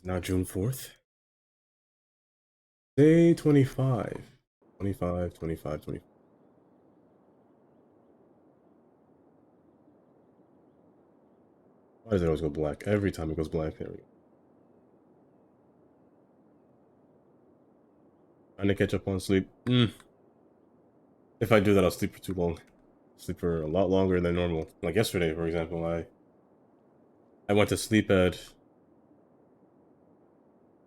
It's now June 4th. Day 25. 25, 25, 25. Why does it always go black? Every time it goes black. There we go. Trying to catch up on sleep. If I do that, I'll sleep for too long. Sleep for a lot longer than normal. Like yesterday, for example, I went to sleep at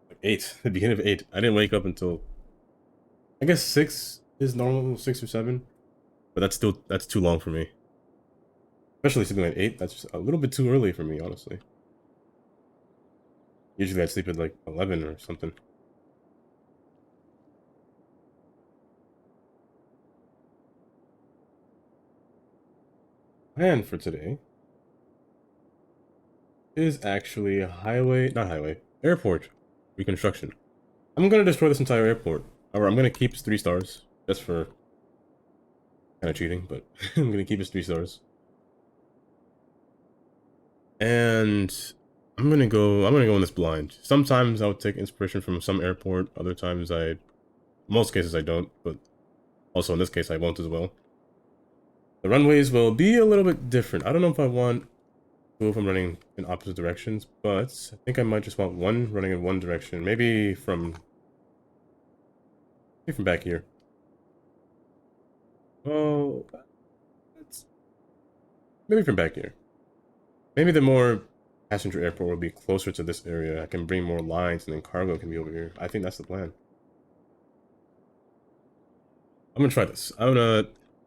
like 8, the beginning of 8. I didn't wake up until I guess 6 is normal, 6 or 7. But that's too long for me. Especially sleeping at 8, that's just a little bit too early for me, honestly. Usually I'd sleep at like 11 or something. Plan for today is actually airport reconstruction. I'm gonna destroy this entire airport. Or I'm gonna keep 3 stars. Just for kind of cheating, but I'm gonna keep it 3 stars. And I'm gonna go in this blind. Sometimes I'll take inspiration from some airport, other times most cases I don't, but also in this case I won't as well. The runways will be a little bit different. I don't know if I want two of them running in opposite directions, but I think I might just want one running in one direction. Maybe from back here. Oh, maybe from back here. Maybe the more passenger airport will be closer to this area. I can bring more lines and then cargo can be over here. I think that's the plan. I'm gonna try this.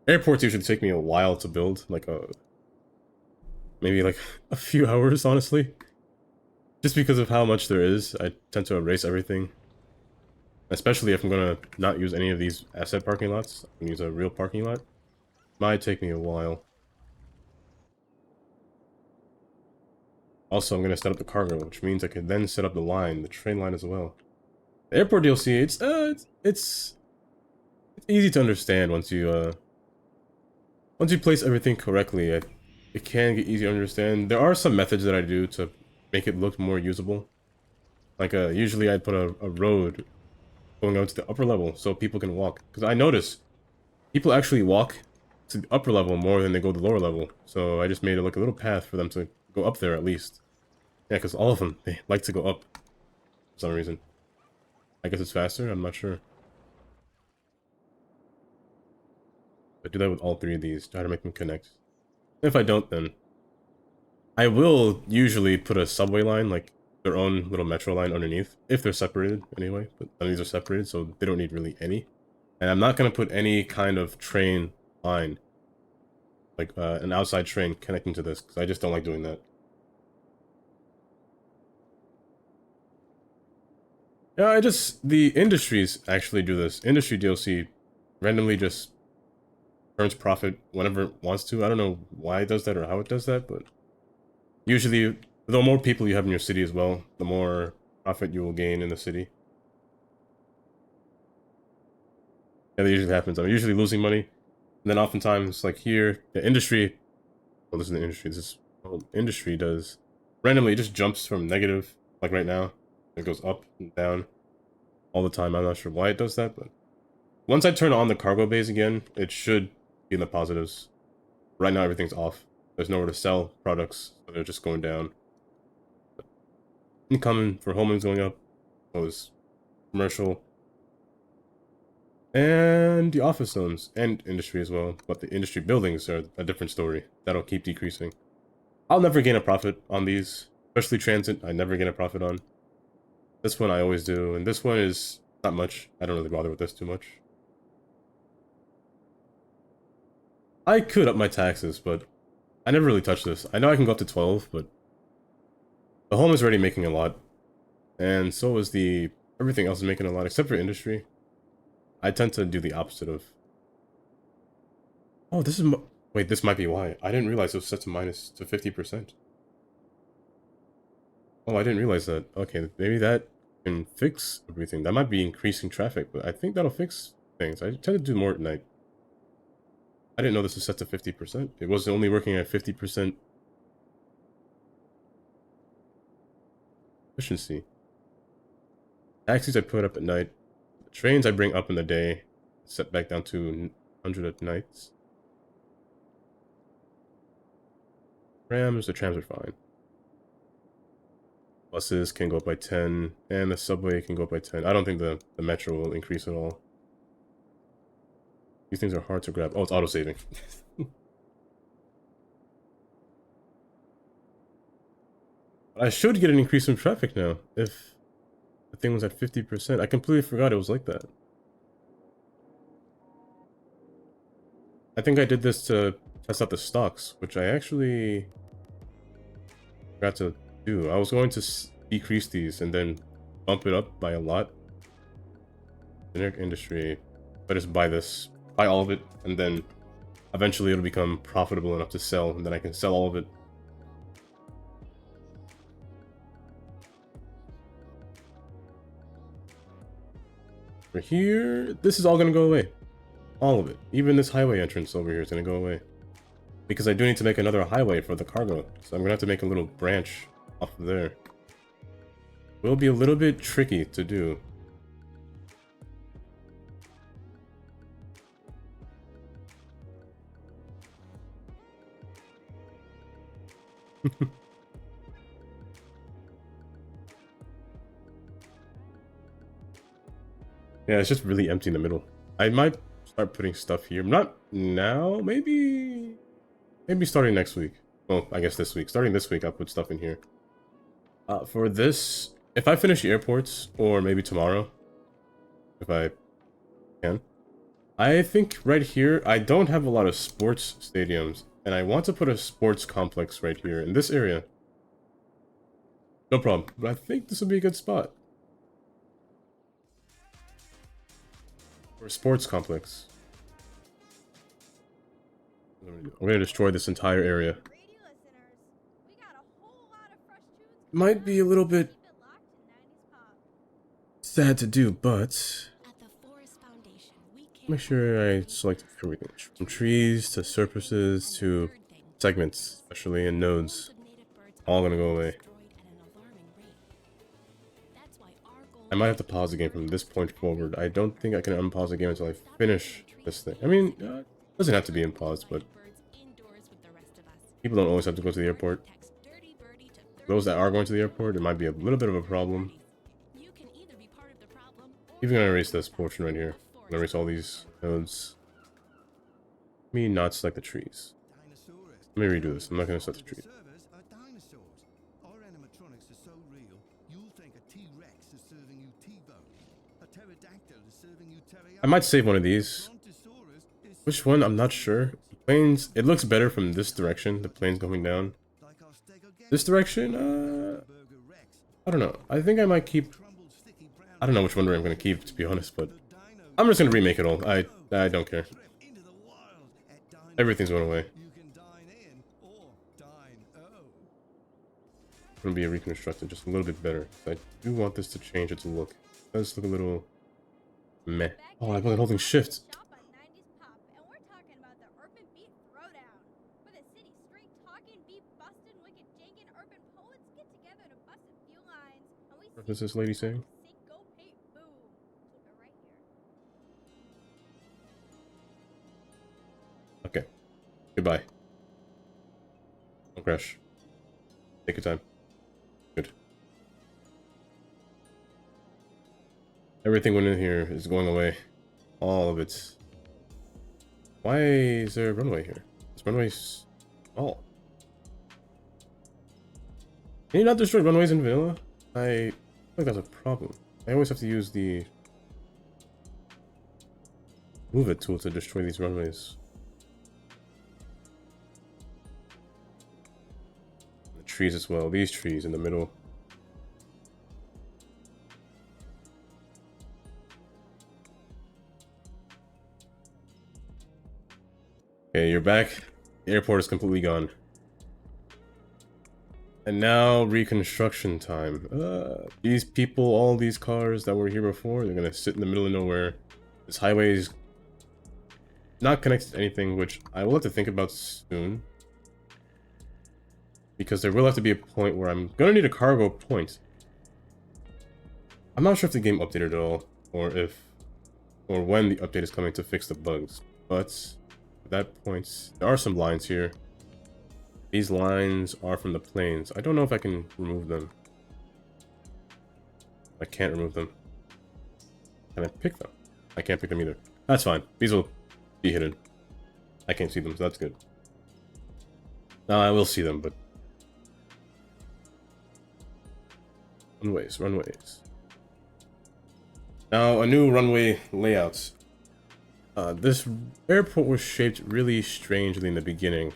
Airports usually take me a while to build, like maybe like a few hours, honestly. Just because of how much there is, I tend to erase everything. Especially if I'm gonna not use any of these asset parking lots. I'm gonna use a real parking lot. Might take me a while. Also, I'm gonna set up the cargo, which means I can then set up the train line as well. The airport DLC, it's easy to understand once you place everything correctly. It can get easy to understand. There are some methods that I do to make it look more usable. Like usually I'd put a road going out to the upper level so people can walk. Because I notice people actually walk to the upper level more than they go to the lower level. So I just made it like a little path for them to go up there at least. Yeah, because all of them, they like to go up for some reason. I guess it's faster, I'm not sure. But do that with all 3 of these, try to make them connect. If I don't, then I will usually put a subway line, like their own little metro line underneath, if they're separated anyway, but none of these are separated, so they don't need really any. And I'm not going to put any kind of train line, like an outside train connecting to this, because I just don't like doing that. Yeah, the industries actually do this. Industry DLC randomly just earns profit whenever it wants to. I don't know why it does that or how it does that, but usually, the more people you have in your city as well, the more profit you will gain in the city. Yeah, that usually happens. I'm usually losing money, and then oftentimes, like here, the industry. Well, this is the industry. Industry does randomly. It just jumps from negative, like right now. It goes up and down all the time. I'm not sure why it does that, but once I turn on the cargo bays again, it should be in the positives. Right now, everything's off. There's nowhere to sell products, so they're just going down. Income for homing's going up. Was commercial. And the office zones and industry as well, but the industry buildings are a different story. That'll keep decreasing. I'll never gain a profit on these, especially transit. I never gain a profit on. This one I always do, and this one is not much. I don't really bother with this too much. I could up my taxes, but I never really touch this. I know I can go up to 12, but the home is already making a lot, and so is everything else is making a lot except for industry. I tend to do the opposite of. Oh, wait, this might be why. I didn't realize it was set to minus to 50%. Oh, I didn't realize that. Okay, maybe that can fix everything. That might be increasing traffic, but I think that'll fix things. I tend to do more at night. I didn't know this was set to 50%. It was only working at 50% efficiency. Taxis I put up at night. The trains I bring up in the day. Set back down to 100 at nights. The trams are fine. Buses can go up by 10, and the subway can go up by 10. I don't think the metro will increase at all. These things are hard to grab. Oh, it's auto-saving. I should get an increase in traffic now, if the thing was at 50%. I completely forgot it was like that. I think I did this to test out the stocks, which I actually forgot to do. I was going to decrease these and then bump it up by a lot. Generic industry. I just buy this, buy all of it, and then eventually it'll become profitable enough to sell, and then I can sell all of it. For here, this is all gonna go away. All of it. Even this highway entrance over here is gonna go away. Because I do need to make another highway for the cargo. So I'm gonna have to make a little branch off of there. Will be a little bit tricky to do. Yeah, it's just really empty in the middle. I might start putting stuff here. Not now, maybe starting next week. Well, I guess this week. Starting this week, I'll put stuff in here. For this, if I finish the airports, or maybe tomorrow, if I can, I think right here, I don't have a lot of sports stadiums, and I want to put a sports complex right here in this area. No problem, but I think this would be a good spot for a sports complex. I'm gonna destroy this entire area. Might be a little bit sad to do, but make sure I select everything. From trees to surfaces to segments, especially in nodes. All gonna go away. I might have to pause the game from this point forward. I don't think I can unpause the game until I finish this thing. I mean, it doesn't have to be unpaused, but people don't always have to go to the airport. Those that are going to the airport, it might be a little bit of a problem. Even gonna erase this portion right here. I'm gonna erase all these nodes. Let me not select the trees. Let me redo this. I'm not gonna select the trees. I might save one of these. Which one? I'm not sure. The planes, it looks better from this direction, the planes going down. This direction, I don't know. I think I might keep... I don't know which one I'm going to keep, to be honest, but... I'm just going to remake it all. I don't care. Everything's going away. It's going to be reconstructed just a little bit better. I do want this to change its look. It does look a little... meh. Oh, I'm holding shift. What is this lady saying? Okay. Goodbye. Don't crash. Take your time. Good. Everything went in here is going away. All of it. Why is there a runway here? This runway's small. Can you not destroy runways in vanilla? I feel like that's a problem. I always have to use the move it tool to destroy these runways. The trees as well. These trees in the middle. Okay, you're back. The airport is completely gone. And now, reconstruction time. These people, all these cars that were here before, they're gonna sit in the middle of nowhere. This highway is not connected to anything, which I will have to think about soon. Because there will have to be a point where I'm gonna need a cargo point. I'm not sure if the game updated at all, or when the update is coming to fix the bugs. But at that point, there are some lines here. These lines are from the planes. I don't know if I can remove them. I can't remove them. Can I pick them? I can't pick them either. That's fine. These will be hidden. I can't see them, so that's good. Now I will see them, but... Runways, runways. Now, a new runway layout. This airport was shaped really strangely in the beginning.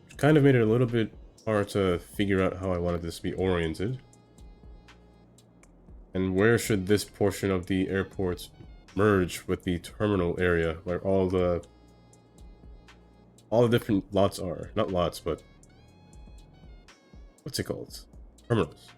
Which kind of made it a little bit hard to figure out how I wanted this to be oriented. And where should this portion of the airport merge with the terminal area, where all the different lots are. Not lots, but... what's it called? Terminals.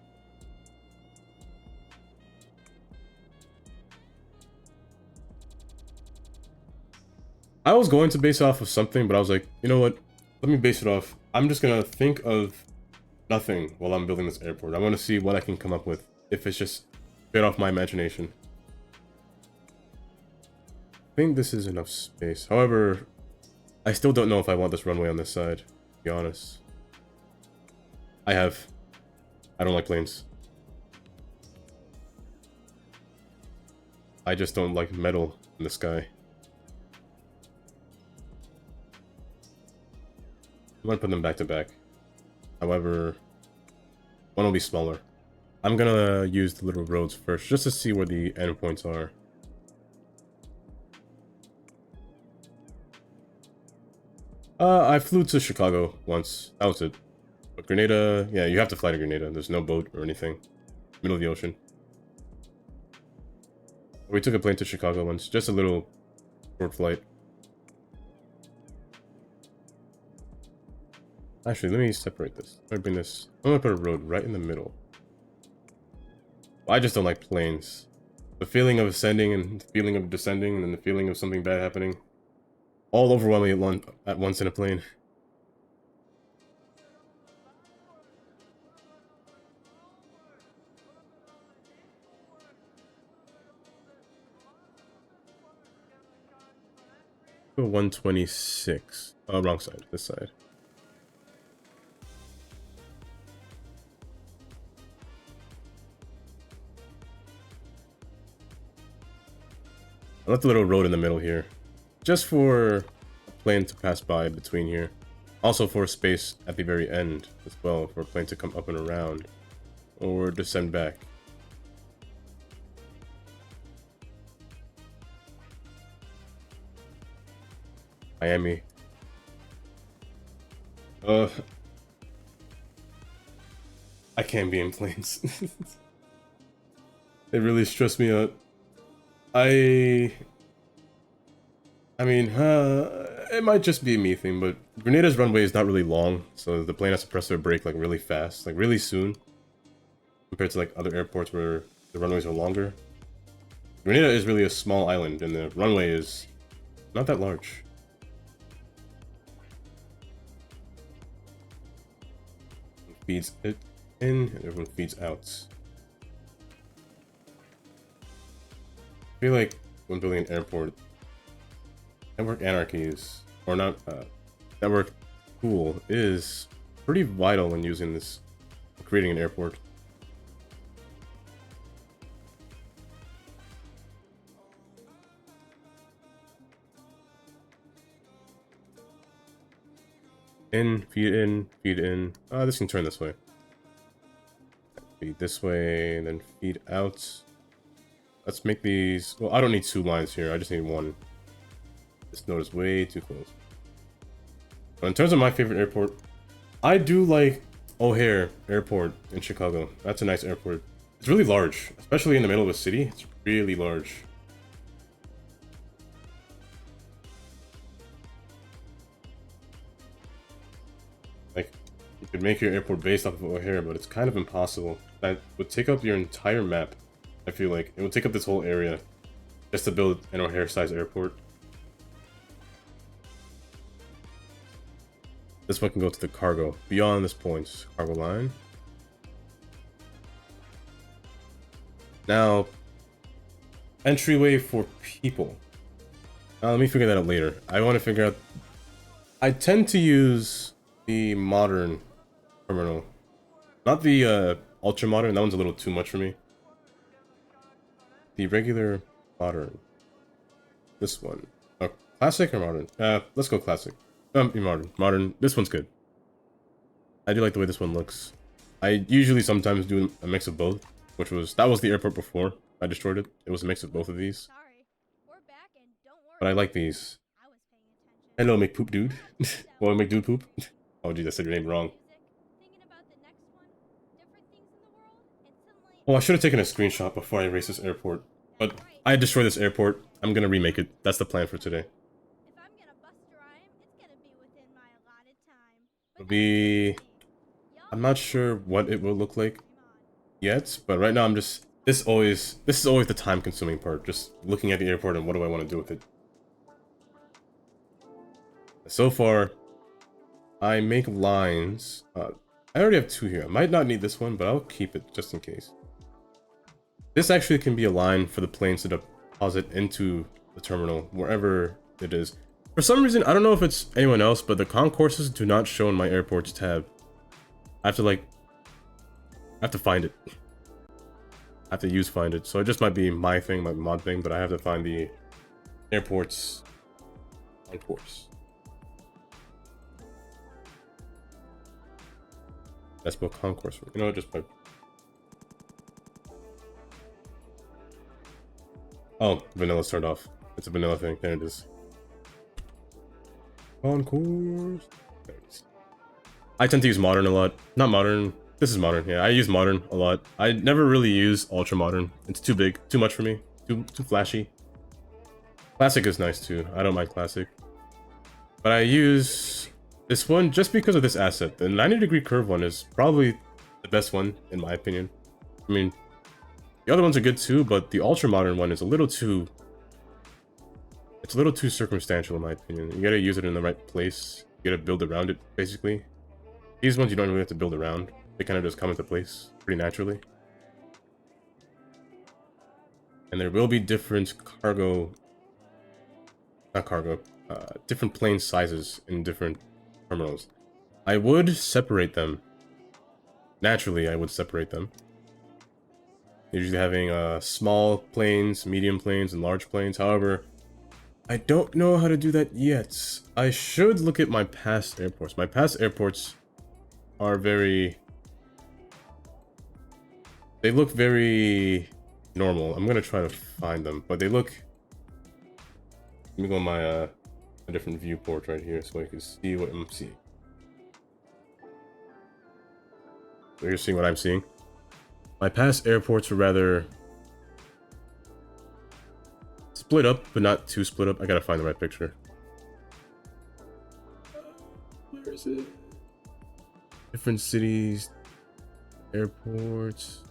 I was going to base it off of something, but I was like, you know what? Let me base it off. I'm just gonna think of nothing while I'm building this airport. I want to see what I can come up with, if it's just bit off my imagination. I think this is enough space. However, I still don't know if I want this runway on this side, to be honest. I don't like planes. I just don't like metal in the sky. I'm gonna put them back to back. However, one will be smaller. I'm gonna use the little roads first, just to see where the endpoints are. I flew to Chicago once. That was it. But Grenada, yeah, you have to fly to Grenada. There's no boat or anything. Middle of the ocean. We took a plane to Chicago once. Just a little short flight. Actually, let me separate this. I'm gonna bring this. I'm gonna put a road right in the middle. I just don't like planes. The feeling of ascending and the feeling of descending and then the feeling of something bad happening. All overwhelming at once in a plane. Go 126. Oh, wrong side. This side. I left a little road in the middle here. Just for a plane to pass by between here. Also for space at the very end as well, for a plane to come up and around. Or descend back. Miami. I can't be in planes. It really stressed me out. I mean, it might just be a me thing, but Grenada's runway is not really long, so the plane has to press their brake like really fast, like really soon, compared to like other airports where the runways are longer. Grenada is really a small island, and the runway is not that large. It feeds it in, and everyone feeds out. I feel like when building an airport, network anarchy is, or not, network pool is pretty vital when using this, creating an airport. In, feed in, feed in. This can turn this way. Feed this way, and then feed out. Let's make these... well, I don't need two lines here. I just need one. This node is way too close. But in terms of my favorite airport, I do like O'Hare Airport in Chicago. That's a nice airport. It's really large, especially in the middle of a city. It's really large. Like, you could make your airport based off of O'Hare, but it's kind of impossible. That would take up your entire map. I feel like it would take up this whole area just to build an O'Hare-sized airport. This one can go to the cargo. Beyond this point, cargo line. Now, entryway for people. Let me figure that out later. I want to figure out... I tend to use the modern terminal. Not the ultra modern, that one's a little too much for me. The regular modern. This one. Oh, classic or modern? Let's go classic. Modern. Modern. This one's good. I do like the way this one looks. I usually sometimes do a mix of both, that was the airport before I destroyed it. It was a mix of both of these. But I like these. Hello, McPoop dude. Well, McDude poop. Oh, geez, I said your name wrong. Oh, I should have taken a screenshot before I erased this airport. But I destroyed this airport. I'm gonna remake it. That's the plan for today. It'll be... I'm not sure what it will look like yet, but right now I'm just... This is always the time-consuming part. Just looking at the airport and what do I want to do with it. So far, I make lines. I already have 2 here. I might not need this one, but I'll keep it just in case. This actually can be a line for the planes to deposit into the terminal, wherever it is. For some reason, I don't know if it's anyone else, but the concourses do not show in my airports tab. I have to find it. I have to find it. So it just might be my thing, my mod thing, but I have to find the airports concourse. That's spell concourse. You know, just by... Oh, vanilla's turned off. It's a vanilla thing. There it is. Concourse. There it is. I tend to use modern a lot. Not modern. This is modern. Yeah, I use modern a lot. I never really use ultra modern. It's too big. Too much for me. Too flashy. Classic is nice too. I don't mind classic. But I use this one just because of this asset. The 90-degree curve one is probably the best one, in my opinion. I mean, the other ones are good too, but the ultra modern one is a little too... It's a little too circumstantial, in my opinion. You gotta use it in the right place. You gotta build around it, basically. These ones you don't really have to build around. They kind of just come into place pretty naturally. And there will be different different plane sizes in different terminals. I would separate them. Naturally, I would separate them. Usually having small planes, medium planes, and large planes. However, I don't know how to do that yet. I should look at my past airports. My past airports are very... They look very normal. I'm gonna try to find them, but they look... Let me go on my a different viewport right here so I can see what I'm seeing. So you're seeing what I'm seeing. My past airports were rather split up, but not too split up. I gotta find the right picture. Where is it? Different cities, airports.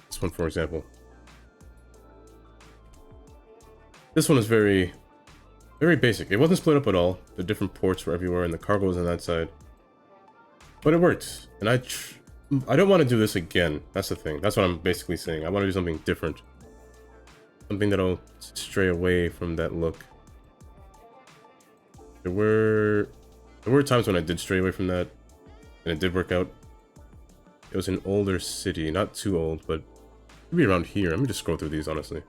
This one, for example. This one is very basic. It wasn't split up at all. The different ports were everywhere, and the cargo was on that side. But it worked, and I don't want to do this again. That's the thing. That's what I'm basically saying. I want to do something different. Something that'll stray away from that look. There were times when I did stray away from that, and it did work out. It was an older city, not too old, but maybe around here. Let me just scroll through these, honestly.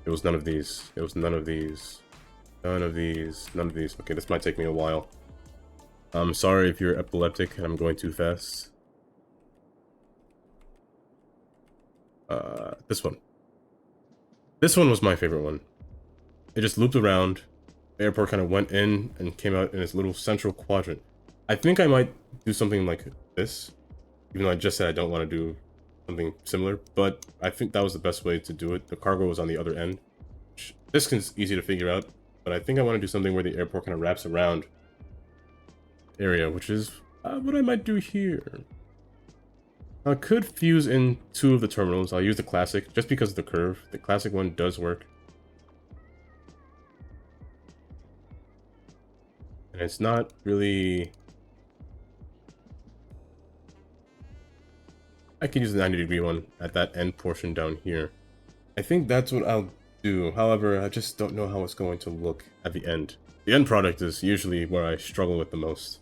It was none of these. It was none of these. None of these. None of these. Okay, this might take me a while. I'm sorry if you're epileptic and I'm going too fast. This one. This one was my favorite one. It just looped around. The airport kind of went in and came out in its little central quadrant. I think I might do something like this. Even though I just said I don't want to do something similar. But I think that was the best way to do it. The cargo was on the other end. This is easy to figure out. But I think I want to do something where the airport kind of wraps around the area, which is what I might do here. I could fuse in 2 of the terminals. I'll use the classic just because of the curve. The classic one does work. And it's not really... I can use the 90-degree one at that end portion down here. I think that's what I'll do. However, I just don't know how it's going to look at the end. The end product is usually where I struggle with the most.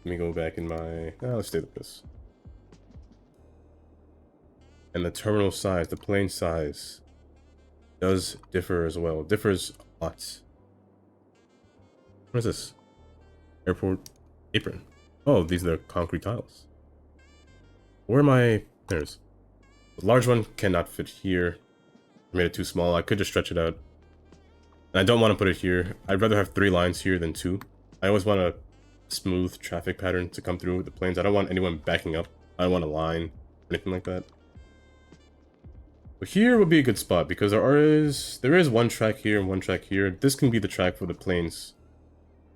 Let me go back in my... let's stay with this. And the terminal size, the plane size, does differ as well. It differs a lot. What is this? Airport apron. Oh, these are the concrete tiles. Where am I? There's... The large one cannot fit here. I made it too small. I could just stretch it out. And I don't want to put it here. I'd rather have 3 lines here than 2. I always want a smooth traffic pattern to come through the planes. I don't want anyone backing up. I don't want a line or anything like that. But here would be a good spot because there is one track here and one track here. This can be the track for the planes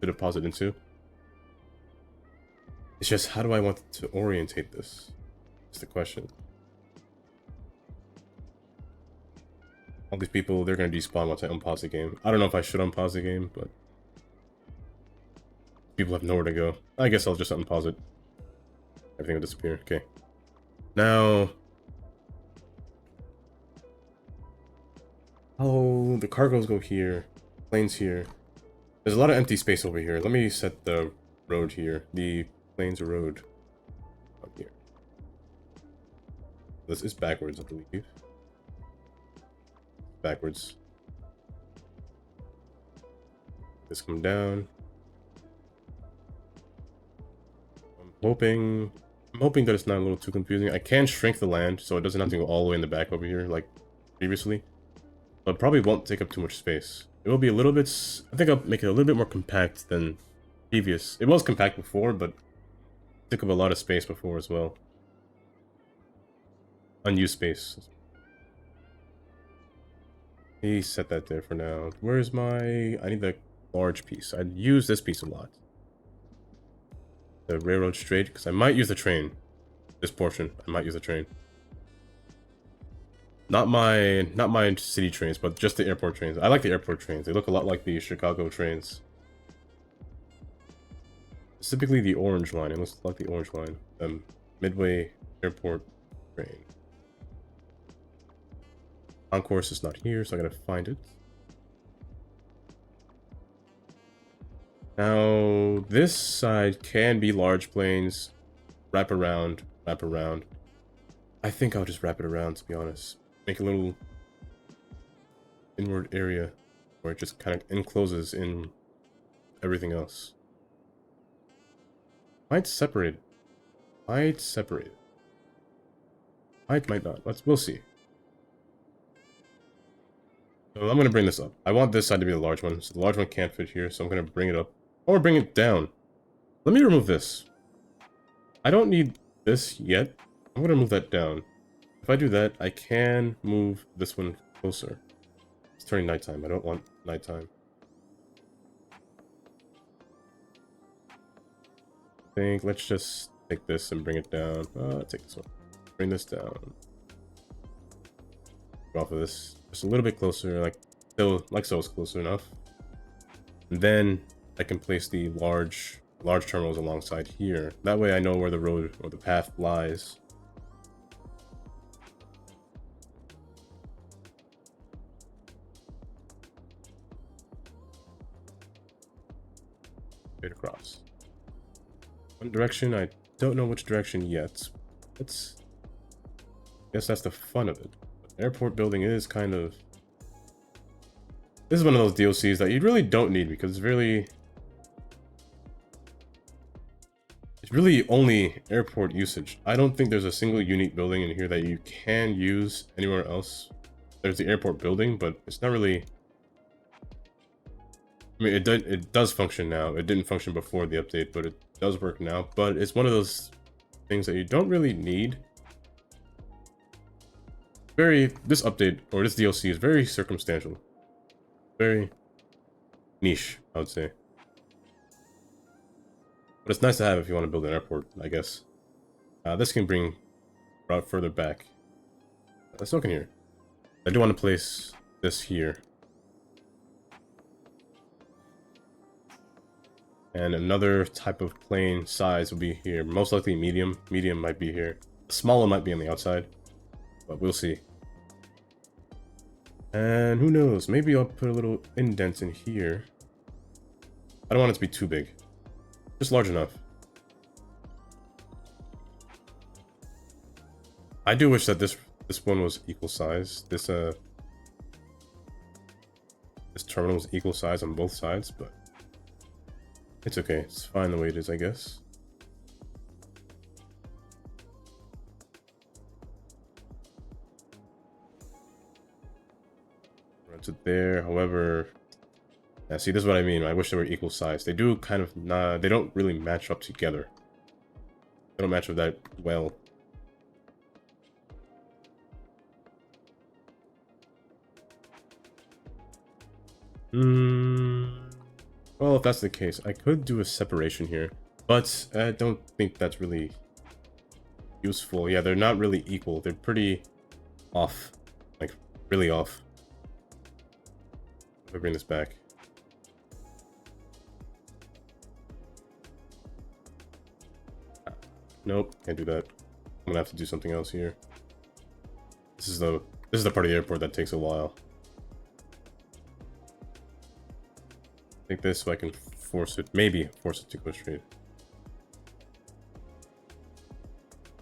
to deposit into. It's just, how do I want to orientate this? That's the question. All these people, they're going to despawn once I unpause the game. I don't know if I should unpause the game, but... people have nowhere to go. I guess I'll just unpause it. Everything will disappear. Okay. Now... oh, the cargoes go here. Planes here. There's a lot of empty space over here. Let me set the road here. The planes road. Up here. This is backwards, I believe. Backwards. This come down. I'm hoping that it's not a little too confusing. I can shrink the land so it doesn't have to go all the way in the back over here like previously. But it probably won't take up too much space. It will be a little bit... I think I'll make it a little bit more compact than previous. It was compact before, but it took up a lot of space before as well. Unused space. Let me set that there for now. Where's my... I need the large piece. I'd use this piece a lot. The railroad straight, because I might use the train. This portion, I might use the train. Not my city trains, but just the airport trains. I like the airport trains. They look a lot like the Chicago trains. Specifically the orange line. It looks like the orange line. Midway Airport train. Concourse is not here, so I gotta find it. Now, this side can be large planes. Wrap around, wrap around. I think I'll just wrap it around, to be honest. Make a little inward area where it just kind of encloses in everything else. Might separate. Might separate. Might not. We'll see. So I'm going to bring this up. I want this side to be the large one, so the large one can't fit here, so I'm going to bring it up. Or bring it down. Let me remove this. I don't need this yet. I'm going to move that down. If I do that, I can move this one closer. It's turning nighttime. I don't want nighttime. I think let's just take this and bring it down. Take this one. Bring this down. Go off of this. Just a little bit closer, like so it's closer enough. And then I can place the large terminals alongside here. That way I know where the road or the path lies. Straight across. One direction, I don't know which direction yet. I guess that's the fun of it. Airport building is kind of... This is one of those DLCs that you really don't need because it's really only airport usage. I don't think there's a single unique building in here that you can use anywhere else. There's the airport building, but it's not really... I mean, it does function now. It didn't function before the update, but it does work now. But it's one of those things that you don't really need. This update, or this DLC is very circumstantial. Very niche, I would say. But it's nice to have if you want to build an airport, I guess. This can bring route further back. Let's look in here. I do want to place this here. And another type of plane size will be here. Most likely medium. Medium might be here. The small one might be on the outside. But we'll see. And who knows? Maybe I'll put a little indent in here. I don't want it to be too big. Just large enough. I do wish that this one was equal size. This terminal was equal size on both sides, but it's okay. It's fine the way it is, I guess. Runs it there. However, yeah, see, this is what I mean. I wish they were equal size. They do kind of not. They don't really match up together. They don't match up that well. Well, if that's the case, I could do a separation here, but I don't think that's really useful. Yeah, they're not really equal. They're pretty off, like really off. If I bring this back. Nope, can't do that. I'm gonna have to do something else here. This is the part of the airport that takes a while. Take this so I can force it, maybe force it to go straight.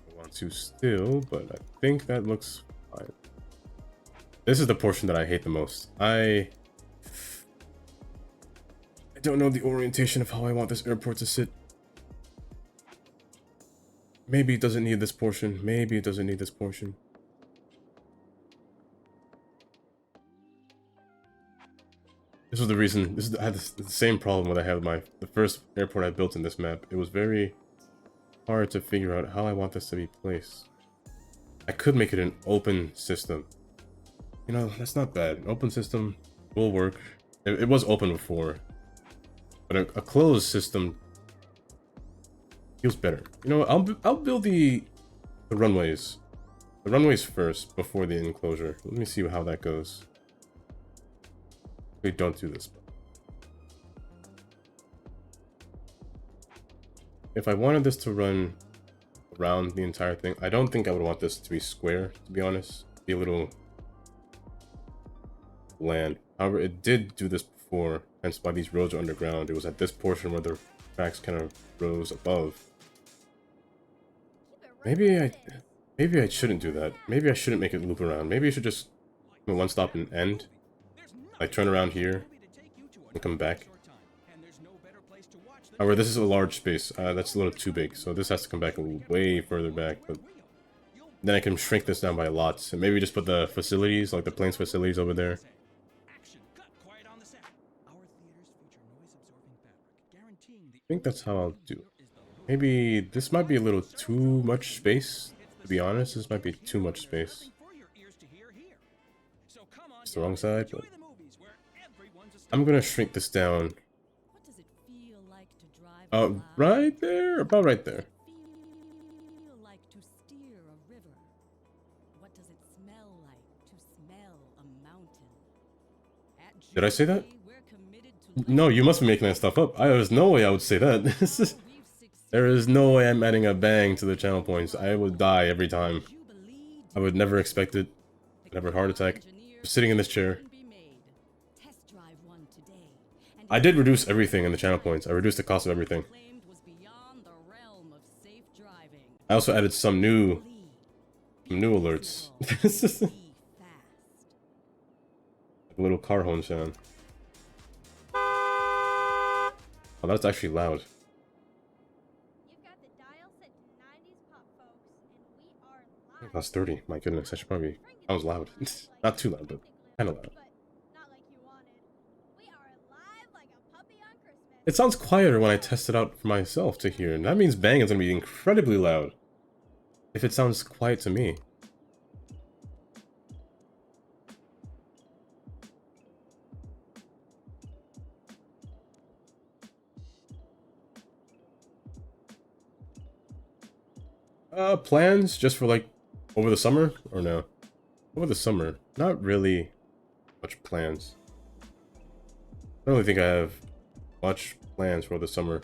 I want to still, but I think that looks fine. This is the portion that I hate the most. I don't know the orientation of how I want this airport to sit. Maybe it doesn't need this portion. Maybe it doesn't need this portion. This was the reason. I had the same problem that I had with the first airport I built in this map. It was very hard to figure out how I want this to be placed. I could make it an open system. You know, that's not bad. An open system will work. It was open before, but a closed system feels better. You know, I'll build the runways. The runways first before the enclosure. Let me see how that goes. Wait, don't do this. If I wanted this to run around the entire thing, I don't think I would want this to be square, to be honest. Be a little bland. However, it did do this before, hence why these roads are underground. It was at this portion where the tracks kind of rose above. Maybe I shouldn't do that. Maybe I shouldn't make it loop around. Maybe I should just one stop and end. Like turn around here and come back. However, this is a large space. That's a little too big, so this has to come back way further back. But then I can shrink this down by lots, and maybe just put the facilities, like the planes facilities, over there. I think that's how I'll do it. Maybe this might be a little too much space. To be honest, this might be too much space. It's the wrong side, but I'm gonna shrink this down. Right there, about right there. Did I say that? No, you must be making that stuff up. There's no way I would say that. There is no way I'm adding a bang to the channel points. I would die every time. I would never expect it. I'd have a heart attack. Just sitting in this chair. I did reduce everything in the channel points. I reduced the cost of everything. I also added some new alerts. A little car horn sound. Oh, that's actually loud. That's 30. My goodness, I should probably. That was loud. Not too loud, but kind of loud. It sounds quieter when I test it out for myself to hear, and that means bang is going to be incredibly loud if it sounds quiet to me. Plans just for like over the summer or no? Over the summer, not really much plans. I don't really think I have much plans for the summer.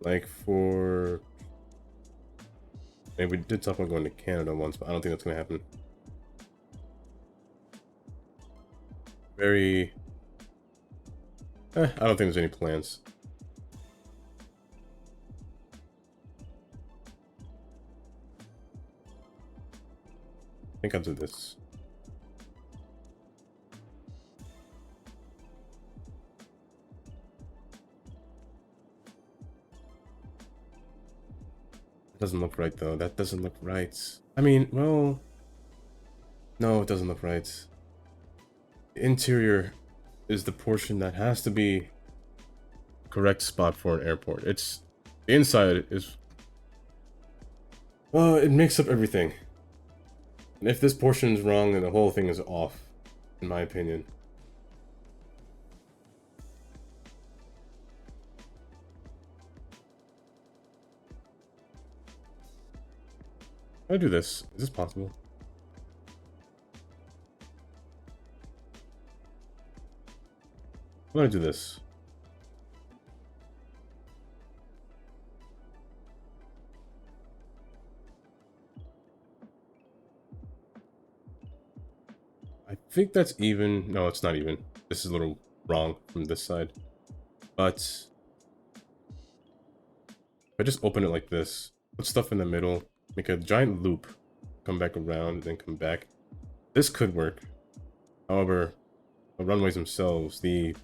Like for... Maybe we did talk about going to Canada once, but I don't think that's going to happen. Very... I don't think there's any plans. I think I'll do this. Doesn't look right though. That doesn't look right. I mean, well, no, it doesn't look right. The interior is the portion that has to be the correct spot for an airport. It's the inside is, well, it makes up everything. And if this portion is wrong, then the whole thing is off, in my opinion. How do I do this? Is this possible? I'm gonna do this. I think that's even. No, it's not even. This is a little wrong from this side. But if I just open it like this, put stuff in the middle, make a giant loop, come back around, and then come back. This could work. However, the runways themselves, the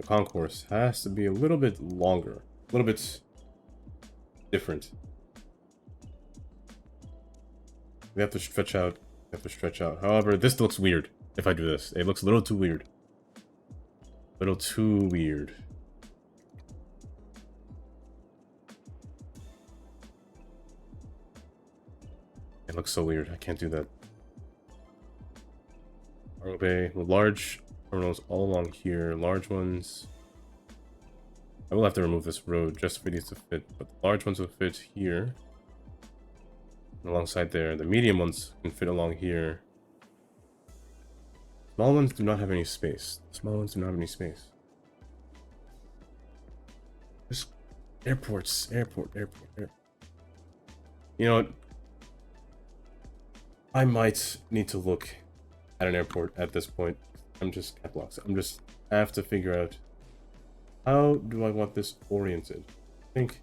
concourse has to be a little bit longer, a little bit different. We have to stretch out. We have to stretch out. However, this looks weird if I do this. It looks a little too weird. A little too weird. It looks so weird. I can't do that. Cargo bay with large terminals all along here. Large ones. I will have to remove this road just for these to fit, but the large ones will fit here. And alongside there. The medium ones can fit along here. Small ones do not have any space. Small ones do not have any space. Just airports. Airport. You know what? I might need to look at an airport at this point. I'm just I have to figure out how do I want this oriented. I think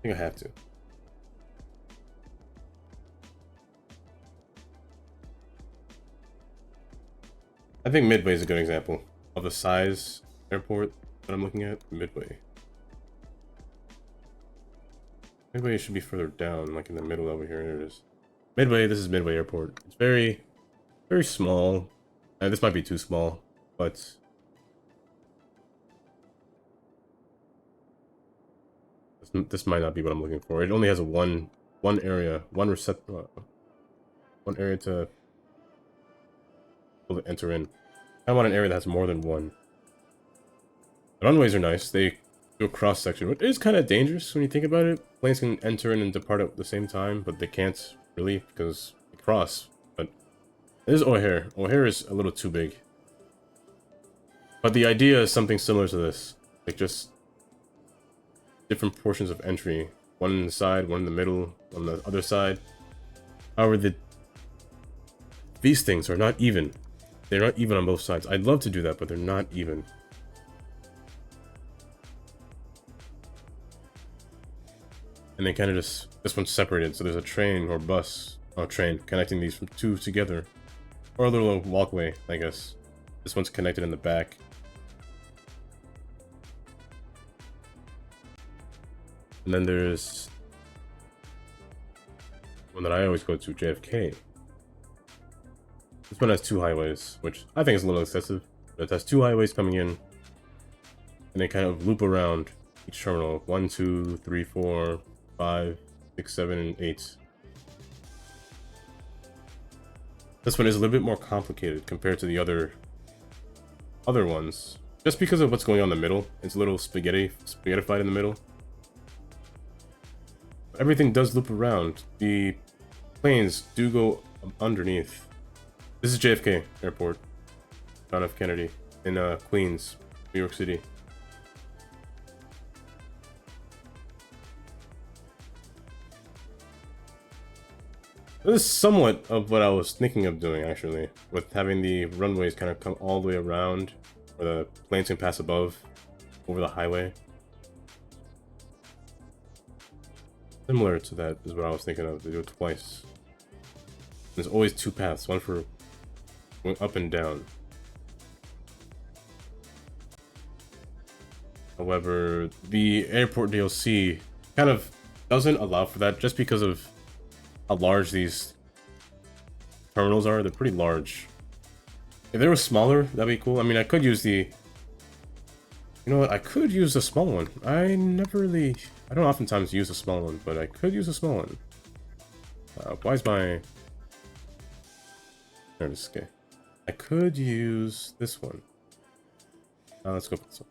I have to. I think Midway is a good example of the size airport that I'm looking at. Midway. Midway should be further down, like in the middle over here. There it is. Midway, this is Midway Airport. It's very, very small. This might be too small, but this might not be what I'm looking for. It only has a one area, one area to enter in. I want an area that has more than one. The runways are nice. They do a cross section, which is kind of dangerous when you think about it. Planes can enter in and depart at the same time, but they can't really because they cross. But this is O'Hare. O'Hare is a little too big. But the idea is something similar to this. Like just different portions of entry. One in the side, one in the middle, on the other side. However, these things are not even. They're not even on both sides. I'd love to do that, but they're not even. And they kind of just, this one's separated, so there's a train or bus, or train, connecting these from two together. Or a little walkway, I guess. This one's connected in the back. And then there's one that I always go to, JFK. This one has two highways, which I think is a little excessive. But it has two highways coming in. And they kind of loop around each terminal. 1, 2, 3, 4, 5, 6, 7, and 8. This one is a little bit more complicated compared to the other ones. Just because of what's going on in the middle. It's a little spaghettified in the middle. Everything does loop around. The planes do go underneath. This is JFK Airport, John F. Kennedy, in Queens, New York City. This is somewhat of what I was thinking of doing, actually, with having the runways kind of come all the way around, where the planes can pass above, over the highway. Similar to that is what I was thinking of, to do it twice. There's always two paths, one for going up and down. However, the airport DLC kind of doesn't allow for that just because of how large these terminals are. They're pretty large. If they were smaller, that'd be cool. I mean, I could use the... You know what? I could use the small one. I don't oftentimes use a small one, but I could use a small one. Why is my... There it is, okay. I could use this one. Let's go for this one.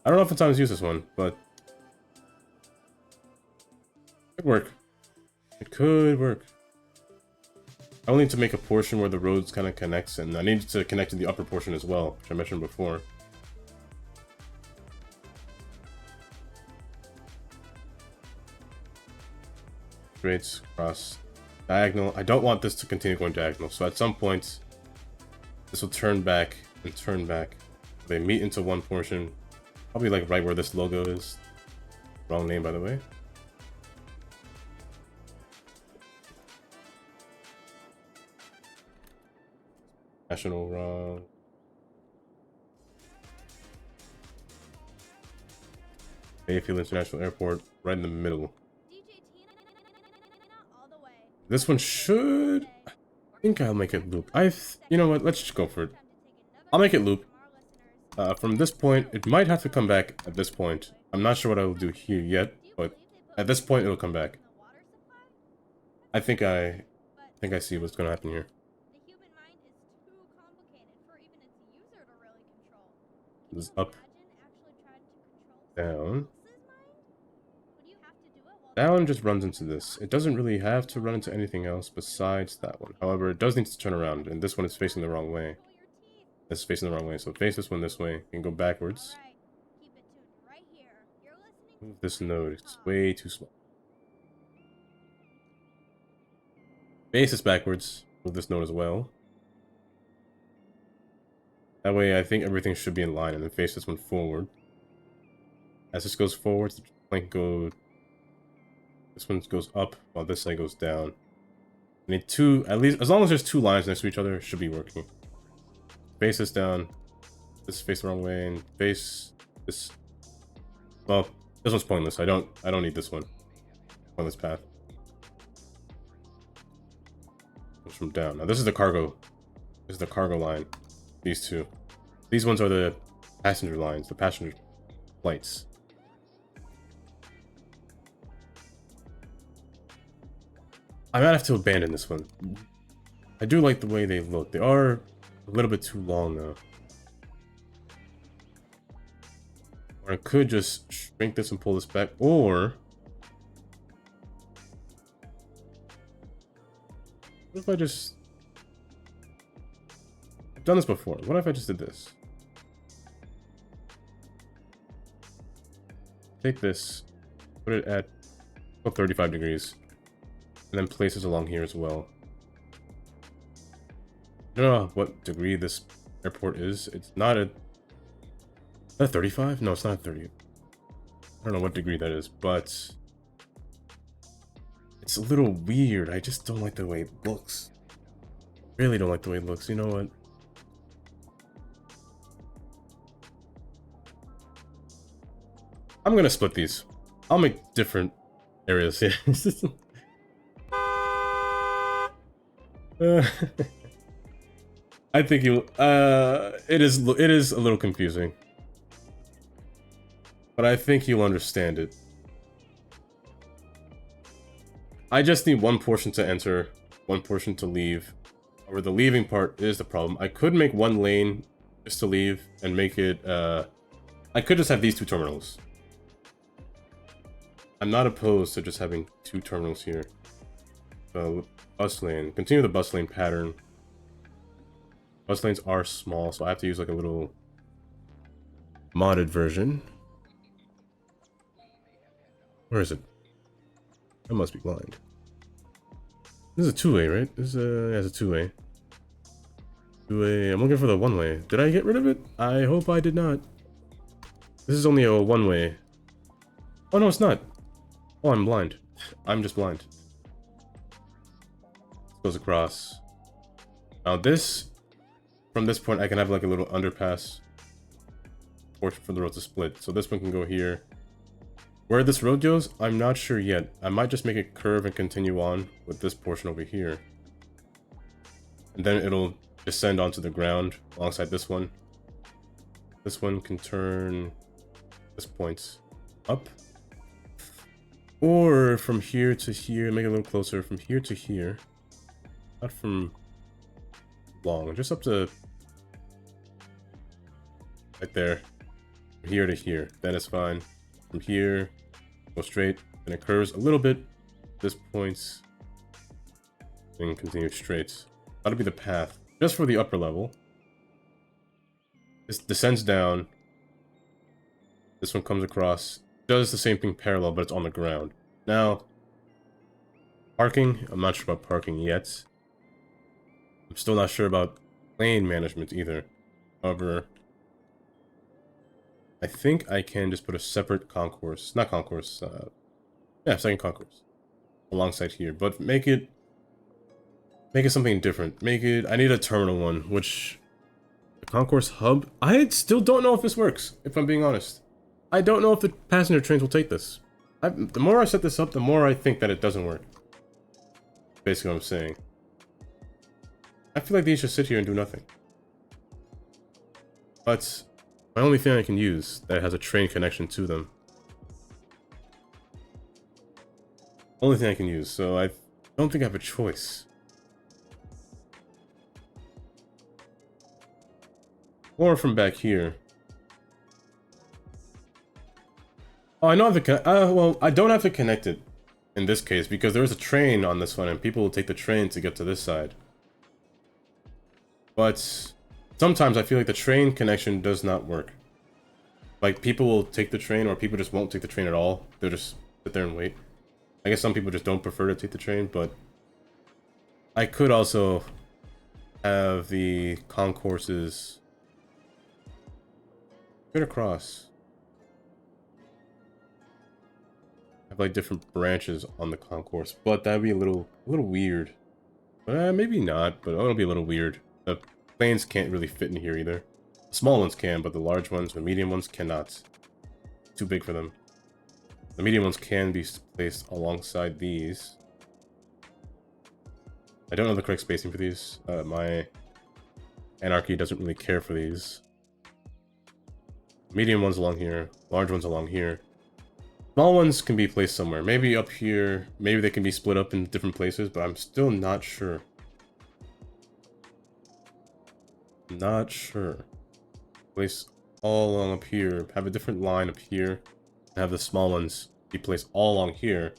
I don't oftentimes use this one, but... It could work. It could work. I will need to make a portion where the roads kind of connects, and I need to connect to the upper portion as well, which I mentioned before. Straight, cross, diagonal. I don't want this to continue going diagonal, so at some point, this will turn back and turn back. They meet into one portion, probably like right where this logo is. Wrong name, by the way. National wrong. Bayfield International Airport, right in the middle. This one should... I think I'll make it loop. You know what? Let's just go for it. I'll make it loop. From this point, it might have to come back at this point. I'm not sure what I will do here yet, but at this point it'll come back. I think I see what's going to happen here. This is up, down. That one just runs into this. It doesn't really have to run into anything else besides that one. However, it does need to turn around, and this one is facing the wrong way. This is facing the wrong way, so face this one this way. You can go backwards. Move this node. It's way too small. Face this backwards. Move this node as well. That way, I think everything should be in line, and then face this one forward. As this goes forward, the plank goes... This one goes up, while this side goes down. I need two, at least, as long as there's two lines next to each other, it should be working. Face this down. This face the wrong way, and face this... Well, this one's pointless. I don't need this one. Pointless path. Goes from down. Now this is the cargo. This is the cargo line. These two. These ones are the passenger lines, the passenger flights. I might have to abandon this one. I do like the way they look. They are a little bit too long though. Or I could just shrink this and pull this back, or... What if I just... I've done this before. What if I just did this? Take this, put it at 35 degrees, and then place this along here as well. I don't know what degree this airport is. It's not a... Is that 35? No, it's not 30. I don't know what degree that is, but... It's a little weird. I just don't like the way it looks. Really don't like the way it looks. You know what? I'm gonna split these. I'll make different areas here. I think you. It is a little confusing, but I think you'll understand it. I just need one portion to enter, one portion to leave. Or the leaving part is the problem. I could make one lane just to leave and make it. I could just have these two terminals. I'm not opposed to just having two terminals here. Bus lane. Continue the bus lane pattern. Bus lanes are small, so I have to use like a little modded version. Where is it? I must be blind. This is a two-way, right? This is a, yeah, it's a two-way. Two-way. I'm looking for the one-way. Did I get rid of it? I hope I did not. This is only a one-way. Oh, no, it's not. Oh, I'm blind. I'm just blind. Goes across. Now this, from this point, I can have like a little underpass portion for the road to split. So this one can go here. Where this road goes, I'm not sure yet. I might just make it curve and continue on with this portion over here. And then it'll descend onto the ground alongside this one. This one can turn this point up. Or from here to here, make it a little closer. From here to here. Not from long, just up to right there. From here to here, that is fine. From here, go straight, and it curves a little bit. This points, and continue straight. That'll be the path, just for the upper level. This descends down. This one comes across, does the same thing parallel, but it's on the ground. Now, parking, I'm not sure about parking yet. I'm still not sure about lane management either. However, I think I can just put a separate concourse, not concourse, yeah, second concourse alongside here, but make it something different. I need a terminal one, which the concourse hub, I still don't know if this works, if I'm being honest. I don't know if the passenger trains will take this. The more I set this up, the more I think that it doesn't work. Basically what I'm saying. I feel like these should sit here and do nothing. But my only thing I can use that has a train connection to them. Only thing I can use, so I don't think I have a choice. Or from back here. Oh, I know I have to well, I don't have to connect it in this case because there is a train on this one and people will take the train to get to this side. But sometimes I feel like the train connection does not work. Like, people will take the train, or people just won't take the train at all. They'll just sit there and wait. I guess some people just don't prefer to take the train, but I could also have the concourses straight across. Have like different branches on the concourse, but that'd be a little weird. Maybe not, but it'll be a little weird. The planes can't really fit in here either. The small ones can, but the large ones, the medium ones cannot. Too big for them. The medium ones can be placed alongside these. I don't know the correct spacing for these. My anarchy doesn't really care for these. Medium ones along here, large ones along here. Small ones can be placed somewhere. Maybe up here. Maybe they can be split up in different places, but I'm still not sure. Not sure. Place all along up here. Have a different line up here. Have the small ones be placed all along here.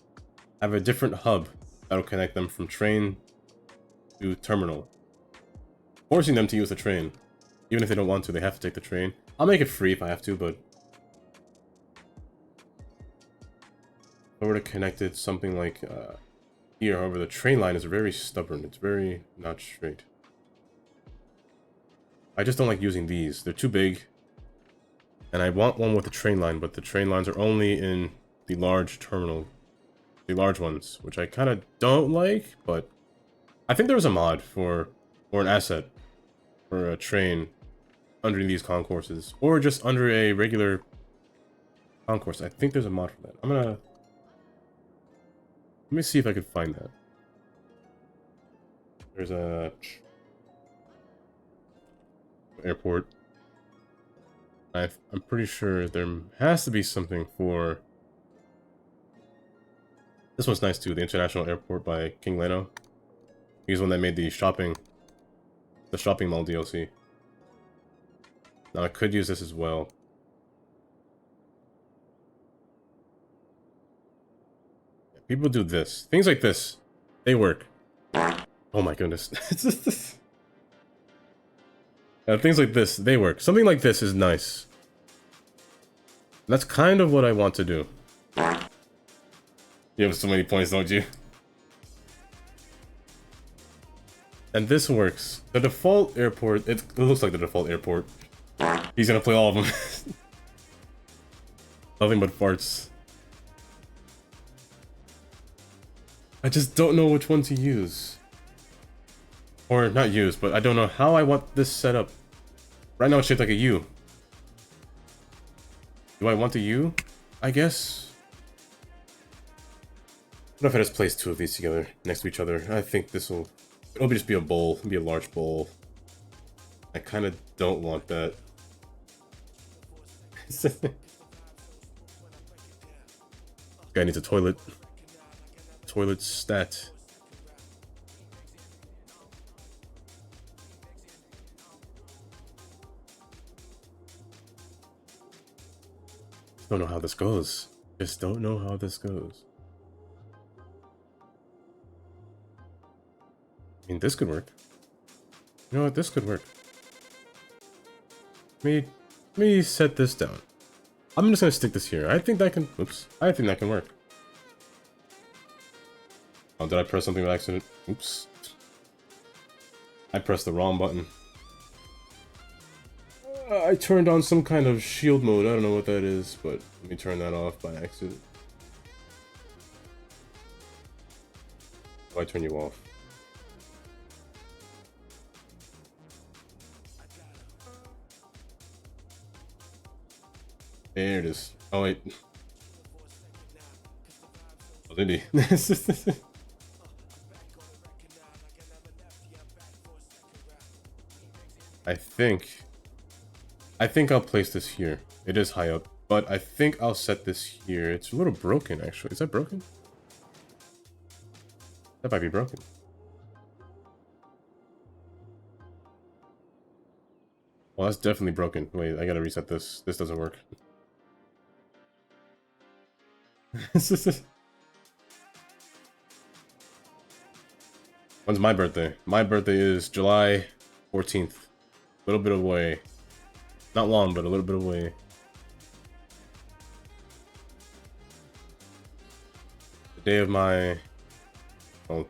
Have a different hub that'll connect them from train to terminal. Forcing them to use the train. Even if they don't want to, they have to take the train. I'll make it free if I have to, but if I were to connect it something like here, however, the train line is very stubborn. It's very not straight. I just don't like using these. They're too big. And I want one with a train line, but the train lines are only in the large terminal. The large ones, which I kind of don't like, but I think there was a mod for, or an asset for a train under these concourses, or just under a regular concourse. I think there's a mod for that. Let me see if I can find that. There's a airport. I'm pretty sure there has to be something for... This one's nice too, the International Airport by King Leno. He's the one that made the shopping mall DLC. Now I could use this as well. People do this. Things like this. They work. Oh my goodness. It's just this. Things like this, they work. Something like this is nice. That's kind of what I want to do. You have so many points, don't you? And this works. The default airport, it looks like the default airport. He's gonna play all of them. Nothing but farts. I just don't know which one to use. Or not use, but I don't know how I want this set up. Right now it's shaped like a U. Do I want the U? I guess. What if I just place two of these together next to each other? I think this will... It'll just be a bowl. It'll be a large bowl. I kind of don't want that. Guy needs a toilet. Toilet stat. Don't know how this goes. Just don't know how this goes. I mean, this could work. You know what? This could work. Let me set this down. I'm just gonna stick this here. I think that can... Oops. I think that can work. Oh, did I press something by accident? Oops. I pressed the wrong button. I turned on some kind of shield mode. I don't know what that is, but let me turn that off by accident. Why turn you off? There it is. Oh wait. Oh, did he? I think I'll place this here. It is high up, but I think I'll set this here. It's a little broken, actually. Is that broken? That might be broken. Well, that's definitely broken. Wait, I gotta reset this. This doesn't work. When's my birthday? My birthday is July 14th. A little bit away. Not long, but a little bit away. The day of my... Oh.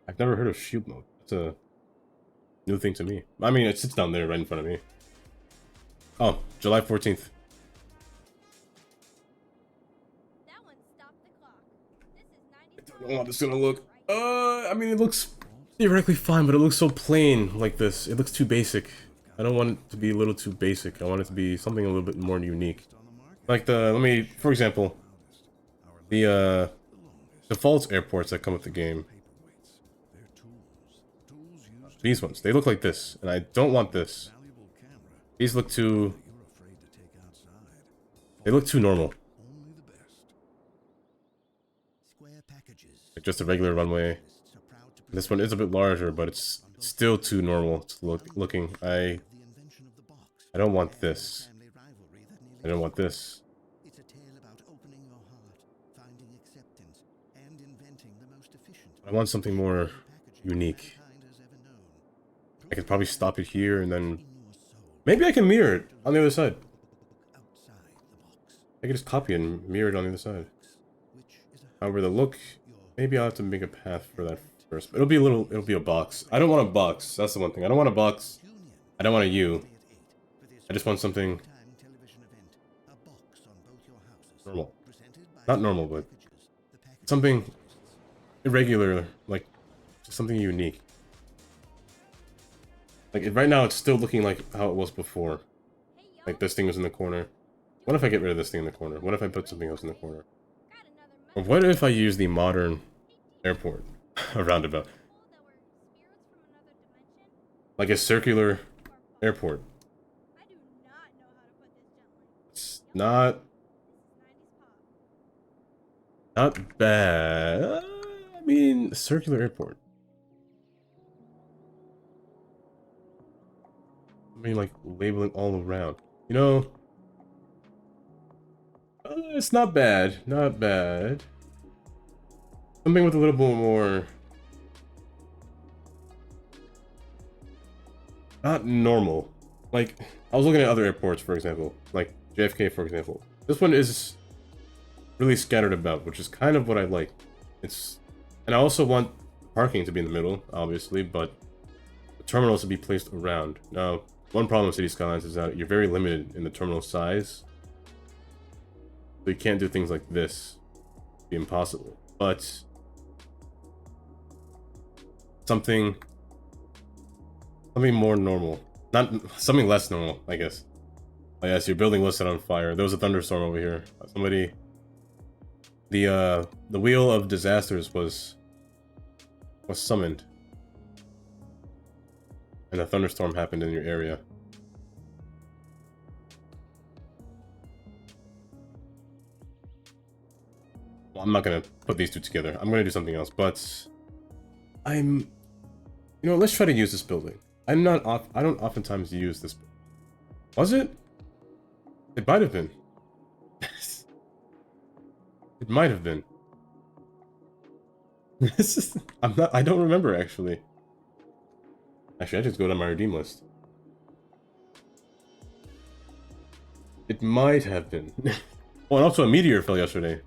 I've never heard of shield mode. It's a new thing to me. I mean, it sits down there right in front of me. Oh, July 14th. That one stopped the clock. This is 90. I don't know how this is gonna look. I mean, it looks theoretically fine, but it looks so plain like this. It looks too basic. I don't want it to be a little too basic. I want it to be something a little bit more unique. Like for example, the default airports that come with the game. These ones, they look like this, and I don't want this. These look too... They look too normal. Like just a regular runway. This one is a bit larger, but it's still too normal to looking. I don't want this. I don't want this. I want something more unique. I could probably stop it here and then... Maybe I can mirror it on the other side. I can just copy and mirror it on the other side. However, the look... Maybe I'll have to make a path for that first. But it'll be a box. I don't want a box. That's the one thing. I don't want a box. I don't want a U. I just want something... normal. Not normal, but... something irregular. Like, just something unique. Like, right now it's still looking like how it was before. Like, this thing was in the corner. What if I get rid of this thing in the corner? What if I put something else in the corner? Or what if I use the modern airport? A roundabout. Like a circular airport. It's not bad. I mean, circular airport. I mean, like, labeling all around. You know... It's not bad. Not bad. Something with a little bit more... Not normal. Like, I was looking at other airports, for example. Like, JFK, for example. This one is really scattered about, which is kind of what I like. It's... And I also want parking to be in the middle, obviously, but the terminals to be placed around. Now, one problem with City Skylines is that you're very limited in the terminal size. So you can't do things like this. It'd be impossible. But... Something more normal. Not... Something less normal, I guess. Oh yes, your building was set on fire. There was a thunderstorm over here. Somebody... The wheel of disasters was summoned. And a thunderstorm happened in your area. Well, I'm not gonna put these two together. I'm gonna do something else, but... You know, let's try to use this building. I don't oftentimes use this building. Was it? It might have been. It might have been. I don't remember, actually. Actually, I just go to my redeem list. It might have been. Oh, and also a meteor fell yesterday.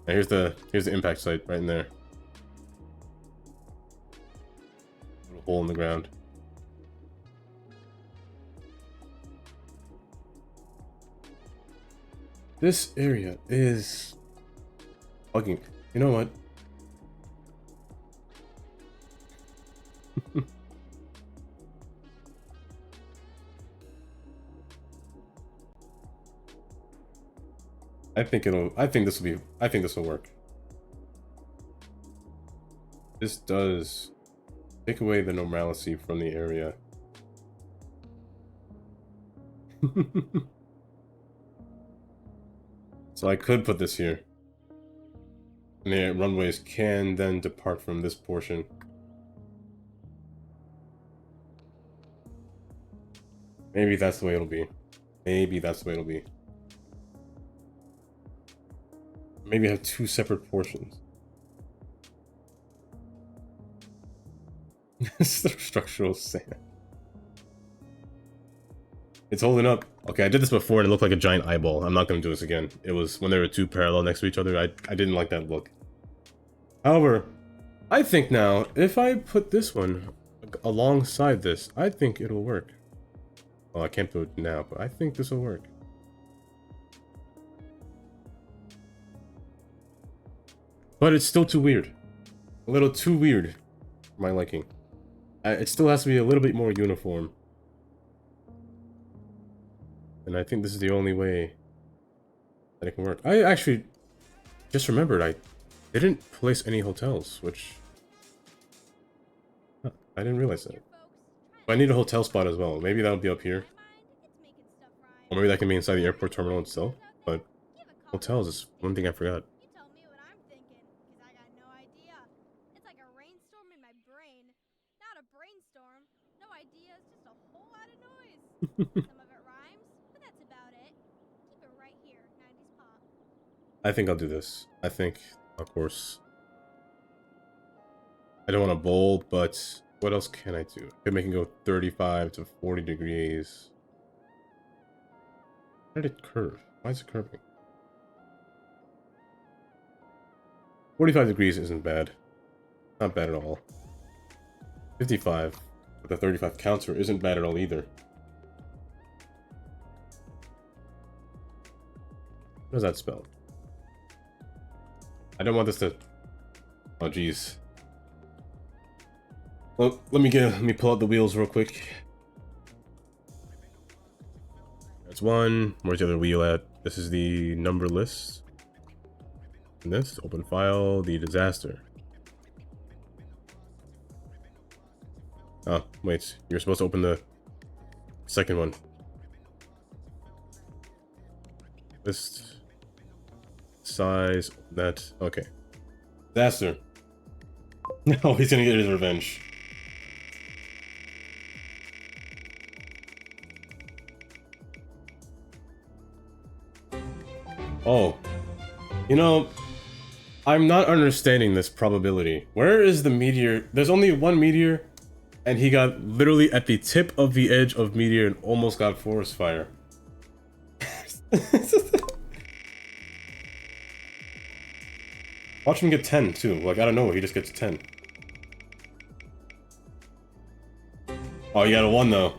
Now here's the impact site right in there. Little hole in the ground. This area is bugging. You know what? I think this will work. This does take away the normalcy from the area. So I could put this here. And the runways can then depart from this portion. Maybe that's the way it'll be. Maybe that's the way it'll be. Maybe have two separate portions. This is the structural sand. It's holding up. Okay, I did this before and it looked like a giant eyeball. I'm not going to do this again. It was when they were two parallel next to each other. I didn't like that look. However, I think now, if I put this one alongside this, I think it'll work. Well, I can't do it now, but I think this will work. But it's still too weird. A little too weird for my liking. It still has to be a little bit more uniform. And I think this is the only way that it can work. I actually just remembered I didn't place any hotels, which... Huh, I didn't realize that. But I need a hotel spot as well. Maybe that'll be up here. Or maybe that can be inside the airport terminal itself. But hotels is one thing I forgot. You tell me what I'm thinking, because I got no idea. It's like a rainstorm in my brain. Not a brainstorm. No ideas, just a whole lot of noise. Some of it rhymes, but that's about it. Keep it right here, 90s pop. I think I'll do this. I think, of course... I don't want to bowl, but what else can I do? I could make it go 35 to 40 degrees. Why did it curve? Why is it curving? 45 degrees isn't bad. Not bad at all. 55 with the 35 counter isn't bad at all either. What does that spell? I don't want this to... Oh, jeez. Well, let me pull out the wheels real quick. That's one. Where's the other wheel at? This is the number list. And this, open file, the disaster. Oh, wait. You're supposed to open the second one. List. Size. That. Okay. Disaster. Oh, he's gonna get his revenge. Oh, you know, I'm not understanding this probability. Where is the meteor? There's only one meteor, and he got literally at the tip of the edge of meteor and almost got forest fire. Watch him get 10 too. Like, I don't know, he just gets 10. Oh, you got a 1 though.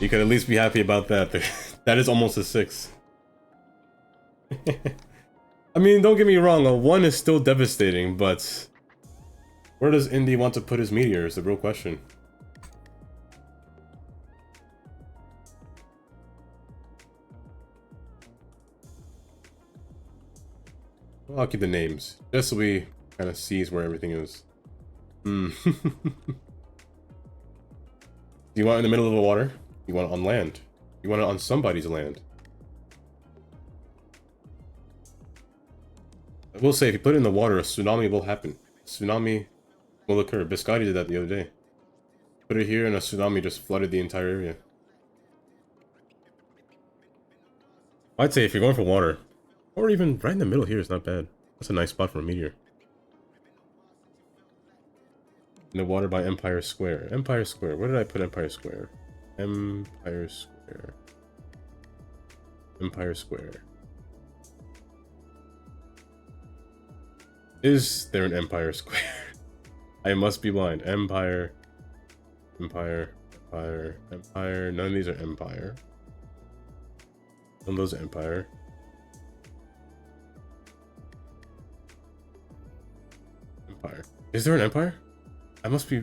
You could at least be happy about that. That is almost a 6. I mean, don't get me wrong, a 1 is still devastating, but where does Indy want to put his meteor is the real question. Well, I'll keep the names, just so we kind of sees where everything is. Hmm. Do you want it in the middle of the water? You want it on land? You want it on somebody's land? I will say, if you put it in the water, a tsunami will happen. A tsunami will occur. Biscotti did that the other day. Put it here and a tsunami just flooded the entire area. I'd say if you're going for water, or even right in the middle here is not bad. That's a nice spot for a meteor. In the water by Empire Square. Empire Square. Where did I put Empire Square? Empire Square. Empire Square. Is there an Empire Square? I must be blind. Empire. Empire. Empire. Empire. None of these are Empire. None of those are Empire. Empire. Is there an Empire? I must be...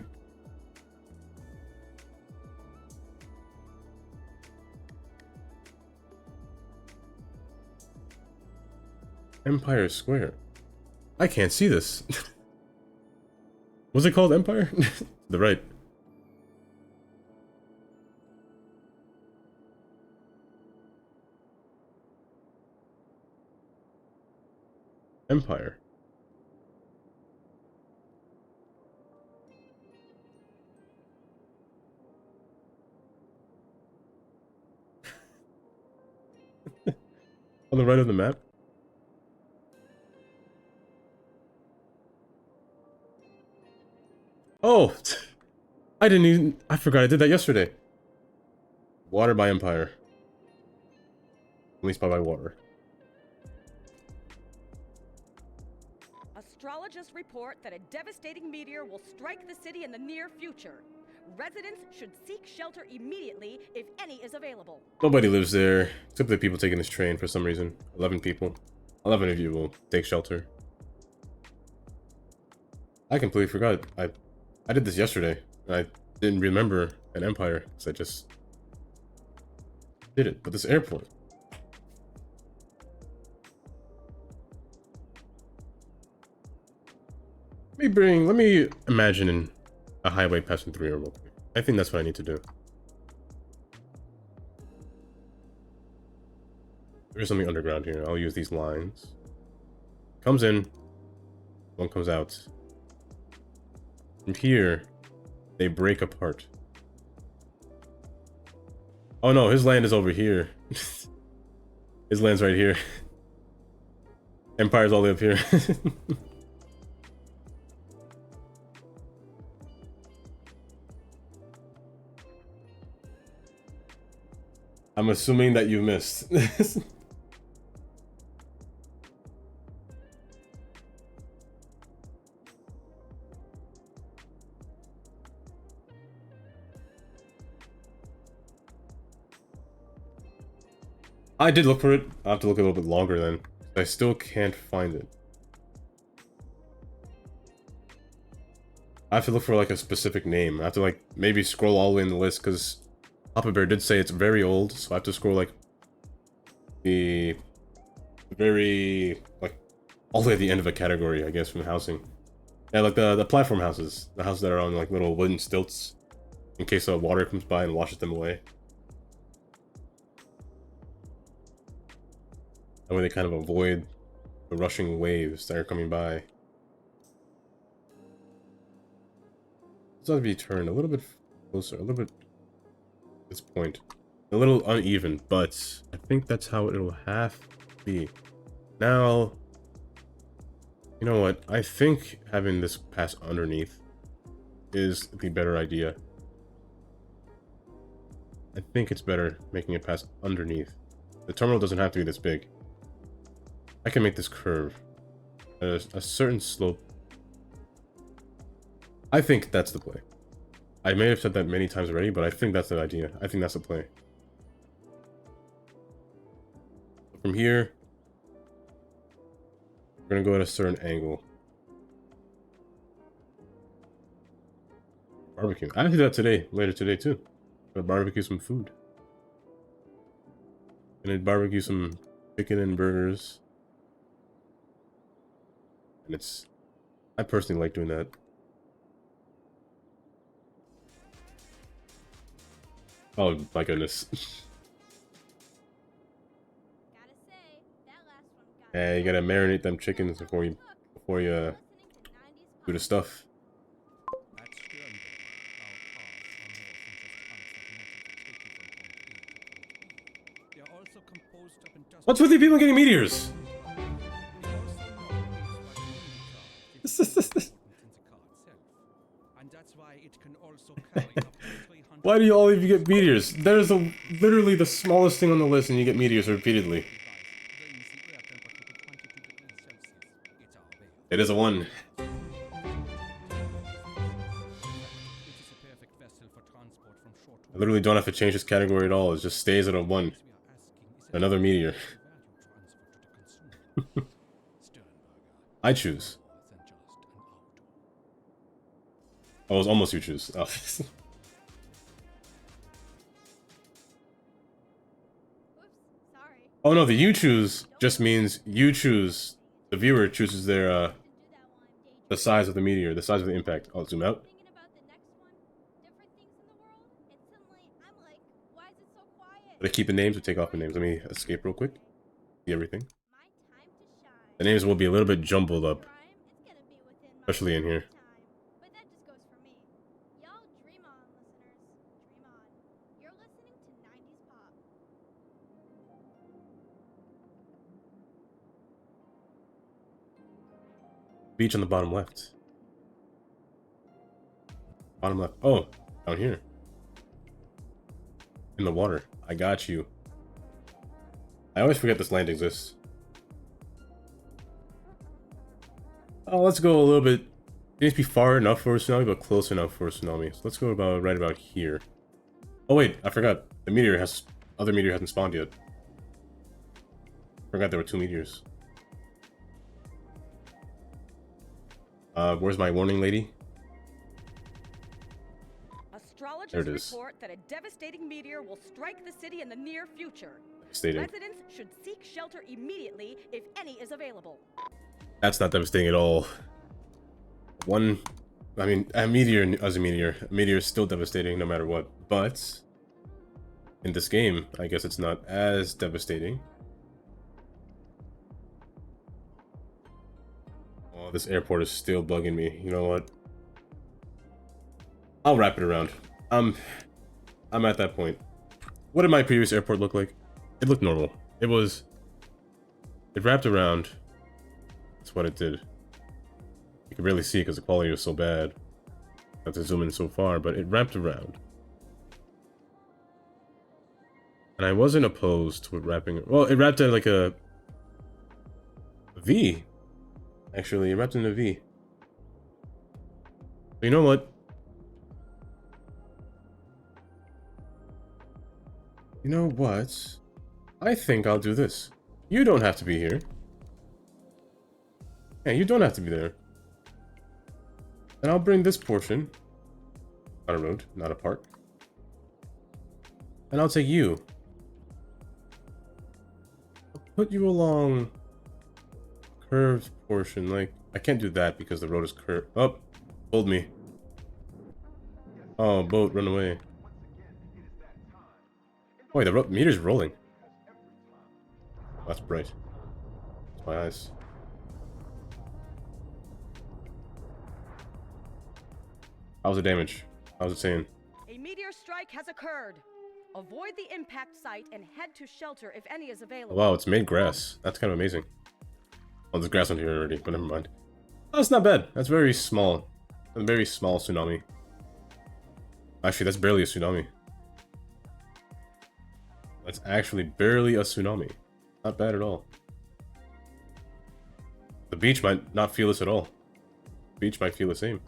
Empire Square. I can't see this. Was it called Empire? The right. Empire. On the right of the map? Oh! I didn't even... I forgot I did that yesterday. Water by Empire. Only spot by water. Astrologists report that a devastating meteor will strike the city in the near future. Residents should seek shelter immediately if any is available. Nobody lives there, except the people taking this train for some reason. 11 people. 11 of you will take shelter. I completely forgot. I did this yesterday. I didn't remember an Empire, because I just did it. But this airport. Let me imagine a highway passing through here real quick. I think that's what I need to do. There's something underground here. I'll use these lines. Comes in. One comes out. From here, they break apart. Oh no, his land is over here. His land's right here. Empire's all the way up here. I'm assuming that you missed. I did look for it. I'll have to look a little bit longer then. I still can't find it. I have to look for like a specific name. I have to like maybe scroll all the way in the list because Papa Bear did say it's very old, so I have to scroll like the very like all the way at the end of a category, I guess, from housing. Yeah, like the platform houses, the houses that are on like little wooden stilts, in case water comes by and washes them away. That way they kind of avoid the rushing waves that are coming by. This ought to be turned a little bit closer, a little bit at this point. A little uneven, but I think that's how it'll have be. Now, you know what? I think having this pass underneath is the better idea. I think it's better making it pass underneath. The terminal doesn't have to be this big. I can make this curve at a certain slope. I think that's the play. I may have said that many times already, but I think that's the idea. I think that's the play. From here, we're gonna go at a certain angle. Barbecue. I do that today, later today too. Gonna barbecue some food. Gonna barbecue some chicken and burgers. And I personally like doing that. Oh my goodness. Gotta say, that last one got Yeah, you gotta marinate them chickens before you listening to 90s do the stuff. What's with you people getting meteors? Why do you all of you get meteors? There's literally the smallest thing on the list and you get meteors repeatedly. It is a 1. I literally don't have to change this category at all. It just stays at a 1. Another meteor. I choose. Oh, it was almost you choose. Oh. Oops, sorry. Oh no, the you choose just means you choose. The viewer chooses their To do that while I'm the daydreaming. size of the meteor, the size of the impact. I'll zoom out. Thinking about the next one, different things in the world, and suddenly I'm like, why is it so quiet? Did I keep the names or take off the names? Let me escape real quick. See everything. My time to shine. The names will be a little bit jumbled up, Rhyme, it's gonna be within my especially in here. time. But that just goes for me. Y'all dream on, listeners. Dream on. You're listening to 90s pop. Beach on the bottom left. Bottom left. Oh, down here. In the water. I got you. I always forget this land exists. Oh, let's go a little bit. It needs to be far enough for a tsunami, but close enough for a tsunami. So let's go about right about here. Oh wait, I forgot. The meteor other meteor hasn't spawned yet. Forgot there were 2 meteors. Where's my warning lady? Astrologers There it is. report that a devastating meteor will strike the city in the near future. Stating. Residents should seek shelter immediately if any is available. That's not devastating at all. A meteor as a meteor. A meteor is still devastating no matter what. But in this game, I guess it's not as devastating. Oh, this airport is still bugging me. You know what? I'll wrap it around. I'm at that point. What did my previous airport look like? It looked normal. It wrapped around. That's what it did. You can barely see it because the quality was so bad. I have to zoom in so far, but it wrapped around. And I wasn't opposed to it wrapping. Well, it wrapped at like a V. Actually, it wrapped in a V. But you know what? You know what? I think I'll do this. You don't have to be here. Yeah, you don't have to be there. And I'll bring this portion. Not a road, not a park. And I'll take you. I'll put you along curved portion. Like, I can't do that because the road is curved. Oh, hold me. Oh, boat, run away. Wait, the meter's rolling. That's bright. It's my eyes. How's the damage? How's it saying? A meteor strike has occurred. Avoid the impact site and head to shelter if any is Oh, available. wow, it's made grass. That's kind of amazing. Oh, there's grass on here already, but never mind. Oh, it's not bad. That's very small. A very small tsunami. Actually, that's barely a tsunami. That's actually barely a tsunami. Not bad at all. The beach might not feel this at all. The beach might feel the same.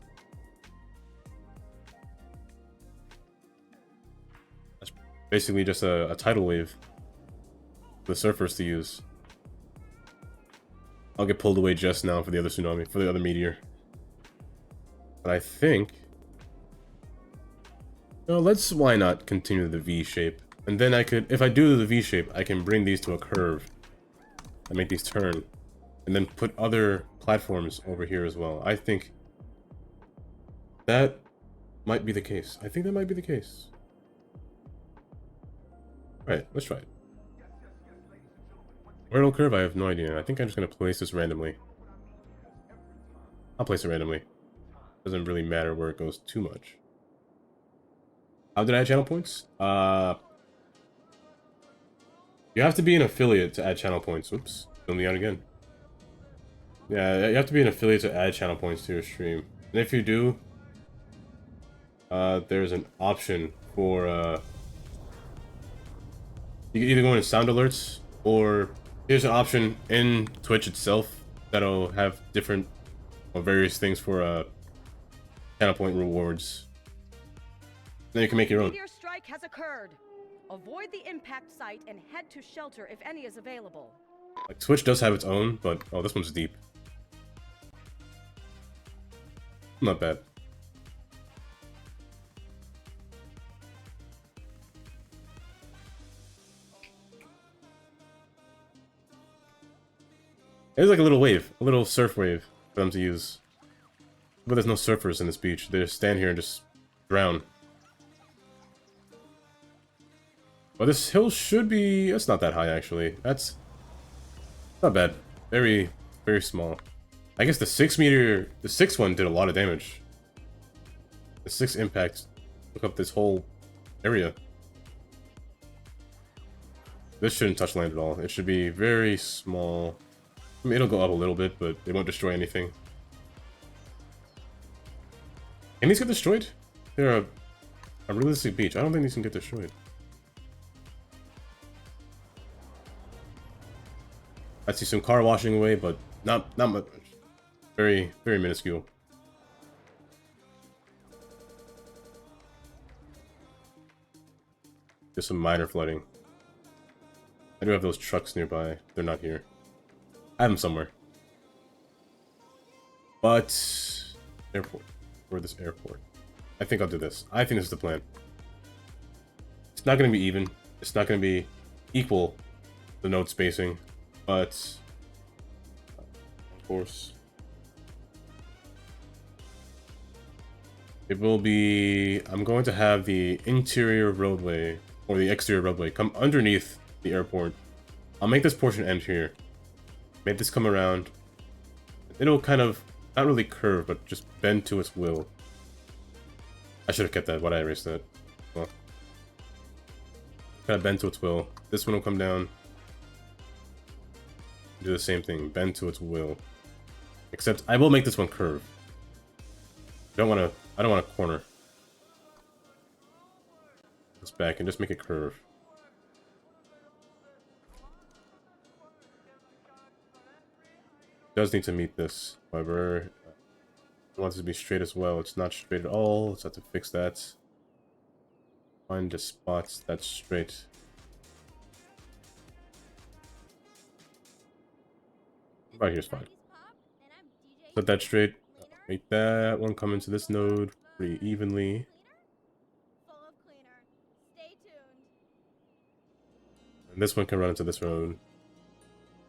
That's basically just a tidal wave for the surfers to use. I'll get pulled away just now for the other tsunami, for the other meteor. But I think... No, why not continue the V shape? And then I could, if I do the V shape, I can bring these to a curve. And make these turn. And then put other platforms over here as well. I think that might be the case. I think that might be the case. Alright, let's try it. Where it'll curve, I have no idea. I think I'm just going to place this randomly. I'll place it randomly. Doesn't really matter where it goes too much. How did I add channel points? You have to be an affiliate to add channel points. Oops, fill me out again. Yeah, you have to be an affiliate to add channel points to your stream. And if you do, there's an option for, you can either go into sound alerts, or there's an option in Twitch itself that'll have different or various things for, channel point rewards. Then you can make your own. Meteor strike has occurred. Avoid the impact site and head to shelter if any is available. Like, Twitch does have its own, but... Oh, this one's deep. Not bad. It's like a little wave. A little surf wave for them to use. But there's no surfers in this beach. They just stand here and just drown. Well, this hill should be... It's not that high, actually. That's... not bad. Very, very small. I guess the 6 meteor... The 6th one did a lot of damage. The 6 impact took up this whole area. This shouldn't touch land at all. It should be very small. I mean, it'll go up a little bit, but it won't destroy anything. Can these get destroyed? They're a realistic beach. I don't think these can get destroyed. I see some car washing away, but not much. Very, very minuscule. Just some minor flooding. I do have those trucks nearby. They're not here. I have them somewhere. But... Airport. Where's this airport? I think I'll do this. I think this is the plan. It's not going to be even. It's not going to be equal, the node spacing. But... Of course. It will be... I'm going to have the interior roadway, or the exterior roadway, come underneath the airport. I'll make this portion end here. Make this come around. It'll kind of, not really curve, but just bend to its will. I should have kept that. Why'd I erase that? Well, kind of bend to its will. This one will come down. Do the same thing. Bend to its will. Except I will make this one curve. I don't want to corner this back and just make it curve. Does need to meet this, however. I want it to be straight as well. It's not straight at all. Let's have to fix that. Find the spots that's straight. Right here's fine. Set that straight. Make that one come into this node pretty evenly. And this one can run into this node.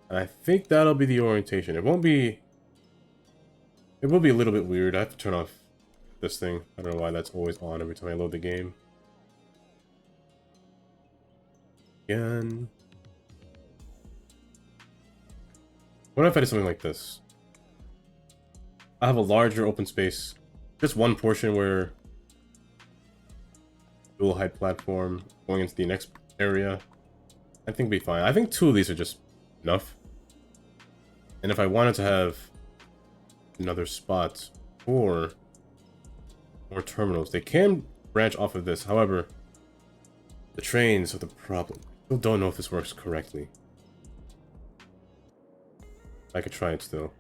And I think that'll be the orientation. It won't be... It will be a little bit weird. I have to turn off this thing. I don't know why that's always on every time I load the game. Again. What if I did something like this? I have a larger open space. Just one portion where dual height platform going into the next area. I think it'll be fine. I think 2 of these are just enough. And if I wanted to have another spot for more terminals, they can branch off of this. However, the trains are the problem. I still don't know if this works correctly. I could try it still.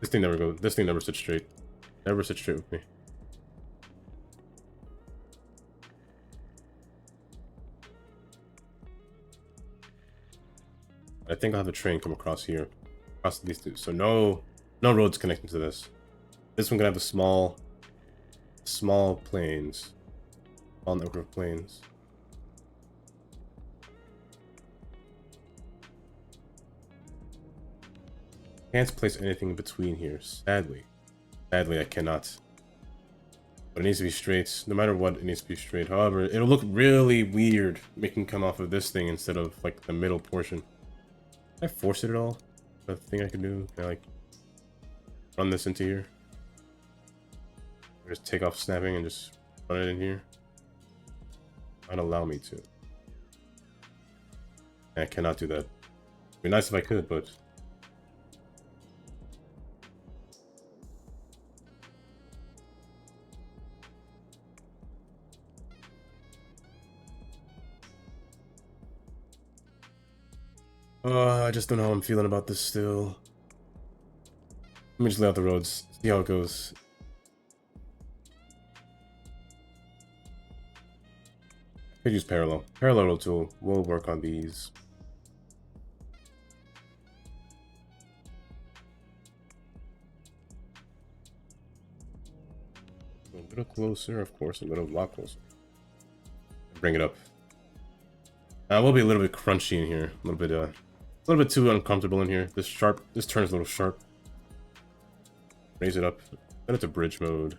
This thing never goes. This thing never sits straight. Never sits straight with me. I think I'll have a train come across here. Across these two. So no roads connecting to this. This one gonna have a small planes. Small network of planes. Can't place anything in between here, sadly. Sadly, I cannot. But it needs to be straight. No matter what, it needs to be straight. However, it'll look really weird making come off of this thing instead of like the middle portion. Can I force it at all? The thing I can do? Can I like run this into here? Or just take off snapping and just run it in here? Might allow me to. I cannot do that. It'd be nice if I could, but I just don't know how I'm feeling about this still. Let me just lay out the roads, see how it goes. I could use parallel. Parallel tool will work on these. A little closer, of course, a lot closer. Bring it up. Will be a little bit crunchy in here, a little bit too uncomfortable in here. This turn is a little sharp. Raise it up. Set it to bridge mode.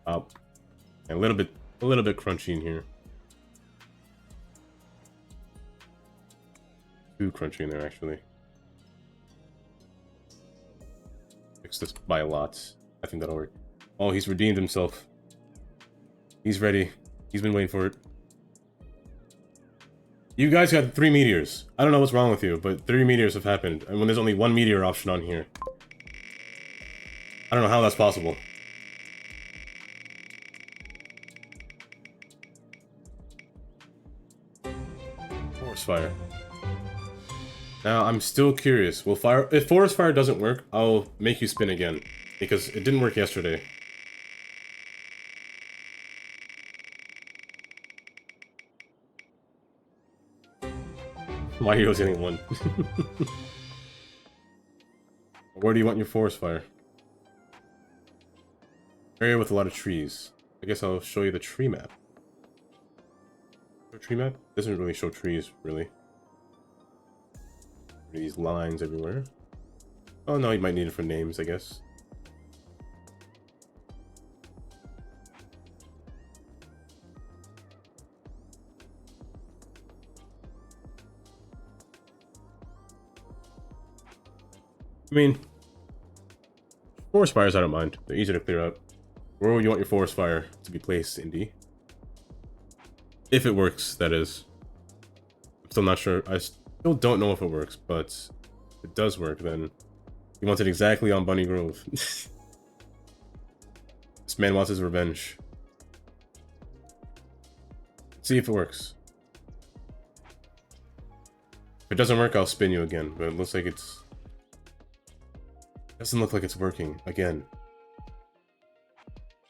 Up. A little bit crunchy in here. Too crunchy in there, actually. Fix this by a lot. I think that'll work. Oh, he's redeemed himself. He's ready. He's been waiting for it. You guys got 3 meteors. I don't know what's wrong with you, but 3 meteors have happened. And when there's only 1 meteor option on here. I don't know how that's possible. Forest fire. Now, I'm still curious. If forest fire doesn't work, I'll make you spin again. Because it didn't work yesterday. My hero's getting 1. Where do you want your forest fire? Area with a lot of trees. I guess I'll show you the tree map. The tree map? Doesn't really show trees, really. These lines everywhere. Oh no, you might need it for names, I guess. I mean, forest fires I don't mind. They're easy to clear out. Where would you want your forest fire to be placed, Indy? If it works, that is. I'm still not sure. I still don't know if it works, but if it does work, then you want it exactly on Bunny Grove. This man wants his revenge. Let's see if it works. If it doesn't work, I'll spin you again, but it looks like it's... Doesn't look like it's working again.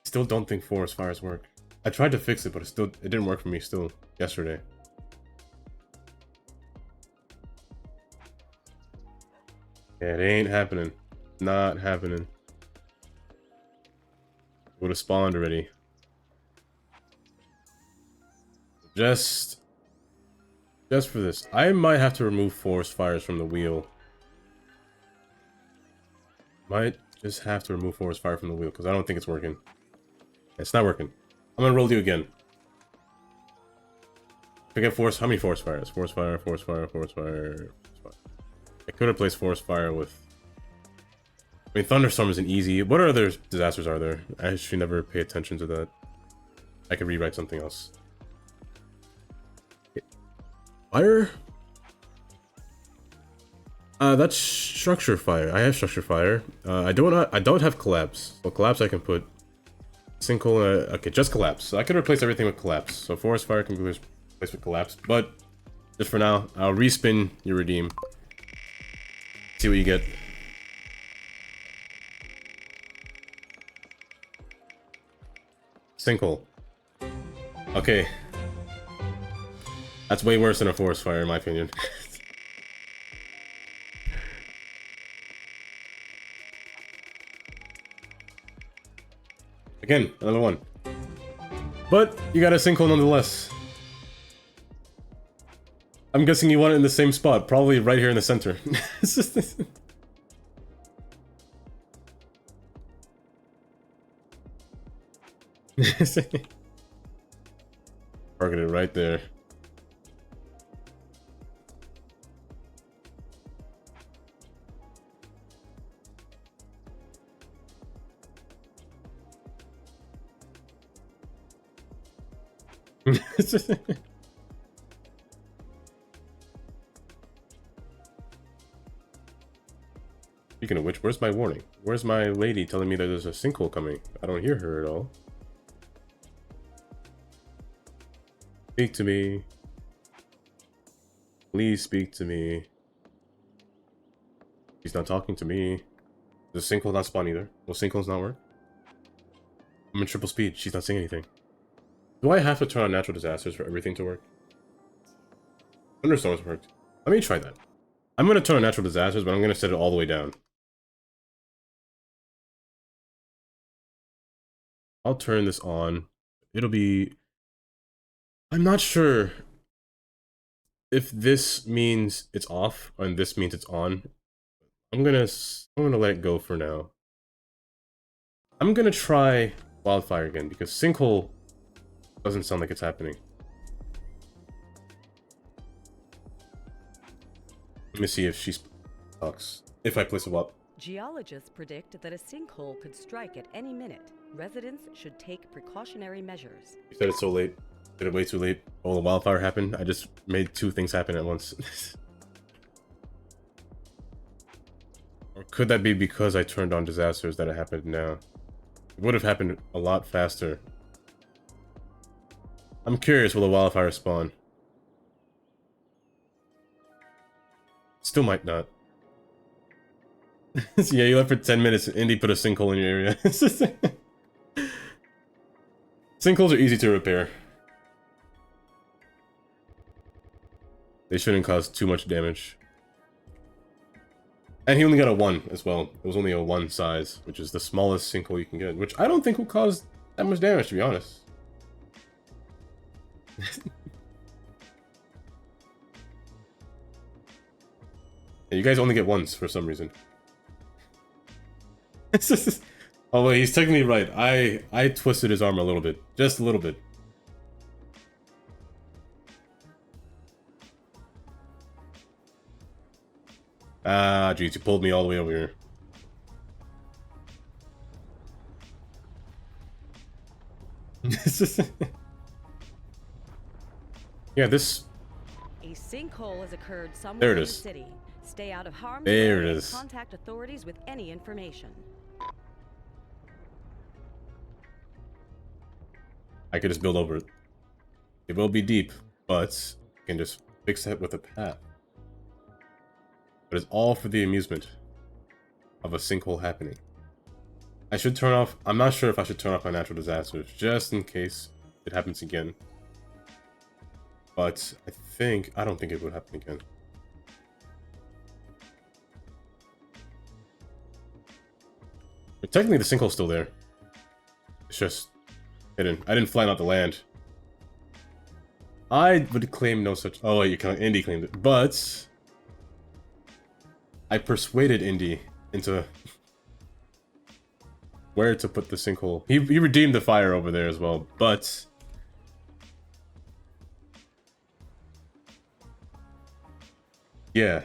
Still don't think forest fires work. I tried to fix it, but it didn't work for me still yesterday. Yeah, it ain't happening. Not happening. Would have spawned already. Just for this, I might have to remove forest fires from the wheel. Might just have to remove forest fire from the wheel because I don't think it's working. It's not working. I'm gonna roll you again. Forget forest. How many forest fires? Forest fire, forest fire, forest fire, forest fire. I could have placed forest fire with mean, thunderstorm isn't easy. What other disasters are there? I actually never pay attention to that. I could rewrite something else. Fire? That's structure fire. I have structure fire. I don't have collapse. So collapse I can put sinkhole. Okay, just collapse. So I can replace everything with collapse. So forest fire can be replaced with collapse. But just for now, I'll respin your redeem. See what you get. Sinkhole. Okay. That's way worse than a forest fire, in my opinion. Again, another one. But you got a sinkhole nonetheless. I'm guessing you want it in the same spot, probably right here in the center. Target it right there. Speaking of which, where's my warning? Where's my lady telling me that there's a sinkhole coming? I don't hear her at all. Speak to me. Please speak to me. She's not talking to me. The sinkhole not spawn either. Will sinkholes not work? I'm in triple speed. She's not saying anything. Do I have to turn on natural disasters for everything to work? Thunderstorms worked. Let me try that. I'm going to turn on natural disasters, but I'm going to set it all the way down. I'll turn this on. It'll be... I'm not sure if this means it's off and this means it's on. I'm gonna let it go for now. I'm gonna try wildfire again because sinkhole doesn't sound like it's happening. Let me see if she talks. If I place a wop. Geologists predict that a sinkhole could strike at any minute. Residents should take precautionary measures. You said it so late. Did it way too late? Oh, the wildfire happened? I just made two things happen at once. Or could that be because I turned on disasters that it happened now? It would have happened a lot faster. I'm curious, will the wildfire spawn? Still might not. Yeah, you left for 10 minutes and Indy put a sinkhole in your area. Sinkholes are easy to repair. They shouldn't cause too much damage. And he only got a 1 as well. It was only a 1 size, which is the smallest sinkhole you can get, which I don't think will cause that much damage, to be honest. Yeah, you guys only get 1s for some reason. Oh, wait, he's technically right. I twisted his arm a little bit. Just a little bit. Ah, jeez, you pulled me all the way over here. Yeah, this... A sinkhole has occurred There somewhere it in the is. city. Stay out of harm's There way it and is. contact authorities with any information. I could just build over it. It will be deep, but I can just fix it with a path. But it's all for the amusement of a sinkhole happening. I should turn off... I'm not sure if I should turn off my natural disasters, just in case it happens again. But I don't think it would happen again. But technically the sinkhole's still there. It's just hidden. I didn't flatten out the land. I would claim no such... Oh, you can... Indy claimed it. But... I persuaded Indy into... where to put the sinkhole. He redeemed the fire over there as well, but... Yeah.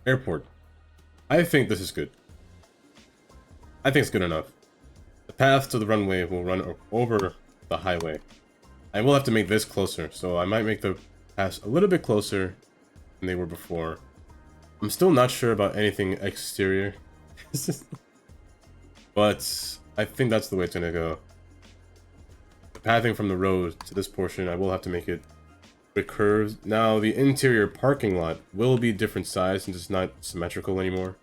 Airport. I think this is good. I think it's good enough. The path to the runway will run over the highway. I will have to make this closer, so I might make the paths a little bit closer than they were before. I'm still not sure about anything exterior. But I think that's the way it's gonna go. The pathing from the road to this portion, I will have to make it with curves. Now, the interior parking lot will be different size since it's not symmetrical anymore.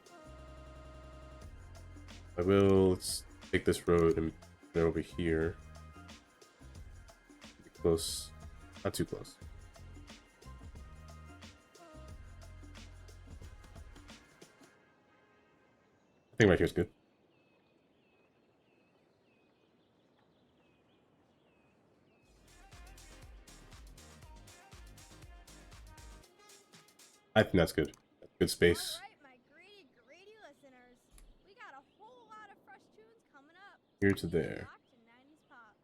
Let's take this road and put it over here. Be close. Not too close. I think right here is good. I think that's good. That's good space. Alright, my greedy listeners. We got a whole lot of fresh tunes coming up. Here to there. Locked in 90s pop.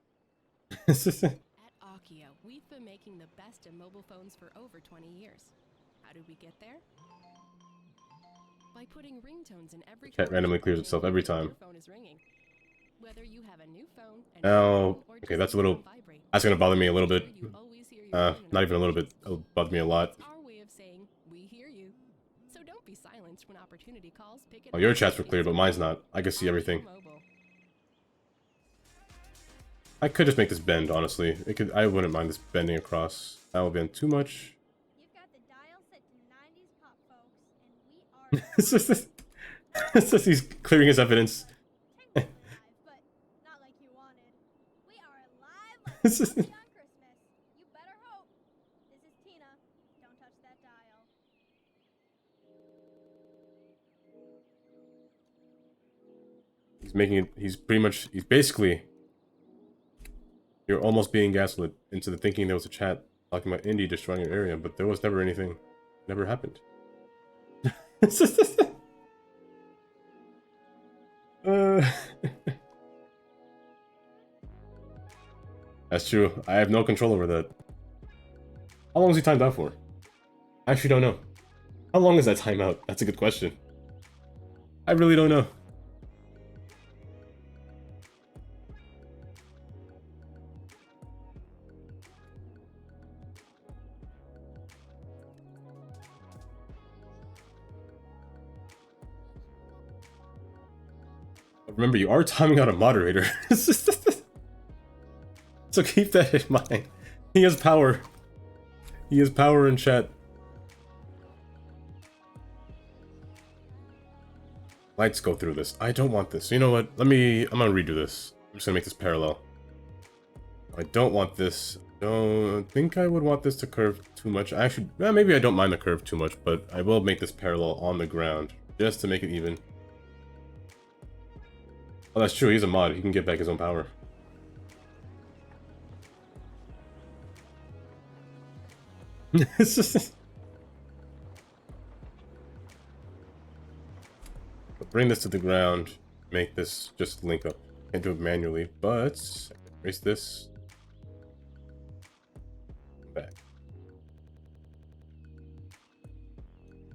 At Akio, we've been making the best of mobile phones for over 20 years. How did we get there? By putting ringtones in every Cat randomly clears itself every time. your phone is ringing. Whether you have a new phone, Now, okay, that's a little. That's gonna bother me a little bit. Not even a little bit. It'll bother me a lot. Our way of saying we hear you. So don't be silenced when opportunity calls. Pick it Oh, your up. chats were clear, but mine's not. I can see everything. Akio Mobile. I could just make this bend, honestly. It could. I wouldn't mind this bending across. That would bend too much. You've got the dial set to 90s pop, folks, and we are It's just he's clearing his evidence. technically live, but not like you wanted. We are live like This is- Bobby on Christmas. You better hope. This is Tina. Don't touch that dial. He's making it. He's pretty much. He's basically. You're almost being gaslit into the thinking there was a chat talking about Indy destroying your area, but there was never anything. Never happened. That's true. I have no control over that. How long is he timed out for? I actually don't know. How long is that timeout? That's a good question. I really don't know. Remember, you are timing out a moderator. So keep that in mind. He has power. He has power in chat. Let's go through this. I don't want this. You know what? I'm gonna redo this. I'm just gonna make this parallel. I don't want this. Don't think I would want this to curve too much. Actually, maybe I don't mind the curve too much, but I will make this parallel on the ground just to make it even. Oh, that's true. He's a mod. He can get back his own power. It's just... Bring this to the ground. Make this just link up. Can't do it manually, but erase this. Back.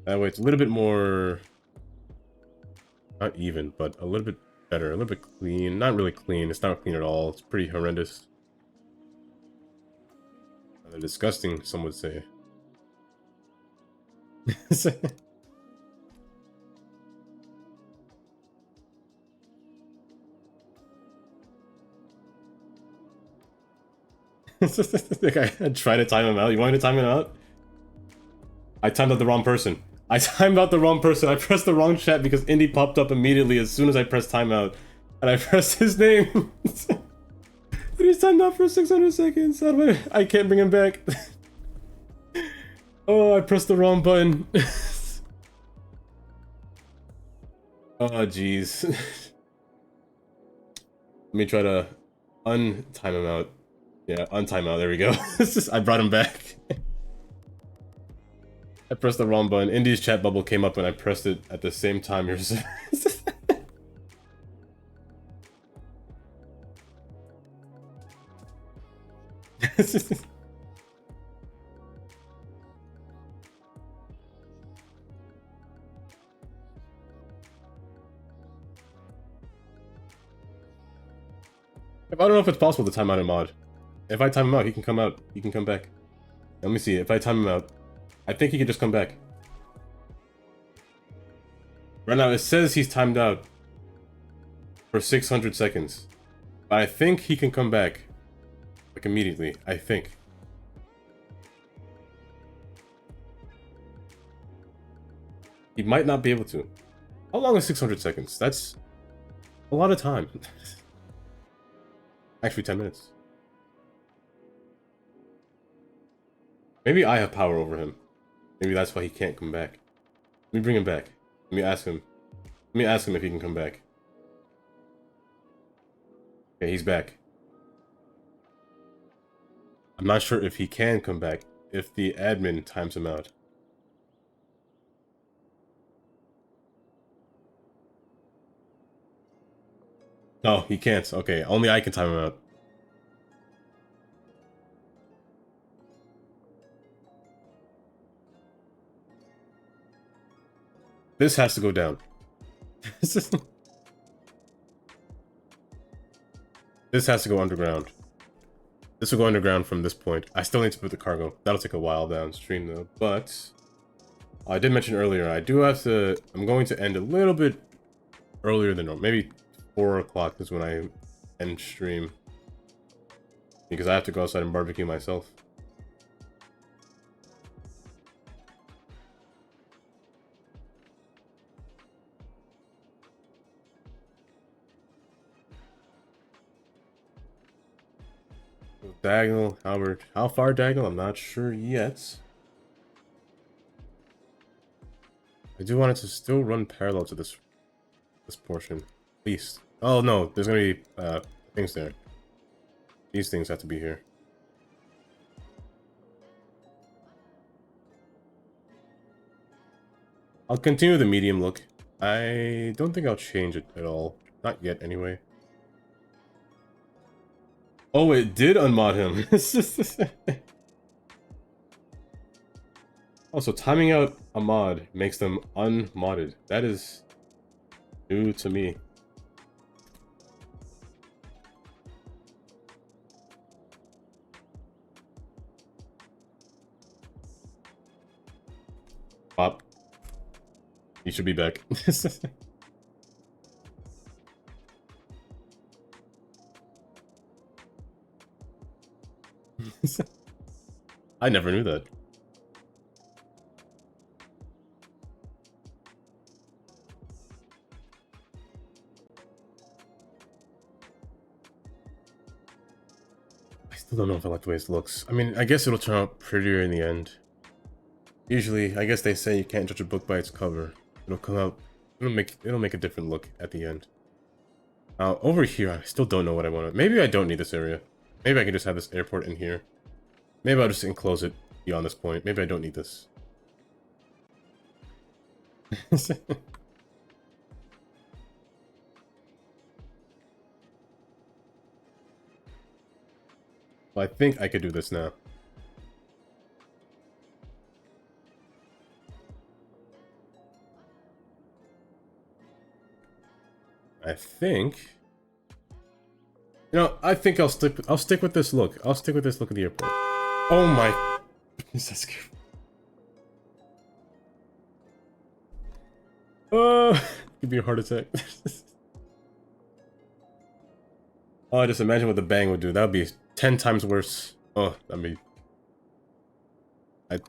That way it's a little bit more... Not even, but a little bit better. A little bit clean. Not really clean. It's not clean at all. It's pretty horrendous. Rather disgusting, some would say. Like I tried to time him out. You want me to time him out? I timed out the wrong person. I timed out the wrong person. I pressed the wrong chat because Indy popped up immediately as soon as I pressed timeout. And I pressed his name. He's timed out for 600 seconds. I can't bring him back. Oh, I pressed the wrong button. Oh, jeez. Let me try to untime him out. Yeah, untime out. There we go. I brought him back. I pressed the wrong button. Indy's chat bubble came up and I pressed it at the same time. You're just... If I don't know if it's possible to time out a mod. If I time him out, he can come out. He can come back. Let me see. If I time him out, I think he can just come back. Right now, it says he's timed out for 600 seconds. But I think he can come back. Like, immediately. I think. He might not be able to. How long is 600 seconds? That's a lot of time. Actually, 10 minutes. Maybe I have power over him. Maybe that's why he can't come back. Let me bring him back. Let me ask him. Let me ask him if he can come back. Okay, he's back. I'm not sure if he can come back if the admin times him out. No, he can't. Okay, only I can time him out. This has to go down. This has to go underground. This will go underground from this point. I still need to put the cargo. That'll take a while downstream though, but I did mention earlier, I do have to, I'm going to end a little bit earlier than normal. Maybe 4 o'clock is when I end stream. Because I have to go outside and barbecue myself. Diagonal, Albert. How far diagonal? I'm not sure yet. I do want it to still run parallel to this portion. At least. Oh no, there's gonna be things there. These things have to be here. I'll continue the medium look. I don't think I'll change it at all. Not yet, anyway. Oh, it did unmod him. Also, timing out a mod makes them unmodded. That is new to me. Pop. You should be back. I never knew that. I still don't know if I like the way this looks. I mean, I guess it'll turn out prettier in the end. Usually, I guess they say you can't judge a book by its cover. It'll come out, it'll make a different look at the end. Over here, I still don't know what I want. Maybe I don't need this area. Maybe I can just have this airport in here. Maybe I'll just enclose it beyond this point. Maybe I don't need this. Well, I think I could do this now. I think... You know, I think I'll stick with this look. I'll stick with this look at the airport. Oh my goodness, that's scary. Oh, could be a heart attack. Oh, just imagine what the bang would do. That would be 10 times worse. Oh, that'd be... I'd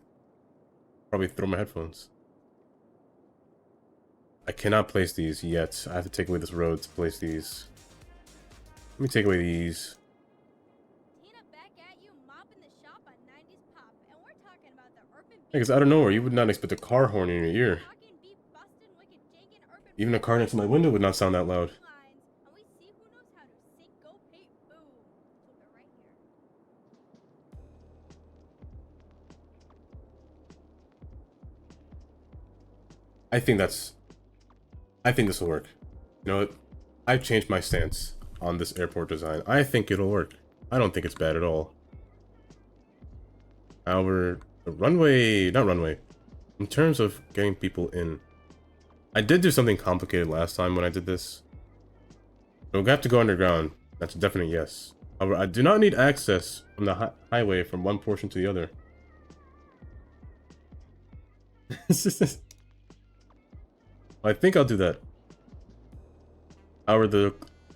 probably throw my headphones. I cannot place these yet. I have to take away this road to place these. Let me take away these. Tina back at you mopping the shop on 90s pop, and we're talking about the urban Because out of nowhere, you would not expect a car horn in your ear. talking beat bustin' wicked jankin' urban Even a car next to my window would not sound that loud. lines, and we see who knows how to sink, go, pay, boom. Flip it right here. I think this will work. You know what? I've changed my stance on this airport design. I think it'll work. I don't think it's bad at all. However, the runway... Not runway. In terms of getting people in... I did do something complicated last time when I did this. We'll have to go underground. That's a definite yes. However, I do not need access from the highway from one portion to the other. I think I'll do that. However, the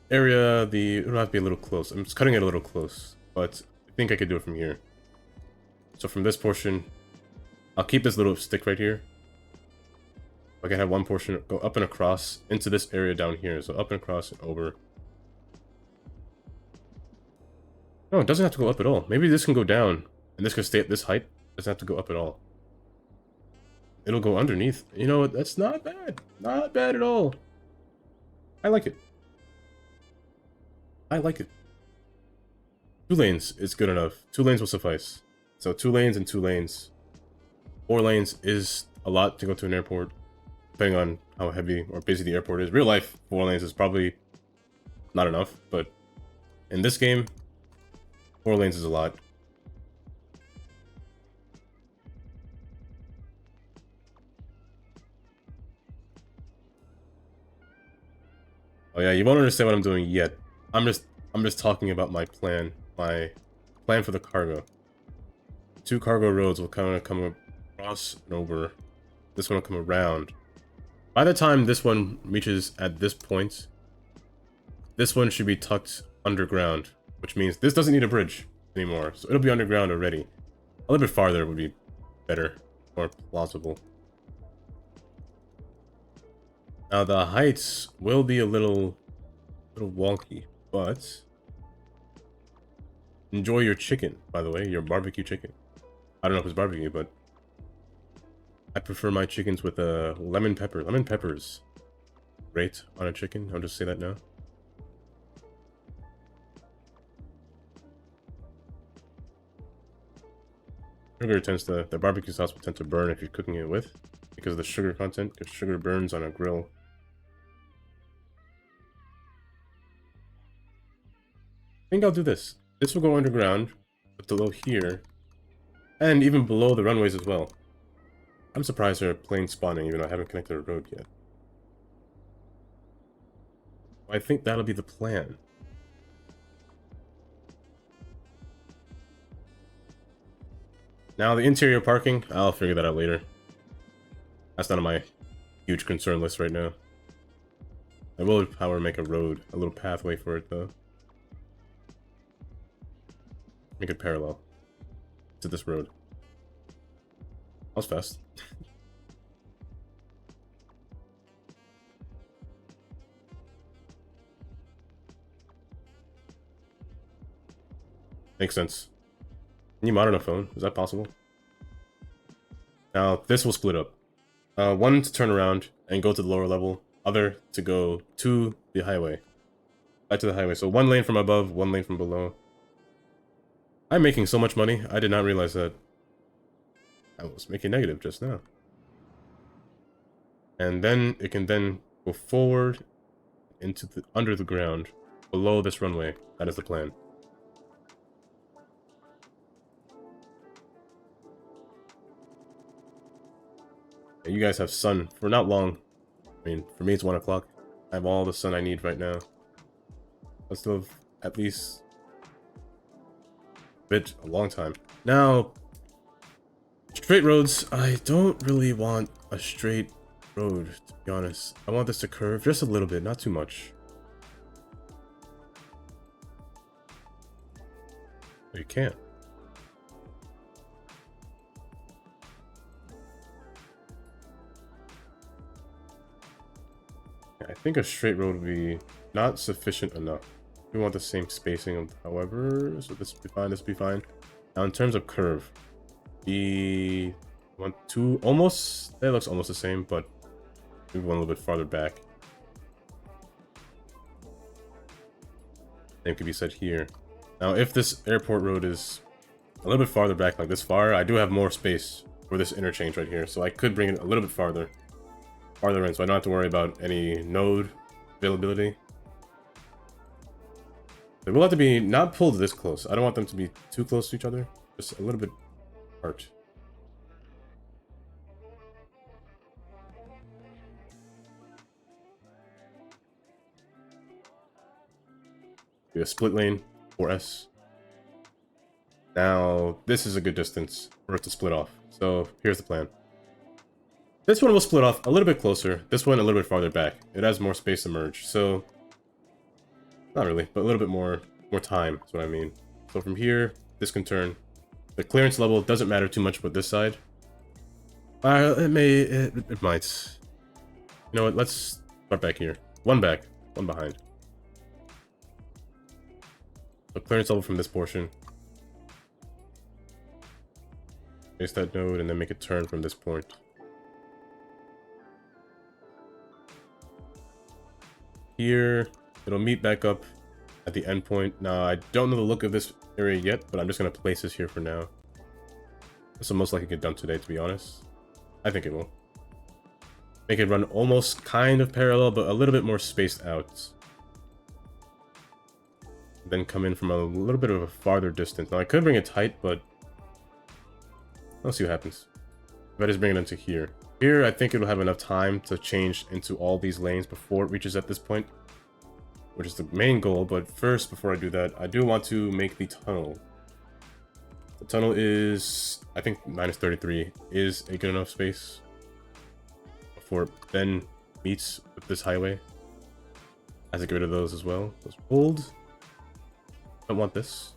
area, it'll have to be a little close. I'm just cutting it a little close, but I think I could do it from here. So from this portion, I'll keep this little stick right here. I can have one portion go up and across into this area down here. So up and across and over. No, it doesn't have to go up at all. Maybe this can go down, and this can stay at this height. It doesn't have to go up at all. It'll go underneath. You know, that's not bad. Not bad at all. I like it. I like it. 2 lanes is good enough. 2 lanes will suffice. So 2 lanes and 2 lanes. 4 lanes is a lot to go to an airport, depending on how heavy or busy the airport is. Real life, 4 lanes is probably not enough, but in this game, 4 lanes is a lot. Oh yeah, you won't understand what I'm doing yet. I'm just talking about my plan. My plan for the cargo. 2 cargo roads will kind of come across and over. This one will come around. By the time this one reaches at this point, this one should be tucked underground, which means this doesn't need a bridge anymore. So it'll be underground already. A little bit farther would be better, more plausible. Now the heights will be a little wonky, but enjoy your chicken, by the way, your barbecue chicken. I don't know if it's barbecue, but I prefer my chickens with lemon pepper. Lemon peppers, great on a chicken. I'll just say that now. Sugar the barbecue sauce will tend to burn if you're cooking it with, because of the sugar content, because sugar burns on a grill. I think I'll do this. This will go underground, but below here, and even below the runways as well. I'm surprised there are planes spawning, even though I haven't connected a road yet. I think that'll be the plan. Now, the interior parking, I'll figure that out later. That's not on my huge concern list right now. I will, however, make a road, a little pathway for it, though. Make it parallel to this road. That was fast. Makes sense. Can you monitor a phone? Is that possible? Now, this will split up. One to turn around and go to the lower level. Other to go to the highway. Back to the highway. So 1 lane from above, 1 lane from below. I'm making so much money. I did not realize that. I was making negative just now. And then it can then go forward into under the ground below this runway. That is the plan. You guys have sun for not long. I mean, for me it's 1 o'clock. I have all the sun I need right now. I'll still have at least a long time. Now, straight roads. I don't really want a straight road, to be honest. I want this to curve just a little bit, not too much. But you can't. I think a straight road would be not sufficient enough. We want the same spacing, however, so this would be fine, this would be fine. Now in terms of curve, the 1, 2, almost, that looks almost the same, but maybe one a little bit farther back. Same could be said here. Now if this airport road is a little bit farther back, like this far, I do have more space for this interchange right here, so I could bring it a little bit farther in, so I don't have to worry about any node availability. They will have to be not pulled this close. I don't want them to be too close to each other, just a little bit apart. Do a split lane, 4S. Now, this is a good distance for it to split off. So, here's the plan. This one will split off a little bit closer. This one a little bit farther back. It has more space to merge. So, not really, but a little bit more time is what I mean. So from here, this can turn. The clearance level doesn't matter too much with this side. It might. You know what, let's start back here. One back, one behind. So clearance level from this portion. Place that node and then make it turn from this point. Here, it'll meet back up at the endpoint. Now, I don't know the look of this area yet, but I'm just going to place this here for now. This will most likely get done today, to be honest. I think it will. Make it run almost kind of parallel, but a little bit more spaced out. Then come in from a little bit of a farther distance. Now, I could bring it tight, but let's see what happens. If I just bring it into here. Here, I think it'll have enough time to change into all these lanes before it reaches at this point, which is the main goal. But first, before I do that, I do want to make the tunnel. The tunnel is, I think, -33 is a good enough space before it then meets with this highway. I have to get rid of those as well. Those old. Don't want this.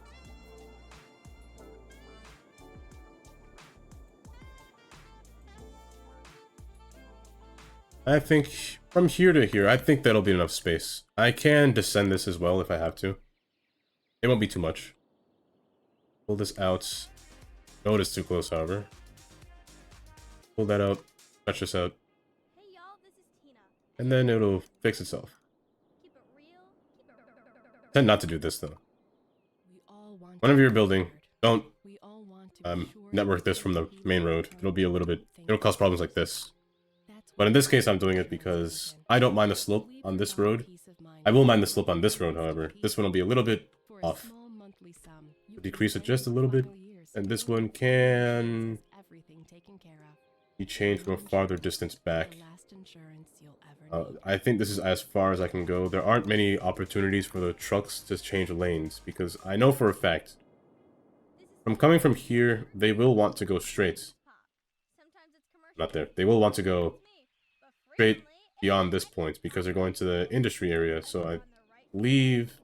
I think from here to here, I think that'll be enough space. I can descend this as well if I have to. It won't be too much. Pull this out. No, it is too close, however. Pull that out. Stretch this out. Hey y'all, this is Tina. And then it'll fix itself. Keep it real. Keep it Tend not to do this, though. We all want Whenever to you're be building, heard. don't We all want to be sure network that this from the people main road. don't It'll be a little bit... think It'll cause problems like this. that's But in why this case, I'm doing it everyone because listen. I don't mind the slope We on this provide road. peace of mind I will for mind the those slope on this who road, seek however. peace. This one will be a little bit For a off. small monthly sum, you Decrease can it just a plan little your bit. final years. And this one can Everything taken care of. be changed from a farther distance back. The last insurance you'll ever need. I think this is as far as I can go. There aren't many opportunities for the trucks to change lanes, because I know for a fact, from coming from here, they will want to go straight. Sometimes it's commercial. Not there. They will want to go Me, but straight frequently, beyond this point, because they're going to the industry area, so I on the right believe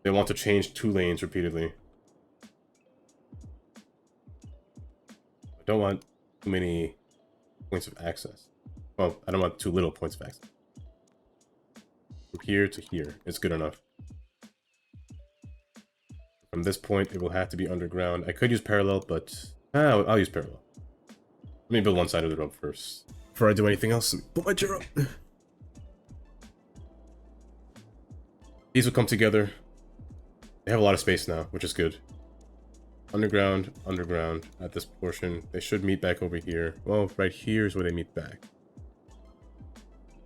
they want to change 2 lanes repeatedly. I don't want too many points of access. Well, I don't want too little points of access. From here to here, it's good enough. From this point, it will have to be underground. I could use parallel, but I'll use parallel. Let me build one side of the road first. Before I do anything else, put my chair up. These will come together. They have a lot of space now, which is good. Underground, underground at this portion. They should meet back over here. Well, right here is where they meet back.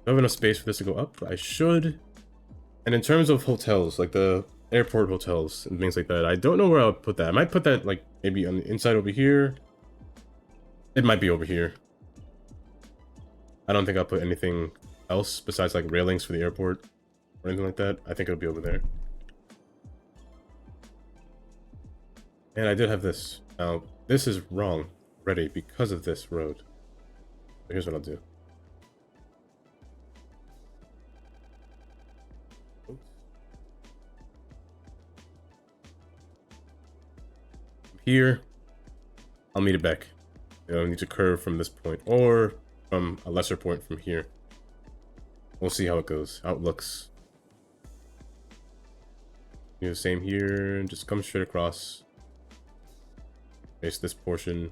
Do I have enough space for this to go up? I should. And in terms of hotels, like the airport hotels and things like that, I don't know where I'll put that. I might put that like maybe on the inside over here. It might be over here. I don't think I'll put anything else besides like railings for the airport or anything like that. I think it'll be over there. And I did have this. Now, this is wrong already because of this road. So here's what I'll do. Here, I'll meet it back. I need to curve from this point or from a lesser point from here. We'll see how it goes, how it looks. Do the same here, and just come straight across. Face this portion.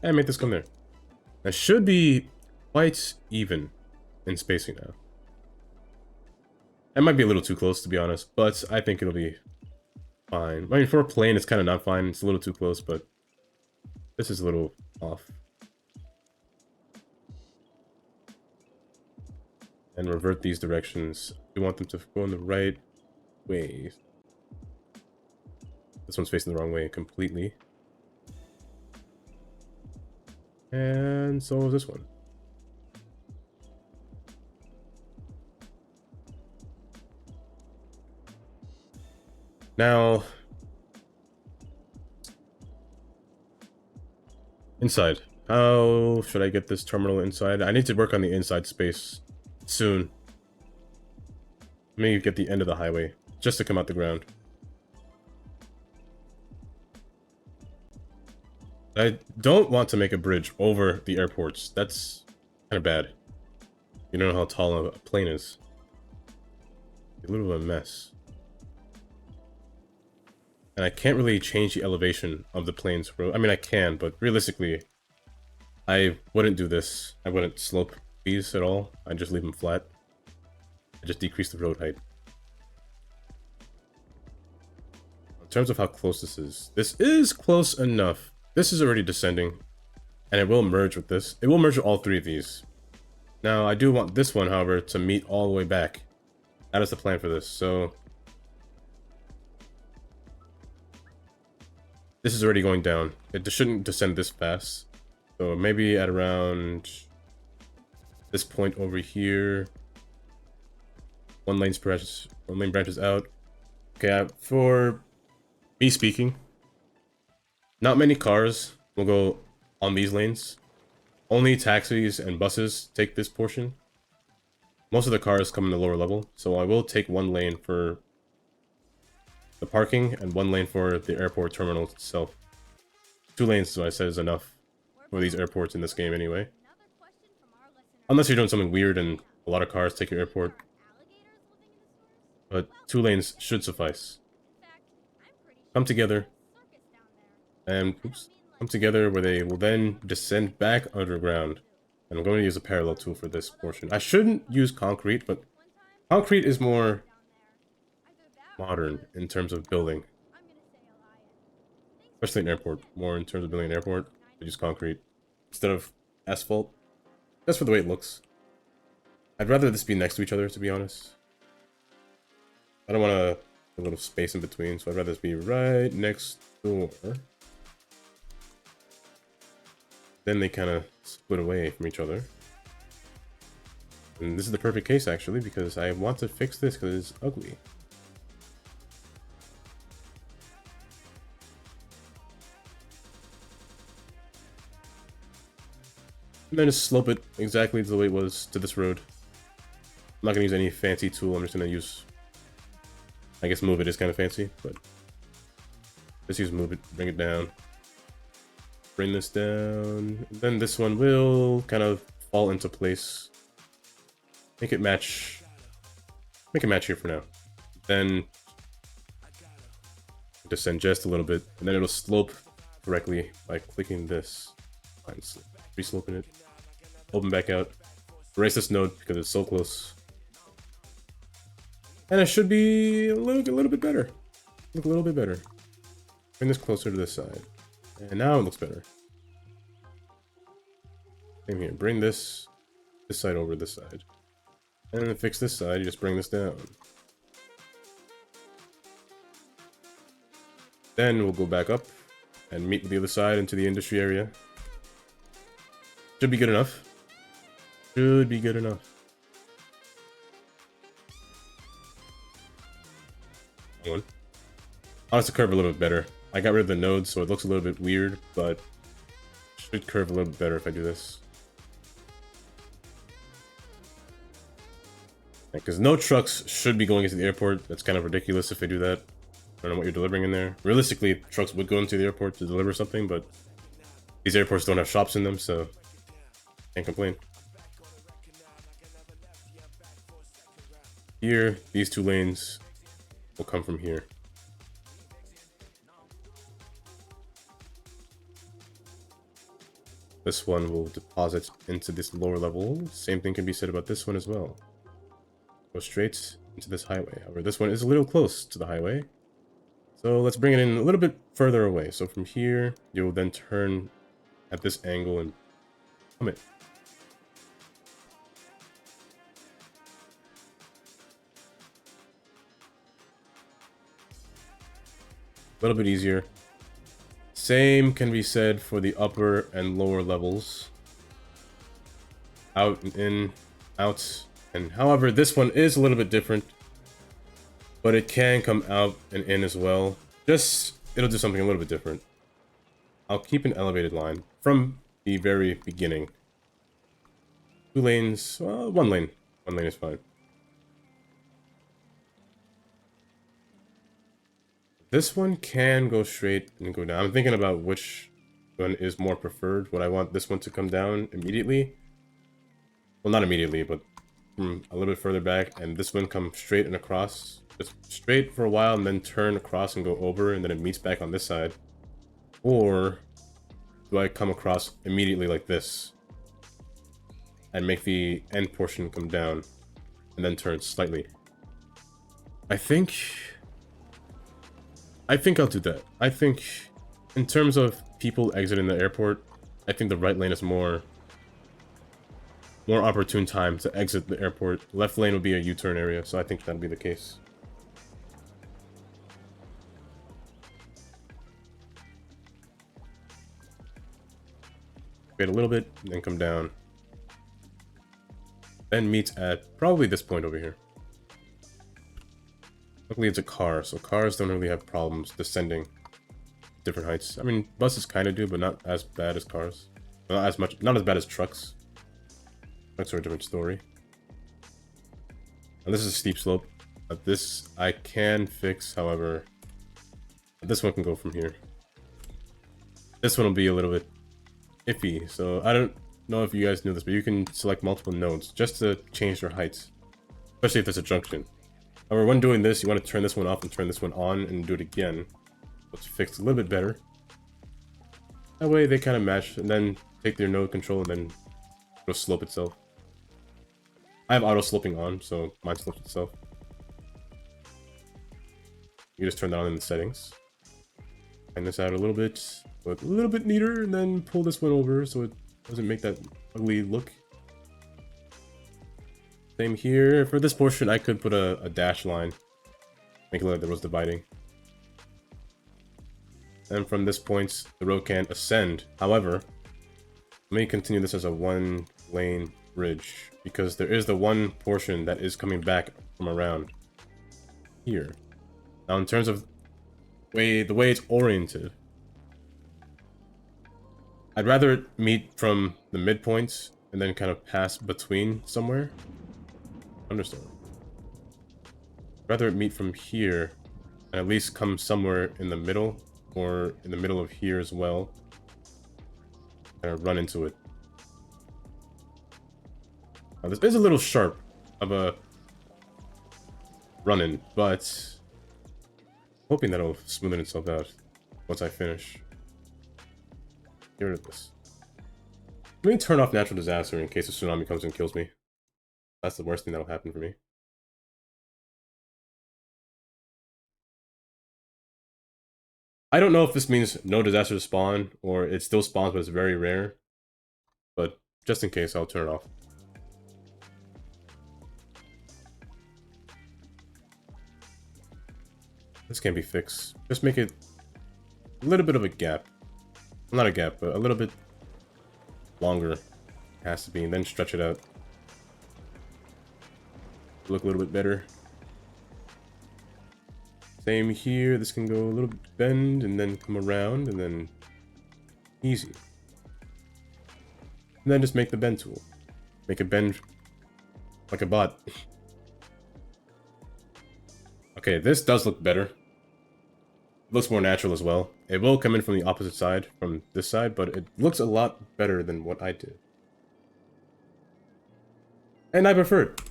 And make this come there. That should be quite even in spacing now. That might be a little too close, to be honest, but I think it'll be fine. I mean, for a plane, it's kind of not fine. It's a little too close, but this is a little off. And revert these directions. We want them to go in the right way. This one's facing the wrong way completely. And so is this one. Now, inside. How should I get this terminal inside? I need to work on the inside space soon. Maybe get the end of the highway just to come out the ground. I don't want to make a bridge over the airports. That's kind of bad. You don't know how tall a plane is. A little bit of a mess. And I can't really change the elevation of the plane's road. I mean, I can, but realistically, I wouldn't do this. I wouldn't slope these at all. I'd just leave them flat. I just decrease the road height. In terms of how close this is close enough. This is already descending, and it will merge with this. It will merge with all three of these. Now, I do want this one, however, to meet all the way back. That is the plan for this, so... This is already going down. It shouldn't descend this fast. So maybe at around this point over here. One lane branches out. Okay, for me speaking, not many cars will go on these lanes. Only taxis and buses take this portion. Most of the cars come in the lower level, so I will take one lane for the parking and one lane for the airport terminal itself. 2 lanes, so I said, is enough for these airports in this game anyway. Unless you're doing something weird and a lot of cars take your airport. But 2 lanes should suffice. Come together. And come together where they will then descend back underground. And I'm going to use a parallel tool for this portion. I shouldn't use concrete, but concrete is more modern in terms of building. Especially an airport. More in terms of building an airport, I use concrete instead of asphalt. That's for the way it looks. I'd rather this be next to each other, to be honest. I don't want a little space in between, so I'd rather this be right next door. Then they kind of split away from each other. And this is the perfect case, actually, because I want to fix this because it's ugly. And then just slope it exactly the way it was to this road. I'm not going to use any fancy tool, I'm just going to use... I guess move it is kind of fancy, but... Let's use move it, bring it down. Bring this down. Then this one will kind of fall into place. Make it match. Make it match here for now. Then descend just a little bit, and then it'll slope correctly by clicking this. Resloping it. Open back out. Erase this node because it's so close. And it should be look a little bit better. Look a little bit better. Bring this closer to this side. And now it looks better. Same here. Bring this side over this side. And then fix this side, you just bring this down. Then we'll go back up and meet with the other side into the industry area. Should be good enough. Should be good enough. One. I want it to curve a little bit better. I got rid of the nodes, so it looks a little bit weird, but should curve a little bit better if I do this. Because no trucks should be going into the airport. That's kind of ridiculous if they do that. I don't know what you're delivering in there. Realistically, trucks would go into the airport to deliver something, but these airports don't have shops in them, so can't complain. Here, these 2 lanes will come from here. This one will deposit into this lower level. Same thing can be said about this one as well. Go straight into this highway. However, this one is a little close to the highway. So let's bring it in a little bit further away. So from here, you will then turn at this angle and come in. A little bit easier. Same can be said for the upper and lower levels. Out and in, out. And however, this one is a little bit different. but it can come out and in as well. Just, it'll do something a little bit different. I'll keep an elevated line from the very beginning. 2 lanes, 1 lane. 1 lane is fine. This one can go straight and go down. I'm thinking about which one is more preferred. Would I want this one to come down immediately? Well, not immediately, but from a little bit further back, and this one come straight and across. Just straight for a while and then turn across and go over, and then it meets back on this side. Or do I come across immediately like this and make the end portion come down and then turn slightly? I think I'll do that. I think in terms of people exiting the airport, I think the right lane is more opportune time to exit the airport. Left lane will be a U-turn area, so I think that'll be the case. Wait a little bit, and then come down. Then meets at probably this point over here. Luckily it's a car, so cars don't really have problems descending different heights. I mean, buses kind of do, but not as bad as cars. Not as bad as trucks. Trucks are a different story. And this is a steep slope. This I can fix, however. This one can go from here. This one will be a little bit iffy, so I don't know if you guys knew this, but you can select multiple nodes just to change their heights. Especially if there's a junction. However, when doing this, you want to turn this one off and turn this one on and do it again. So it's fixed a little bit better. That way they kind of match, and then take their node control and then it'll slope itself. I have auto sloping on, so mine slopes itself. You just turn that on in the settings. Find this out a little bit, so it's a little bit neater, and then pull this one over so it doesn't make that ugly look. Same here. For this portion, I could put a dash line. Make it look like the road's dividing. And from this point, the road can ascend. However, let me continue this as a 1-lane bridge, because there is the one portion that is coming back from around here. Now, in terms of the way it's oriented, I'd rather it meet from the midpoints and then kind of pass between somewhere. Understand. Rather it meet from here and at least come somewhere in the middle, or in the middle of here as well. Kind of run into it. Now, this is a little sharp of a run-in, but hoping that'll smoothen itself out once I finish. Get rid of this. Let me turn off natural disaster in case a tsunami comes and kills me. That's the worst thing that'll happen for me. I don't know if this means no disasters spawn, or it still spawns but it's very rare. But just in case, I'll turn it off. This can be fixed. Just make it a little bit of a gap. Not a gap, but a little bit longer. It has to be, and then stretch it out. Look a little bit better. Same here. This can go a little bend and then come around and then easy. And then just make the bend tool. Make it bend like a bot. Okay, this does look better. It looks more natural as well. It will come in from the opposite side, from this side, but it looks a lot better than what I did. And I prefer it.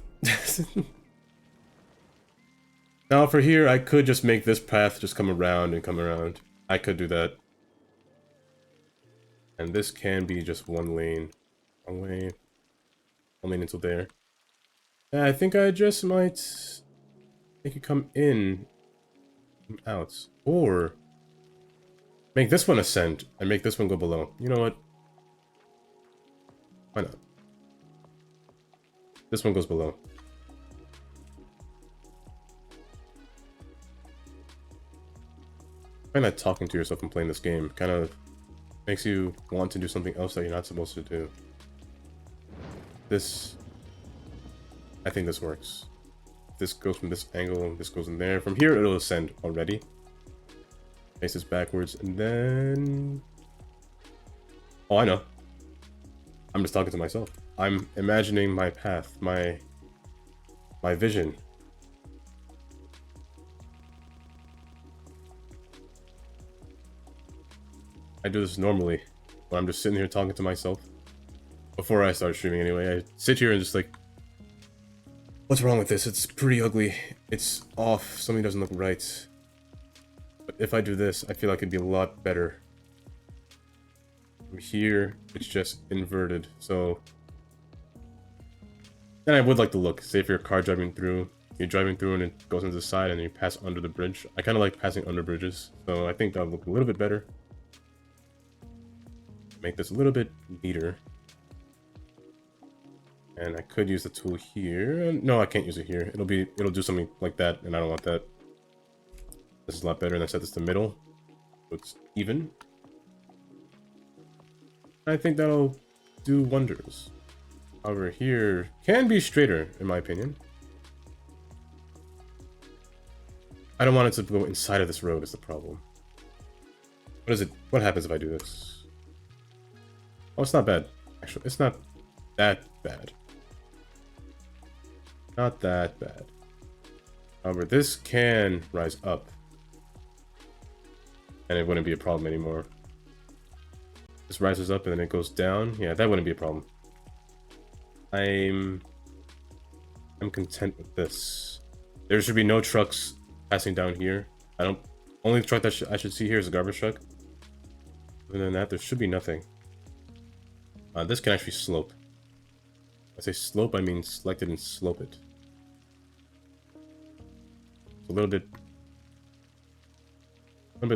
Now for here, I could just make this path just come around and come around. I could do that. And this can be just 1 lane. 1 lane. 1 lane until there. And I think I just might make it come in and out. Or make this one ascend and make this one go below. You know what? Why not? This one goes below. I find that talking to yourself and playing this game kind of makes you want to do something else that you're not supposed to do. This... I think this works. this goes from this angle, this goes in there. From here, it'll ascend already. Face this backwards, and then... Oh, I know. I'm just talking to myself. I'm imagining my path, my vision. I do this normally, when I'm just sitting here talking to myself. Before I start streaming anyway, I sit here and just like, what's wrong with this? It's pretty ugly. It's off. Something doesn't look right. But if I do this, I feel like it'd be a lot better. From here, it's just inverted. So then I would like the look. Say if you're a car driving through, you're driving through and it goes into the side and you pass under the bridge. I kind of like passing under bridges. So I think that would look a little bit better. Make this a little bit neater. And I could use the tool here. No, I can't use it here. It'll do something like that, and I don't want that. This is a lot better, and I set this to middle. So it's even. I think that'll do wonders. However, here can be straighter, in my opinion. I don't want it to go inside of this road is the problem. What is it? What happens if I do this? Oh, it's not bad. Actually, it's not that bad. Not that bad. However, this can rise up. And it wouldn't be a problem anymore. This rises up and then it goes down. Yeah, that wouldn't be a problem. I'm content with this. There should be no trucks passing down here. Only truck that I should see here is a garbage truck. Other than that, there should be nothing. This can actually slope. When I say slope, I mean select it and slope it. It's a little bit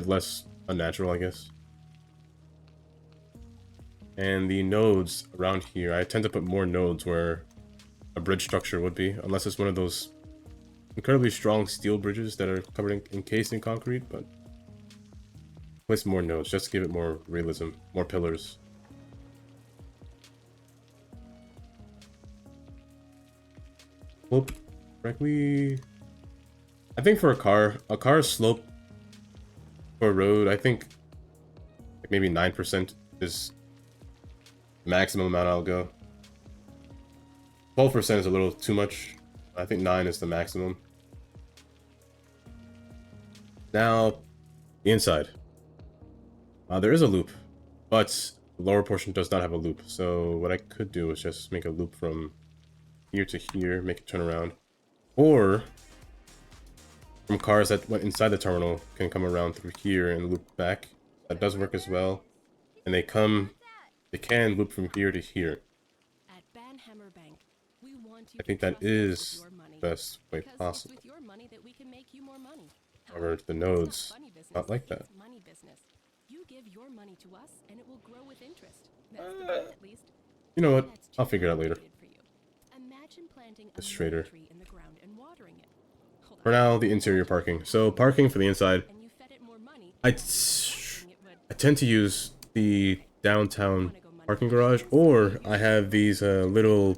less unnatural, I guess. And the nodes around here, I tend to put more nodes where a bridge structure would be, unless it's one of those incredibly strong steel bridges that are covered encased in concrete, but place more nodes just to give it more realism, more pillars. Slope correctly. I think for a car slope for a road, I think like maybe 9% is the maximum amount I'll go. 12% is a little too much. I think 9 is the maximum. Now, the inside. There is a loop, but the lower portion does not have a loop. So what I could do is just make a loop from here to here, make it turn around. Or from cars that went inside the terminal can come around through here and loop back. That does work as well. And they can loop from here to here. I think that is the best way possible. However, the nodes, not like that. You give your money to us and it will grow with interest. That's the plan, at least. You know what? I'll figure it out later. Imagine planting a It's straighter. tree in the ground and watering it. For now, the interior parking. So parking for the inside, And you fed it more money. I tend to use the downtown parking garage, or I have these little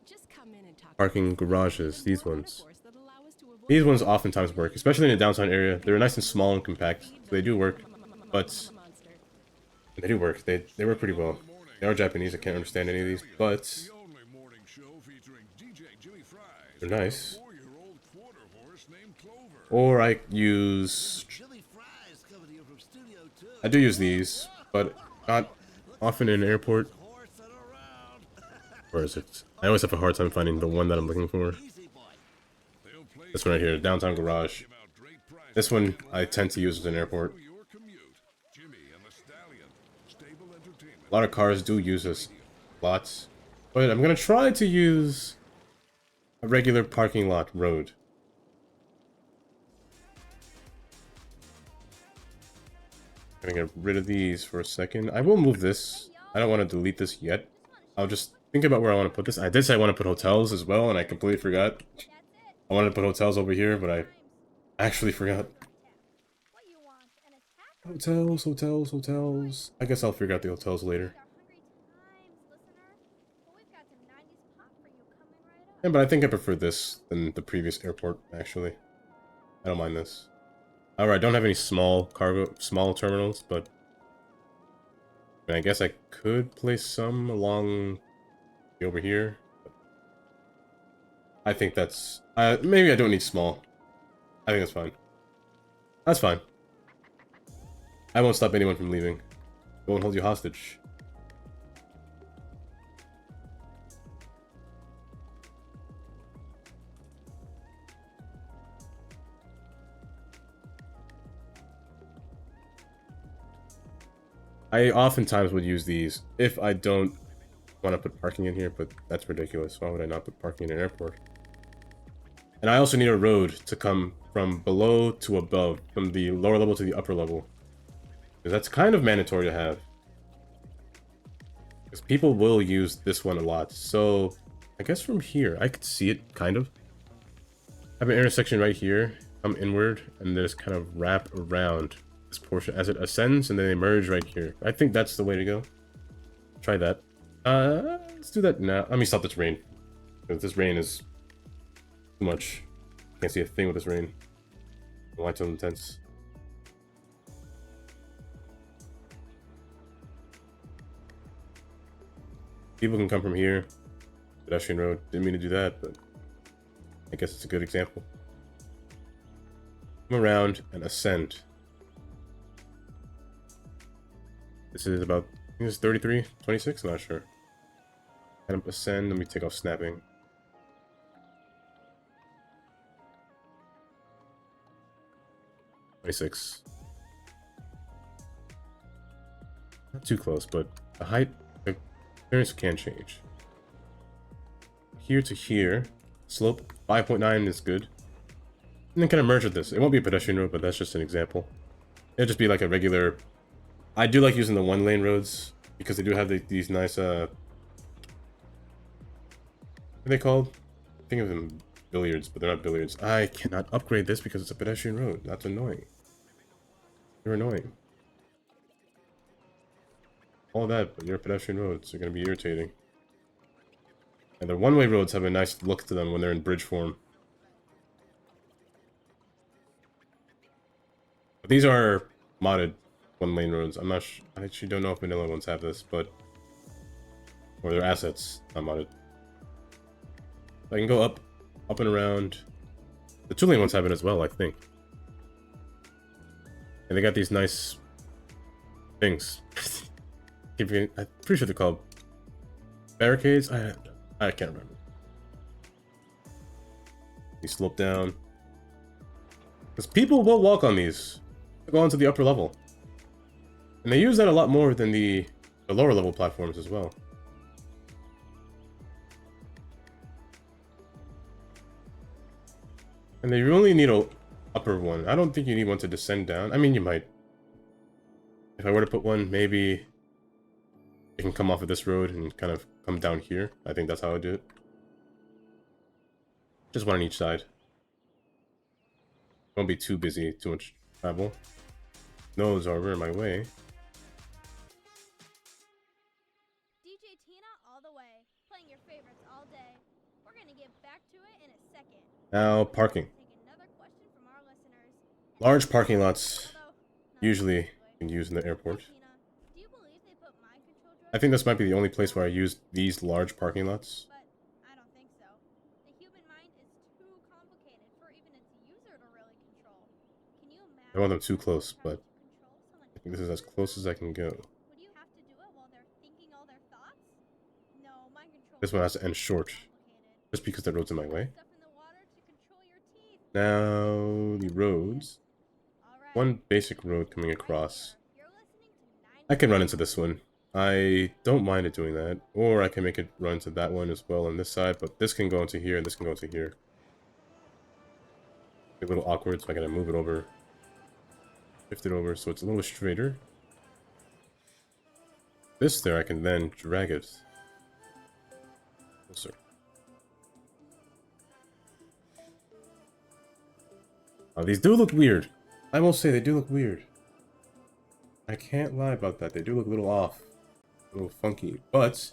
Just come in and talk parking garages, these ones. These ones oftentimes work, especially in the downtown area. They're nice and small and compact, so they do work. But they do work. They work pretty well. They are Japanese. I can't understand any of these, but they're nice. Or I do use these, but not often in an airport. Where is it? I always have a hard time finding the one that I'm looking for. This one right here, downtown garage. This one I tend to use as an airport. A lot of cars do use this lots, but I'm gonna try to use a regular parking lot road. I'm gonna get rid of these for a second. I will move this. I don't want to delete this yet. I'll just think about where I want to put this. I did say I want to put hotels as well, and I completely forgot. I wanted to put hotels over here, but I actually forgot. Hotels, hotels, hotels. I guess I'll figure out the hotels later. Yeah, but I think I prefer this than the previous airport, actually. I don't mind this. However, I don't have any small terminals, but I mean, I guess I could place some along over here. But I think that's... maybe I don't need small. I think that's fine. That's fine. I won't stop anyone from leaving. I won't hold you hostage. I oftentimes would use these if I don't want to put parking in here, but that's ridiculous. Why would I not put parking in an airport? And I also need a road to come from below to above, from the lower level to the upper level. Because that's kind of mandatory to have. Because people will use this one a lot. So, I guess from here, I could see it, kind of. I have an intersection right here, come inward, and just kind of wrap around this portion as it ascends, and then they merge right here. I think that's the way to go. Try that. Let's do that now. Let me stop this rain. Because this rain is too much. Can't see a thing with this rain. Why too intense? People can come from here. Pedestrian road. Didn't mean to do that, but I guess it's a good example. Come around and ascend. This is about, I think it's 33, 26, I'm not sure. Kind of ascend, let me take off snapping. (26). Not too close, but the height, the appearance can change. Here to here, slope 5.9 is good. And then kind of merge with this. It won't be a pedestrian road, but that's just an example. It'll just be like a regular... I do like using the one-lane roads, because they do have these nice, what are they called? Think of them billiards, but they're not billiards. I cannot upgrade this because it's a pedestrian road. That's annoying. You're annoying. All that, but your pedestrian roads are going to be irritating. And the one-way roads have a nice look to them when they're in bridge form. But these are modded one-lane roads. I'm not I actually don't know if vanilla ones have this, but... or their assets, not modded. I can go up and around. The two-lane ones have it as well, I think. And they got these nice... things. I'm pretty sure they're called... barricades? I can't remember. You slope down. Because people will walk on these. To go onto the upper level. And they use that a lot more than the lower level platforms as well. And they only need a upper one. I don't think you need one to descend down. I mean, you might. If I were to put one, maybe it can come off of this road and kind of come down here. I think that's how I do it. Just one on each side. Won't be too busy, too much travel. Those are in my way. DJ Tina all the way, playing your favorites all day. We're gonna get back to it in a second. Now, parking. Take another question from our listeners. Large parking lots Although, not usually exactly. you can use in the airport. Tina, do you believe they put mind control I think this might be the only place where I use these large parking lots. But I don't think so. The human mind is too complicated for even its user to really control. Can you imagine? I want them too close, trying but to control someone I think this is as close as I can go. Would you have to do it while they're thinking all their thoughts? No, mind control. This one has to end short, Complicated. just because the road's in my way. Stuff in the water to control your teeth. Now, the roads. All right. One basic road coming across. You're listening to 9. I can run into this one. I don't mind it doing that. Or I can make it run to that one as well on this side, but this can go into here and this can go into here. A little awkward, so I gotta move it over. Shift it over so it's a little straighter. This there, I can then drag it closer. These do look weird. I will say they do look weird. I can't lie about that. They do look a little off. A little funky. But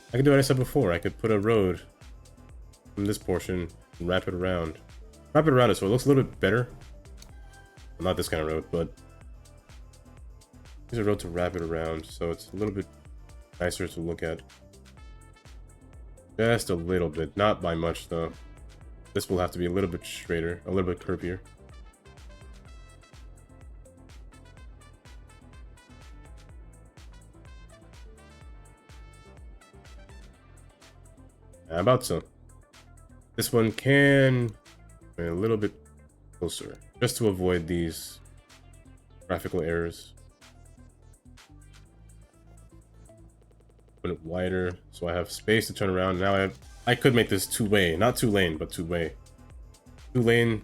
I could do what I said before. I could put a road from this portion and wrap it around. Wrap it around it so it looks a little bit better. Well, not this kind of road, but use a road to wrap it around so it's a little bit nicer to look at. Just a little bit, not by much though. This will have to be a little bit straighter, a little bit curvier. About so. This one can be a little bit closer, just to avoid these graphical errors. Put it wider, so I have space to turn around. Now I could make this two-way, not two-lane, but two-way. Two-lane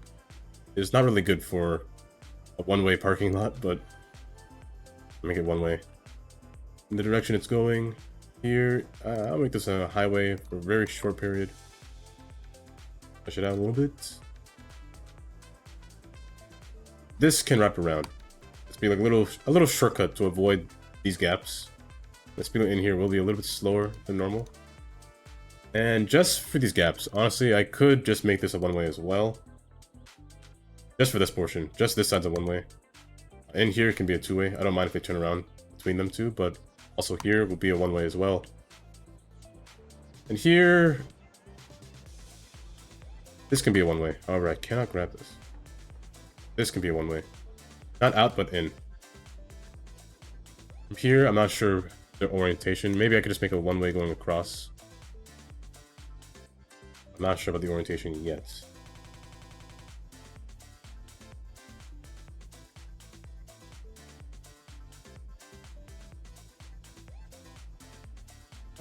is not really good for a one-way parking lot, but I'll make it one-way. In the direction it's going. Here, I'll make this a highway for a very short period. Push it out a little bit. This can wrap around. Let's be like a little shortcut to avoid these gaps. The speed in here will be a little bit slower than normal. And just for these gaps, honestly, I could just make this a one-way as well. Just for this portion, just this side's a one-way. In here it can be a two-way. I don't mind if they turn around between them two, but also here will be a one-way as well. And here, this can be a one-way. However, I cannot grab this. This can be a one-way. Not out, but in. From here, I'm not sure their orientation. Maybe I could just make a one-way going across. I'm not sure about the orientation yet.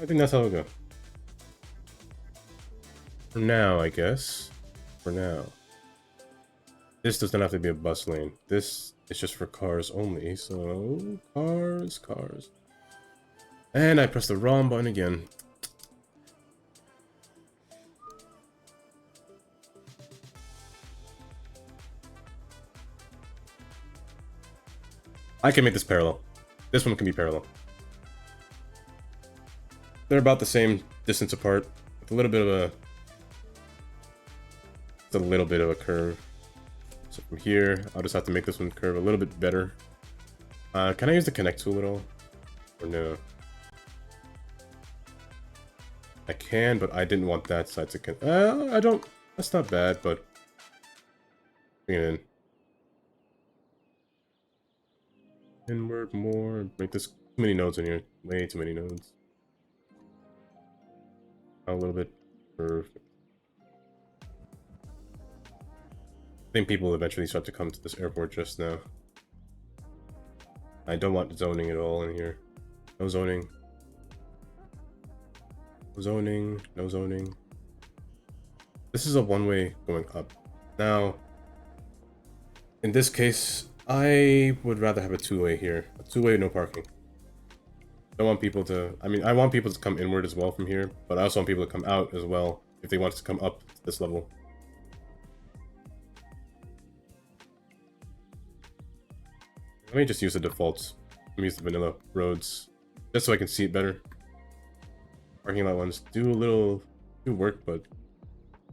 I think that's how it'll go. For now, I guess. For now. This does not have to be a bus lane. This is just for cars only. So, cars. And I pressed the wrong button again. I can make this parallel. This one can be parallel. They're about the same distance apart, with a little bit of a curve. So from here, I'll just have to make this one curve a little bit better. Can I use the connect tool at all? Or no? I can, but I didn't want that side to connect. I don't. That's not bad, but bring it in. Inward more. Make this too many nodes in here. Way too many nodes. A little bit. Perfect. I think people will eventually start to come to this airport just now. I don't want zoning at all in here. No zoning. No zoning. No zoning. This is a one-way going up. Now, in this case, I would rather have a two-way here. A two-way, no parking. I want people to... I mean, I want people to come inward as well from here, but I also want people to come out as well if they want to come up to this level. Let me just use the defaults. Let me use the vanilla roads, just so I can see it better. Parking lot ones do work, but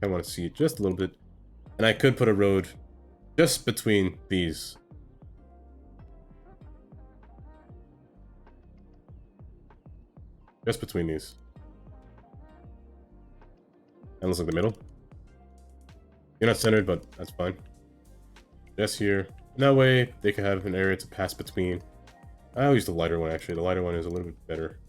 I want to see it just a little bit. And I could put a road just between these. Just between these. And looks like the middle. You're not centered, but that's fine. Just here. And that way, they can have an area to pass between. I'll use the lighter one, actually. The lighter one is a little bit better.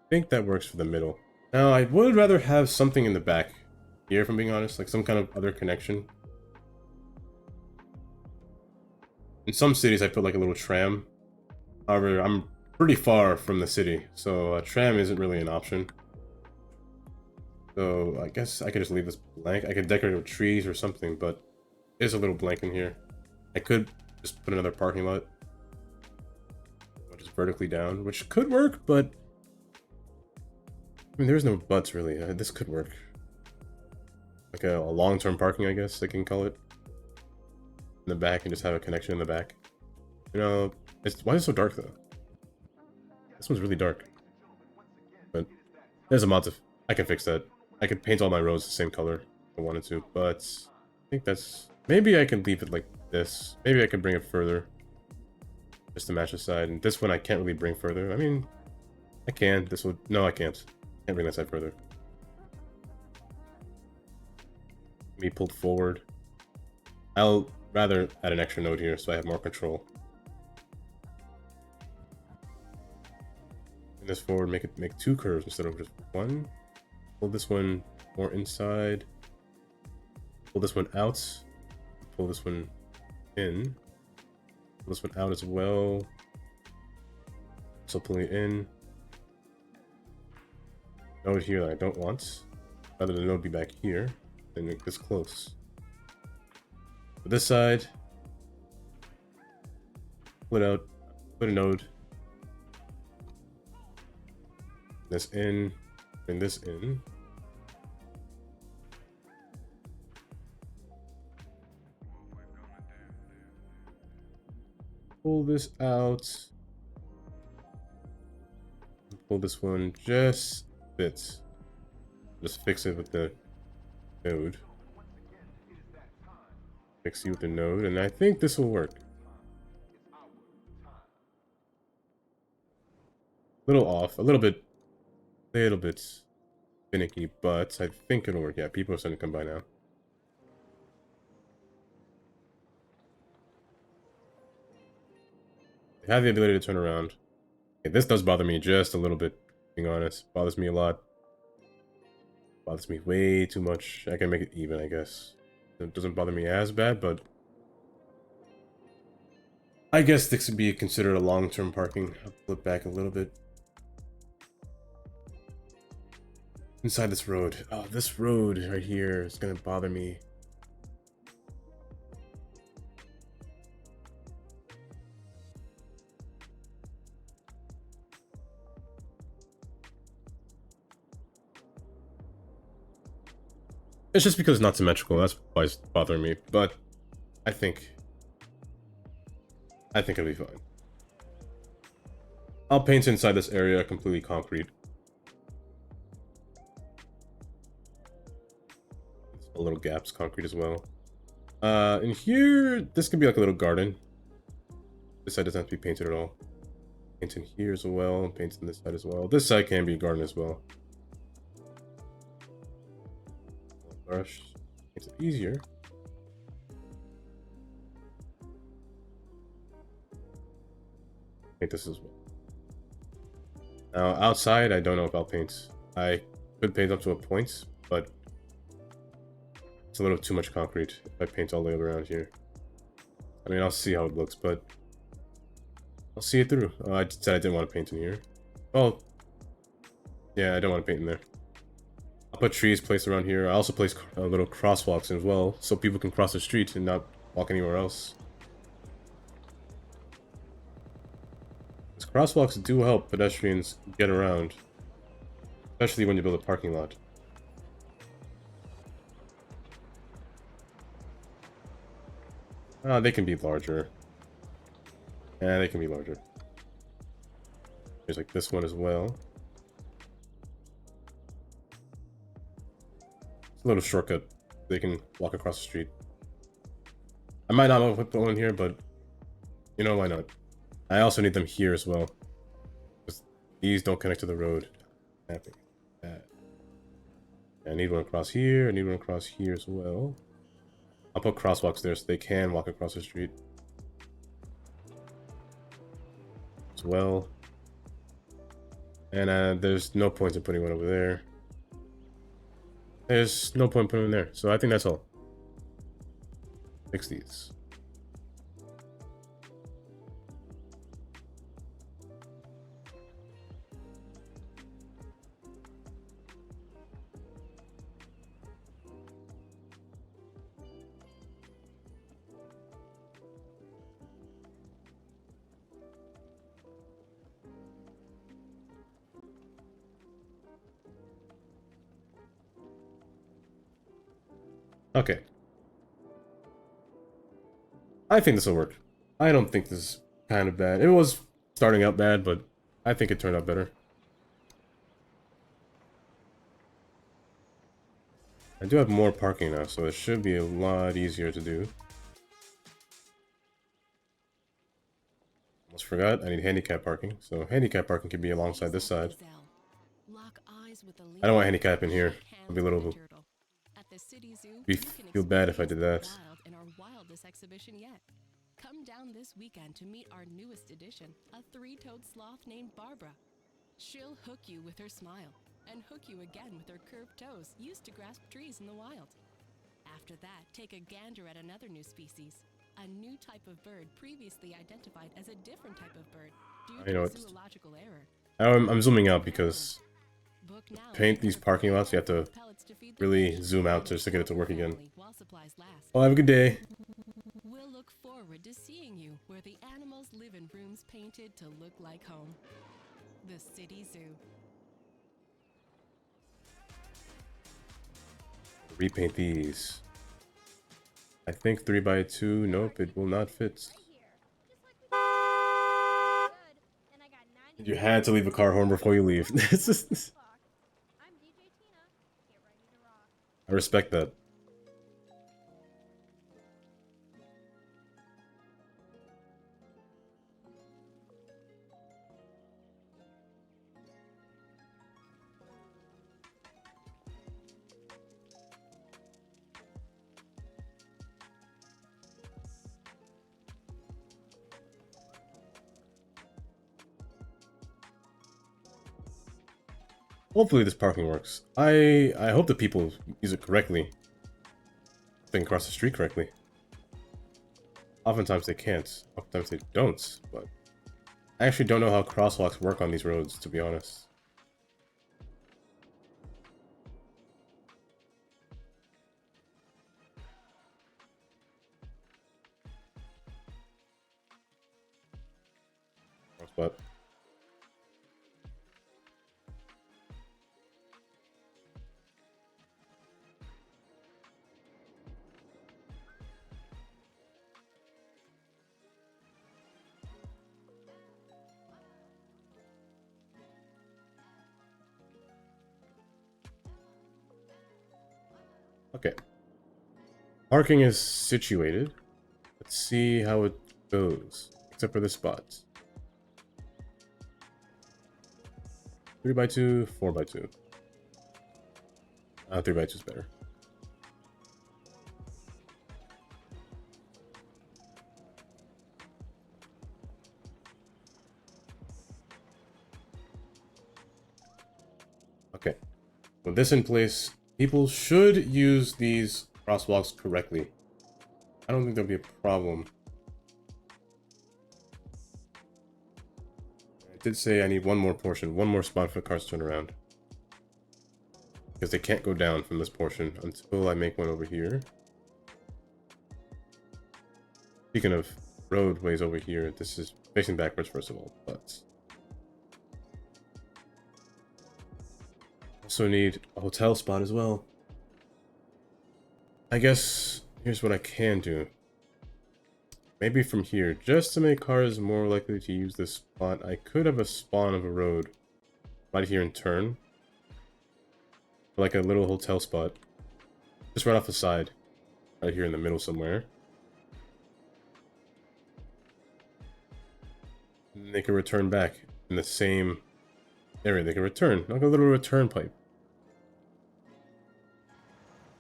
I think that works for the middle. Now, I would rather have something in the back here, if I'm being honest. Like some kind of other connection. In some cities, I put like a little tram. However, I'm pretty far from the city, so a tram isn't really an option. So I guess I could just leave this blank. I could decorate it with trees or something, but there's a little blank in here. I could just put another parking lot, just vertically down, which could work, but I mean, there's no buts really. This could work. Like a long-term parking, I guess they can call it. In the back, and just have a connection in the back. You know, why is it so dark though? This one's really dark. But there's a mod I can fix that. I could paint all my roads the same color if I wanted to, but I think that's... Maybe I can leave it like this. Maybe I can bring it further. Just to match the side. And this one I can't really bring further. I mean, I can. This would... No, I can't. Can't bring that side further. Me pulled forward. I'll rather add an extra node here so I have more control. Bring this forward, make 2 curves instead of just 1. Pull this one more inside. Pull this one out. Pull this one in. Pull this one out as well. So pulling it in. Node here that I don't want. Rather than node be back here. Then make this close. For this side, pull it out, put a node. This in, bring this in. Pull this out. Pull this one just a bit. Just fix it with the node. Fix you with the node, and I think this will work. A little off, a little bit finicky, but I think it'll work. Yeah, people are starting to come by now. They have the ability to turn around. Okay, this does bother me just a little bit, being honest. Bothers me a lot. Bothers me way too much. I can make it even, I guess. It doesn't bother me as bad, but I guess this could be considered a long-term parking. I'll flip back a little bit. Inside this road. Oh, this road right here is gonna bother me. It's just because it's not symmetrical, that's why it's bothering me, but I think it'll be fine. I'll paint inside this area completely concrete. A little gaps, concrete as well. In here, this could be like a little garden. This side doesn't have to be painted at all. Paint in here as well, paint on this side as well. This side can be a garden as well. Brush makes it easier. Paint this as well. Now outside, I don't know if I'll paint. I could paint up to a point, but it's a little too much concrete if I paint all the way around here. I mean, I'll see how it looks, but I'll see it through. I said I didn't want to paint in here. Oh, yeah, I don't want to paint in there. I'll put trees placed around here. I also place little crosswalks as well, so people can cross the street and not walk anywhere else. These crosswalks do help pedestrians get around, especially when you build a parking lot. They can be larger. Yeah, they can be larger. There's like this one as well. It's a little shortcut. They can walk across the street. I might not put one here, but you know, why not? I also need them here as well, because these don't connect to the road. I need one across here. I need one across here as well. I'll put crosswalks there so they can walk across the street as well. And there's no point in putting one over there. There's no point in putting them there. So I think that's all. Fix these. Okay. I think this will work. I don't think this kind of bad. It was starting out bad, but I think it turned out better. I do have more parking now, so it should be a lot easier to do. Almost forgot, I need handicap parking, so handicap parking can be alongside this side. I don't want handicap in here. It'll be a little... feel bad if I did that. Come down this weekend to meet our newest addition, a three-toed sloth named Barbara. She'll hook you with her smile, and hook you again with her curved toes used to grasp trees in the wild. After that, take a gander at another new species, a new type of bird previously identified as a different type of bird due to a zoological error. I'm zooming out because paint these parking lots, you have to really zoom out just to get it to work again. Well, have a good day. We'll look forward to seeing you where the animals live in rooms painted to look like home. The City Zoo. Repaint these. I think 3x2. Nope, it will not fit. You had to leave a car horn before you leave. I respect that. Hopefully this parking works. I hope the people use it correctly. They can cross the street correctly. Oftentimes they can't. Oftentimes they don't. But I actually don't know how crosswalks work on these roads, to be honest. Wrong spot. Okay. Parking is situated. Let's see how it goes. Except for the spots. 3x2, 4x2. 3x2 is better. Okay. With this in place, people should use these crosswalks correctly. I don't think there'll be a problem. I did say I need one more portion, one more spot for cars to turn around. Because they can't go down from this portion until I make one over here. Speaking of roadways over here, this is facing backwards first of all, but... also need a hotel spot as well. I guess here's what I can do. Maybe from here, just to make cars more likely to use this spot, I could have a spawn of a road right here and turn. Like a little hotel spot. Just right off the side. Right here in the middle somewhere. And they can return back in the same area. They can return, like a little return pipe.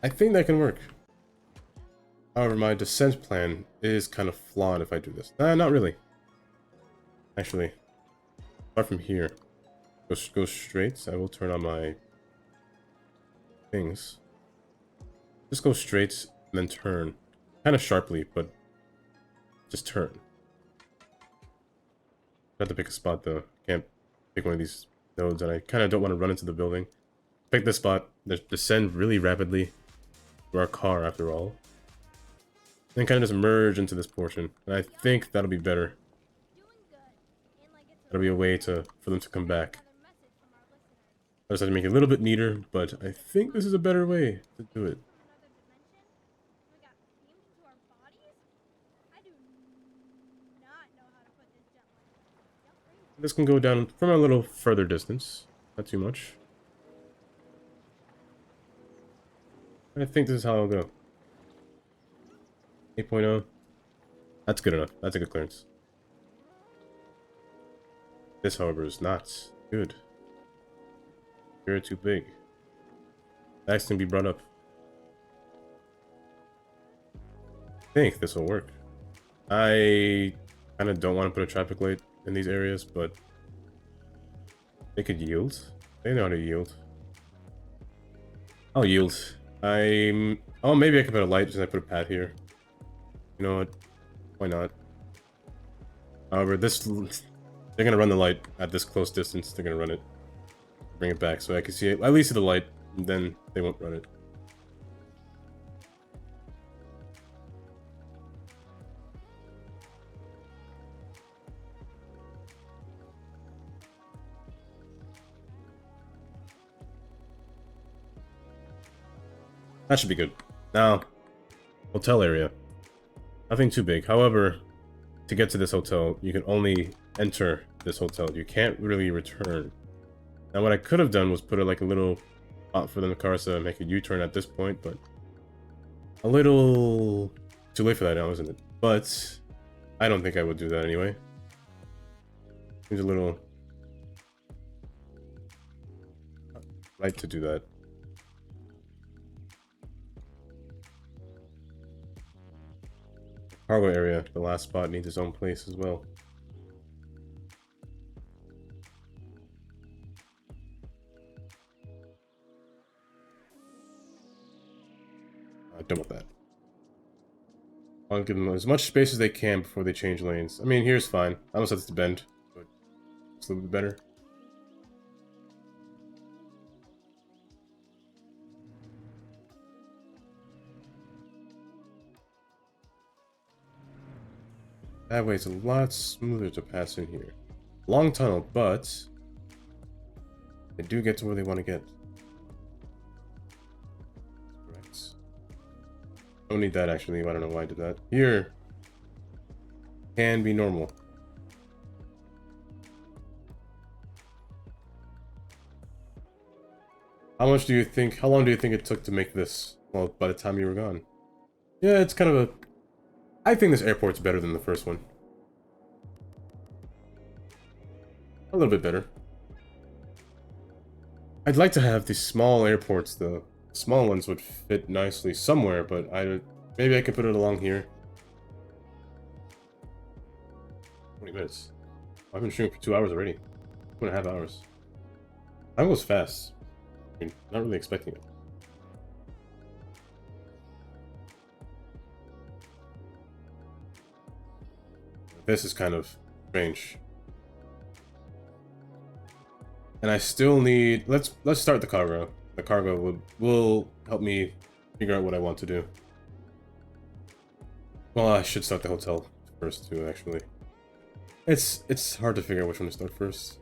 I think that can work. However, my descent plan is kind of flawed if I do this. Not really. Actually, apart from here, go straight. I will turn on my things. Just go straight and then turn. Kind of sharply, but just turn. I have to pick a spot though. Can't pick one of these nodes, and I kind of don't want to run into the building. Pick this spot. Descend really rapidly. To our car, after all. Then kind of just merge into this portion, and I think that'll be better. That'll be a way for them to come back. I just have to make it a little bit neater, but I think this is a better way to do it. This can go down from a little further distance. Not too much. I think this is how I'll go. 8.0. That's good enough. That's a good clearance. This, however, is not good. You're too big. That can be brought up. I think this will work. I kind of don't want to put a traffic light in these areas, but they could yield. They know how to yield. I'll yield. Oh, maybe I could put a light since I put a path here. You know what? Why not? However, they're gonna run the light at this close distance. They're gonna run it, bring it back, so I can see it, at least the light. And then they won't run it. That should be good. Now, hotel area. Nothing too big. However, to get to this hotel, you can only enter this hotel. You can't really return. Now, what I could have done was put like a little spot for the cars to make a U-turn at this point, but a little too late for that now, isn't it? But I don't think I would do that anyway. Seems a little right to do that. Cargo area, the last spot, needs its own place as well. Done with that. I'll give them as much space as they can before they change lanes. I mean, here's fine. I almost have to bend, but it's a little bit better. That way it's a lot smoother to pass in here. Long tunnel, but they do get to where they want to get. Correct. Don't need that actually. I don't know why I did that. Here can be normal. How long do you think it took to make this? Well, by the time you were gone. Yeah, it's kind of a... I think this airport's better than the first one. A little bit better. I'd like to have these small airports, though. Small ones would fit nicely somewhere, but maybe I could put it along here. 20 minutes. I've been streaming for 2 hours already. 2.5 hours. Time goes fast. I mean, not really expecting it. This is kind of strange. And I still need... Let's start the cargo. The cargo will help me figure out what I want to do. Well, I should start the hotel first too, actually. It's hard to figure out which one to start first.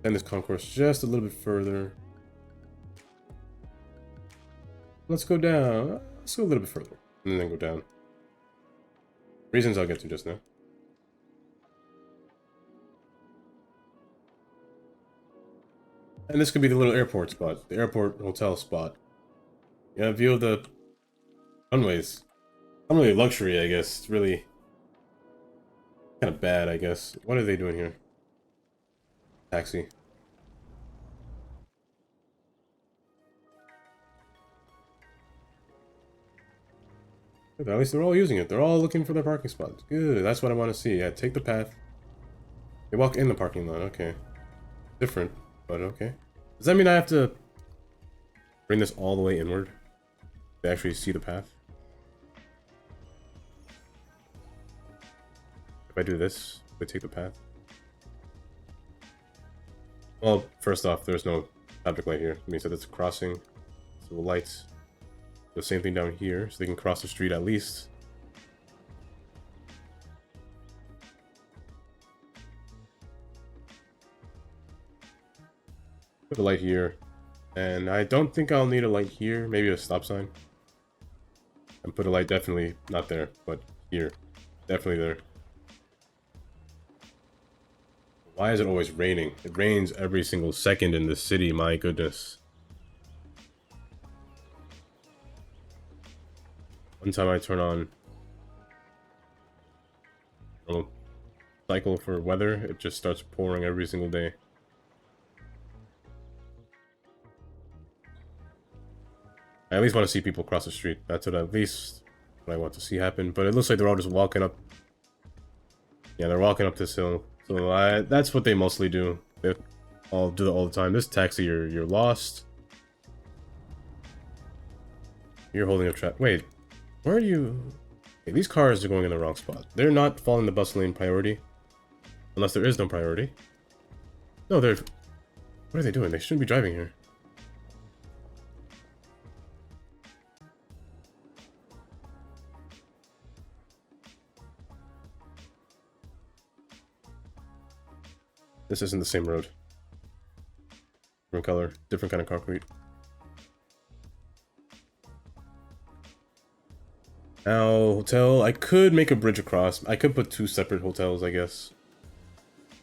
And this concourse just a little bit further. Let's go down. Let's go a little bit further. And then go down. Reasons I'll get to just now. And this could be the little airport spot. The airport hotel spot. Yeah, view of the runways. Not really luxury, I guess. It's really kind of bad, I guess. What are they doing here? Taxi. Good, at least they're all using it. They're all looking for their parking spots. Good, that's what I want to see. Yeah, take the path. They walk in the parking lot, okay. Different, but okay. Does that mean I have to bring this all the way inward to actually see the path? If I do this, we take the path. Well, first off, there's no traffic light here. It means that it's a crossing. So the lights. The same thing down here, so they can cross the street at least. Put a light here. And I don't think I'll need a light here. Maybe a stop sign. And put a light definitely not there, but here. Definitely there. Why is it always raining? It rains every single second in this city, my goodness. One time I turn on a cycle for weather, it just starts pouring every single day. I at least want to see people cross the street. That's what at least what I want to see happen. But it looks like they're all just walking up. Yeah, they're walking up this hill. So that's what they mostly do. They all do that all the time. This taxi, you're lost. You're holding a trap. Wait, where are you? Okay, these cars are going in the wrong spot. They're not following the bus lane priority. Unless there is no priority. No, they're... What are they doing? They shouldn't be driving here. This isn't the same road. Different color, different kind of concrete. Now, hotel. I could make a bridge across. I could put two separate hotels, I guess.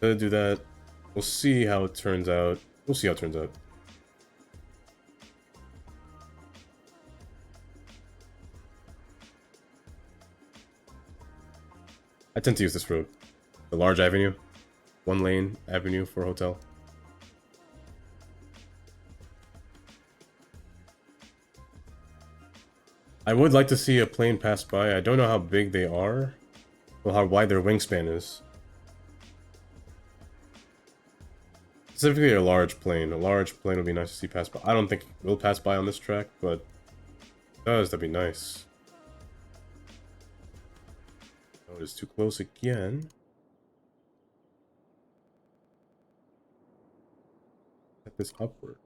Could do that. We'll see how it turns out. We'll see how it turns out. I tend to use this road. The large avenue. One lane avenue for hotel. I would like to see a plane pass by. I don't know how big they are. Or how wide their wingspan is. Specifically a large plane. A large plane would be nice to see pass by. I don't think it will pass by on this track, but if it does, that'd be nice. Oh, it's too close again. Set this upward.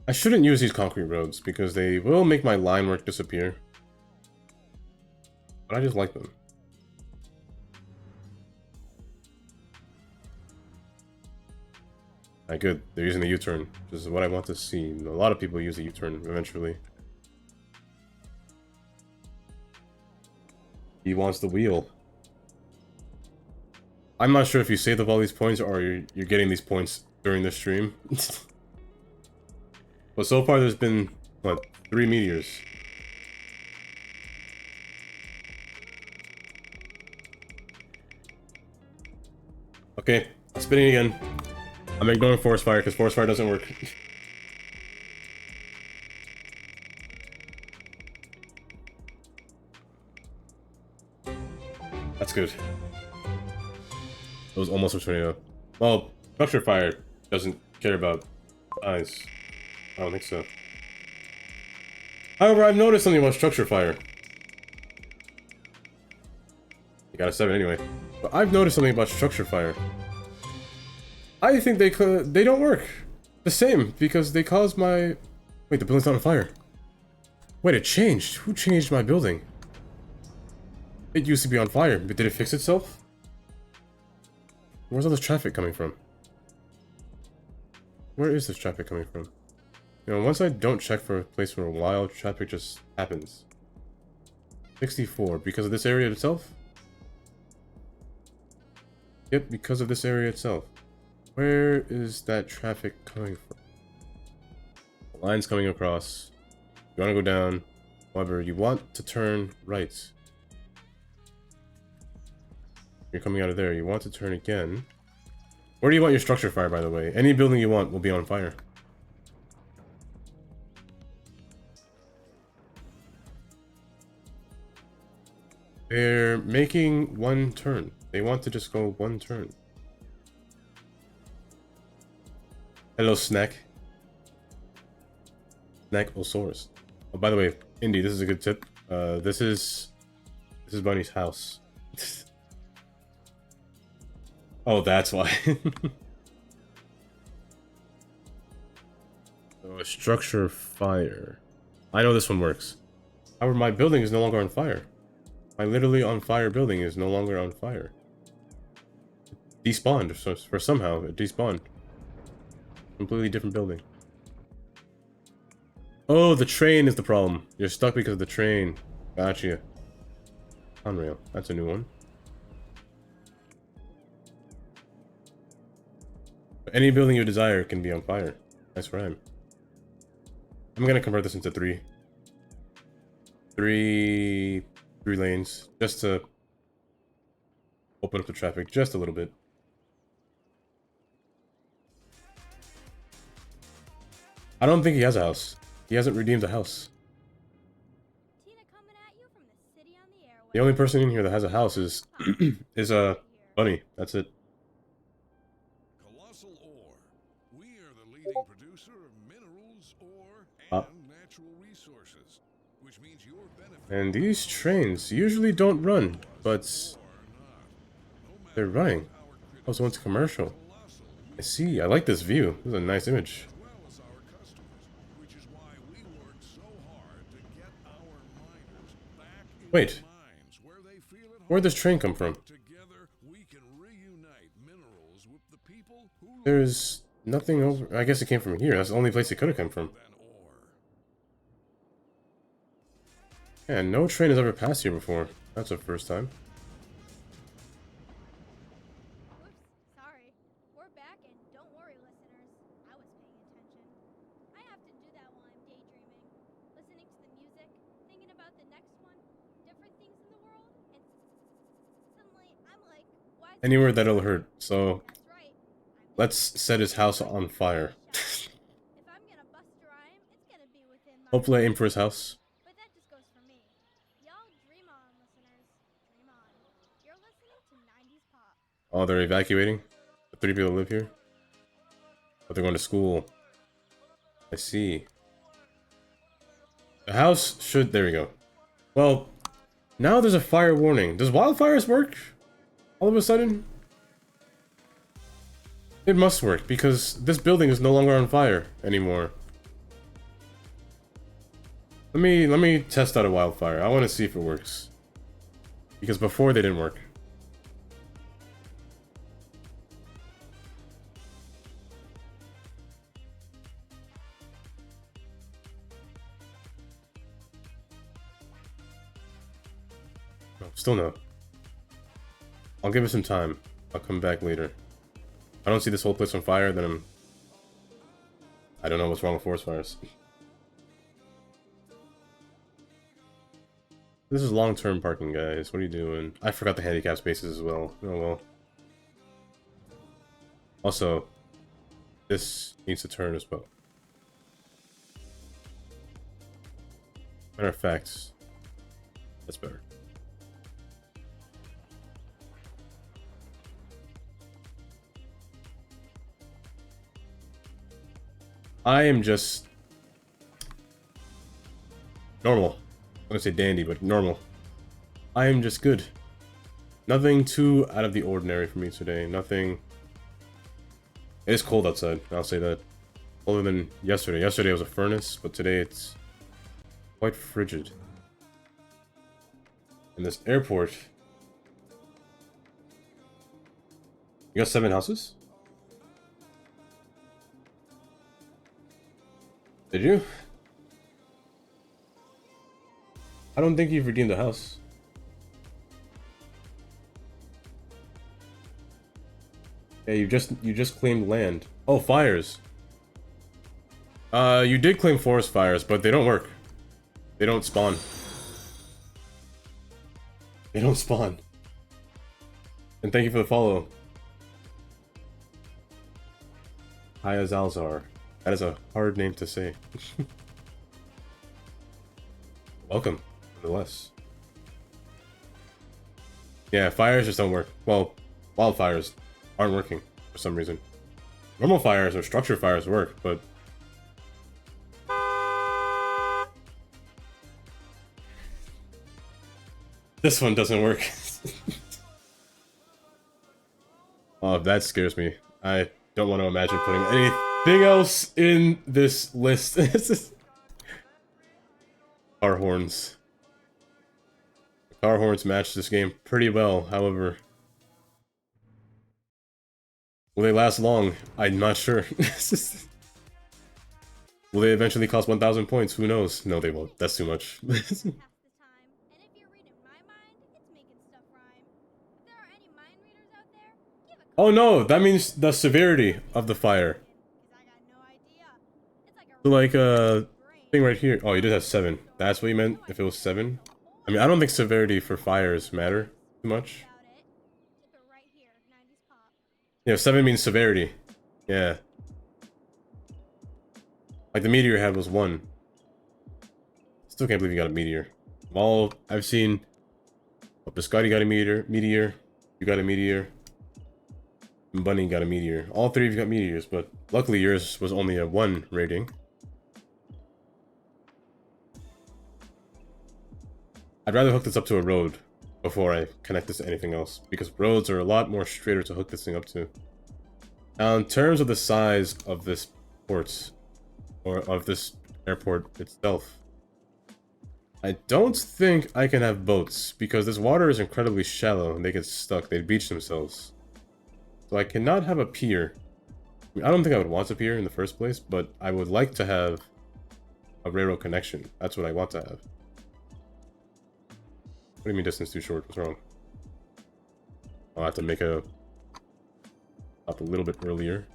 I shouldn't use these concrete roads because they will make my line work disappear. But I just like them. Alright, good. They're using the U-turn, which is what I want to see. A lot of people use the U-turn eventually. He wants the wheel. I'm not sure if you saved up all these points or you're getting these points during the stream. But so far there's been, what, 3 meteors. Okay, spinning again. I'm ignoring forest fire because forest fire doesn't work. That's good. It was almost a tornado. Well, structure fire doesn't care about eyes. I don't think so. However, I've noticed something about structure fire. You got a 7 anyway. But I've noticed something about structure fire. I think they don't work the same because they cause my... Wait, the building's not on fire. Wait, it changed. Who changed my building? It used to be on fire, but did it fix itself? Where's all this traffic coming from? Where is this traffic coming from? You know, once I don't check for a place for a while, traffic just happens. 64, because of this area itself? Yep, because of this area itself. Where is that traffic coming from? The line's coming across. You want to go down. However, you want to turn right. You're coming out of there. You want to turn again. Where do you want your structure fire, by the way? Any building you want will be on fire. They're making one turn. They want to just go one turn. Hello, Snack. Snack-osaurus. Oh, by the way, Indy, this is a good tip. This is Bunny's house. Oh, that's why. So a structure fire. I know this one works. However, my building is no longer on fire. My literally on fire building is no longer on fire. Despawned, so for somehow it despawned. Completely different building. Oh, the train is the problem. You're stuck because of the train. Gotcha. Unreal. That's a new one. Any building you desire can be on fire. Nice rhyme. I'm gonna convert this into three lanes, just to open up the traffic just a little bit. I don't think he has a house. He hasn't redeemed a house. Tina coming at you from the city on the airway. The only person in here that has a house is is Bunny. That's it. Colossal ore. We are the leading producer of minerals, ore, and natural resources, which means your benefit. And these trains usually don't run, but they're running. Also went to commercial. I see. I like this view. This is a nice image. As well as our customers, which is why we work so hard to get our miners back in Wait. mines where they feel at home. Where'd this train come from? Together, we can reunite minerals with the people who There's nothing over. I guess it came from here. That's the only place it could have come from. than ore. Yeah, no train has ever passed here before. That's the first time. Oops, sorry. We're back, and don't worry, listeners. I was paying attention. I have to do that while I'm daydreaming, listening to the music, thinking about the next one, different things in the world, and suddenly I'm like, why? Anywhere that'll hurt. So That's right. let's set his house on fire. If I'm gonna bust a rhyme, it's gonna be within my. Hopefully I aim for his house. But that just goes for me. Y'all dream on, listeners. Dream on. You're listening to 90s pop. Oh, they're evacuating? The 3 people live here? But they're going to school. I see. The house should... There we go. Well, now there's a fire warning. Does wildfires work? All of a sudden? It must work, because this building is no longer on fire anymore. Let me test out a wildfire. I want to see if it works. Because before they didn't work. No, still no. I'll give it some time. I'll come back later. If I don't see this whole place on fire, then I don't know what's wrong with forest fires. This is long-term parking, guys. What are you doing? I forgot the handicap spaces as well. Oh well. Also, this needs to turn as well. Matter of fact, that's better. I am just normal. I'm gonna say dandy, but normal. I am just good. Nothing too out of the ordinary for me today. Nothing. It is cold outside, I'll say that. Colder than yesterday. Yesterday was a furnace, but today it's quite frigid. In this airport... You got 7 houses? Did you? I don't think you've redeemed the house. Yeah, you just claimed land. Oh, fires. You did claim forest fires, but they don't work. They don't spawn. They don't spawn. And thank you for the follow. Haya Zalzar. That is a hard name to say. Welcome, nonetheless. Yeah, fires just don't work. Well, wildfires aren't working for some reason. Normal fires or structure fires work, but... This one doesn't work. Oh, that scares me. I don't want to imagine putting anything else in this list. car horns. The car horns match this game pretty well, however. Will they last long? I'm not sure. Will they eventually cost 1,000 points? Who knows? No, they won't. That's too much. Half the time. And if you're reading my mind, it's making stuff rhyme. If there are any mind readers out there, give a Oh no, that means the severity of the fire. cause I got no idea. It's like a So like, brain. thing right here. Oh, you did have 7. That's what you meant if it was 7? I mean, I don't think severity for fires matter too much. About it. Tip it right here, 90s pop. Yeah, 7 means severity. Yeah. Like the meteor you had was 1. Still can't believe you got a meteor. I've seen... Oh, Biscotti got a meteor. You got a meteor. And Bunny got a meteor. All 3 of you got meteors, but luckily yours was only a 1 rating. I'd rather hook this up to a road before I connect this to anything else, because roads are a lot more straighter to hook this thing up to. Now, in terms of the size of this port, or of this airport itself, I don't think I can have boats, because this water is incredibly shallow and they get stuck, they beach themselves. So I cannot have a pier. I mean, I don't think I would want a pier in the first place, but I would like to have a railroad connection. That's what I want to have. What do you mean distance too short? What's wrong? I'll have to make a... up a little bit earlier.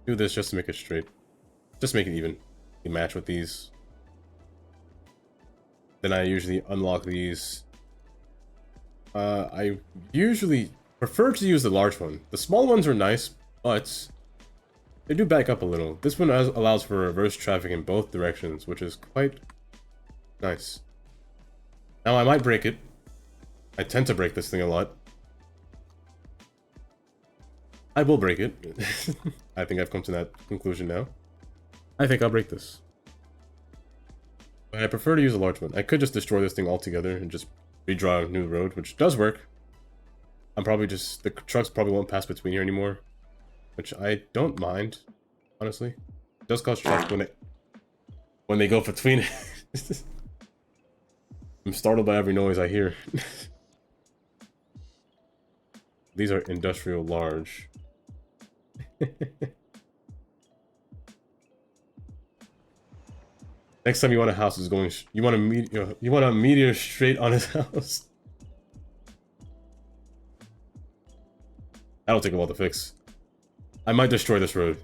Do this just to make it straight. Just make it even. You match with these. Then I usually unlock these. I usually prefer to use the large one. The small ones are nice, but they do back up a little. This one allows for reverse traffic in both directions, which is quite nice. Now I might break it. I tend to break this thing a lot. I will break it. I think I've come to that conclusion now. I think I'll break this. But I prefer to use a large one. I could just destroy this thing altogether and just redraw a new road, which does work. I'm probably just... the trucks probably won't pass between here anymore, which I don't mind, honestly. It does cause trouble when they go between. I'm startled by every noise I hear. These are industrial large. Next time you want a house is going, you want a meteor straight on his house. That'll take a while to fix. I might destroy this road,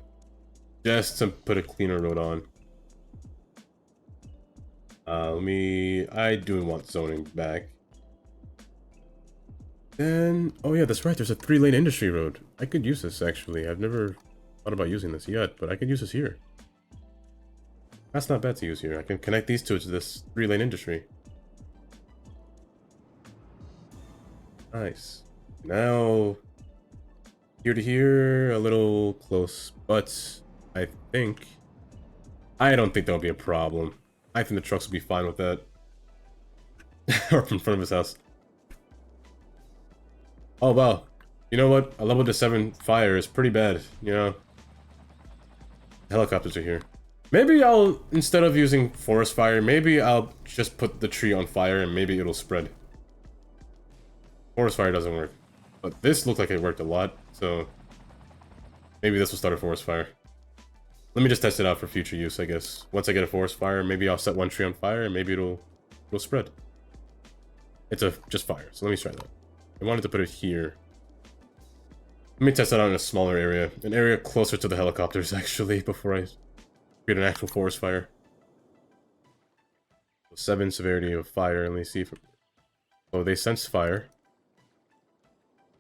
just to put a cleaner road on. I do want zoning back. Then, oh yeah, that's right, there's a 3-lane industry road. I could use this, actually. I've never thought about using this yet, but I could use this here. That's not bad to use here. I can connect these two to this 3-lane industry. Nice. Now, here to here, a little close, but I don't think that'll be a problem. I think the trucks will be fine with that. Or in front of his house. Oh wow. You know what? A level to 7 fire is pretty bad, you know? Helicopters are here. Maybe I'll, instead of using forest fire, maybe I'll just put the tree on fire and maybe it'll spread. Forest fire doesn't work. But this looked like it worked a lot, so... maybe this will start a forest fire. Let me just test it out for future use, I guess. Once I get a forest fire, maybe I'll set one tree on fire and maybe it'll spread. It's just fire, so let me try that. I wanted to put it here. Let me test that out in a smaller area. An area closer to the helicopters, actually, before I create an actual forest fire. 7 severity of fire. Let me see if... oh, they sense fire.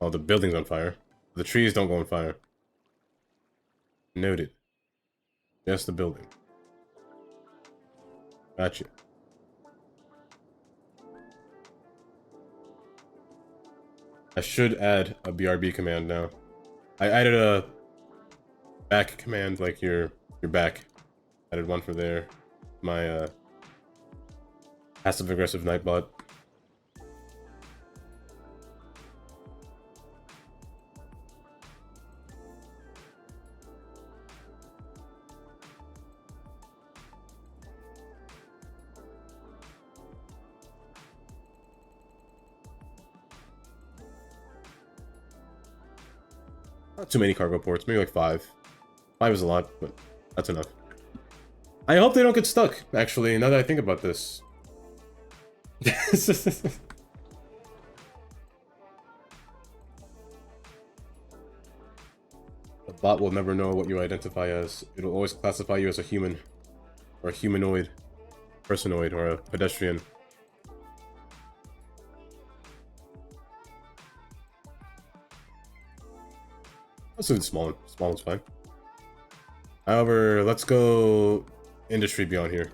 Oh, the building's on fire. The trees don't go on fire. Noted. Just the building. Gotcha. I should add a BRB command now. I added a back command, like your back. Added one for there. My passive aggressive nightbot. Not too many cargo ports, maybe like 5. 5 is a lot, but that's enough. I hope they don't get stuck, actually, now that I think about this. The bot will never know what you identify as. It'll always classify you as a human, or a humanoid, personoid, or a pedestrian. Let's do the small one. Small one's fine. However, let's go industry beyond here.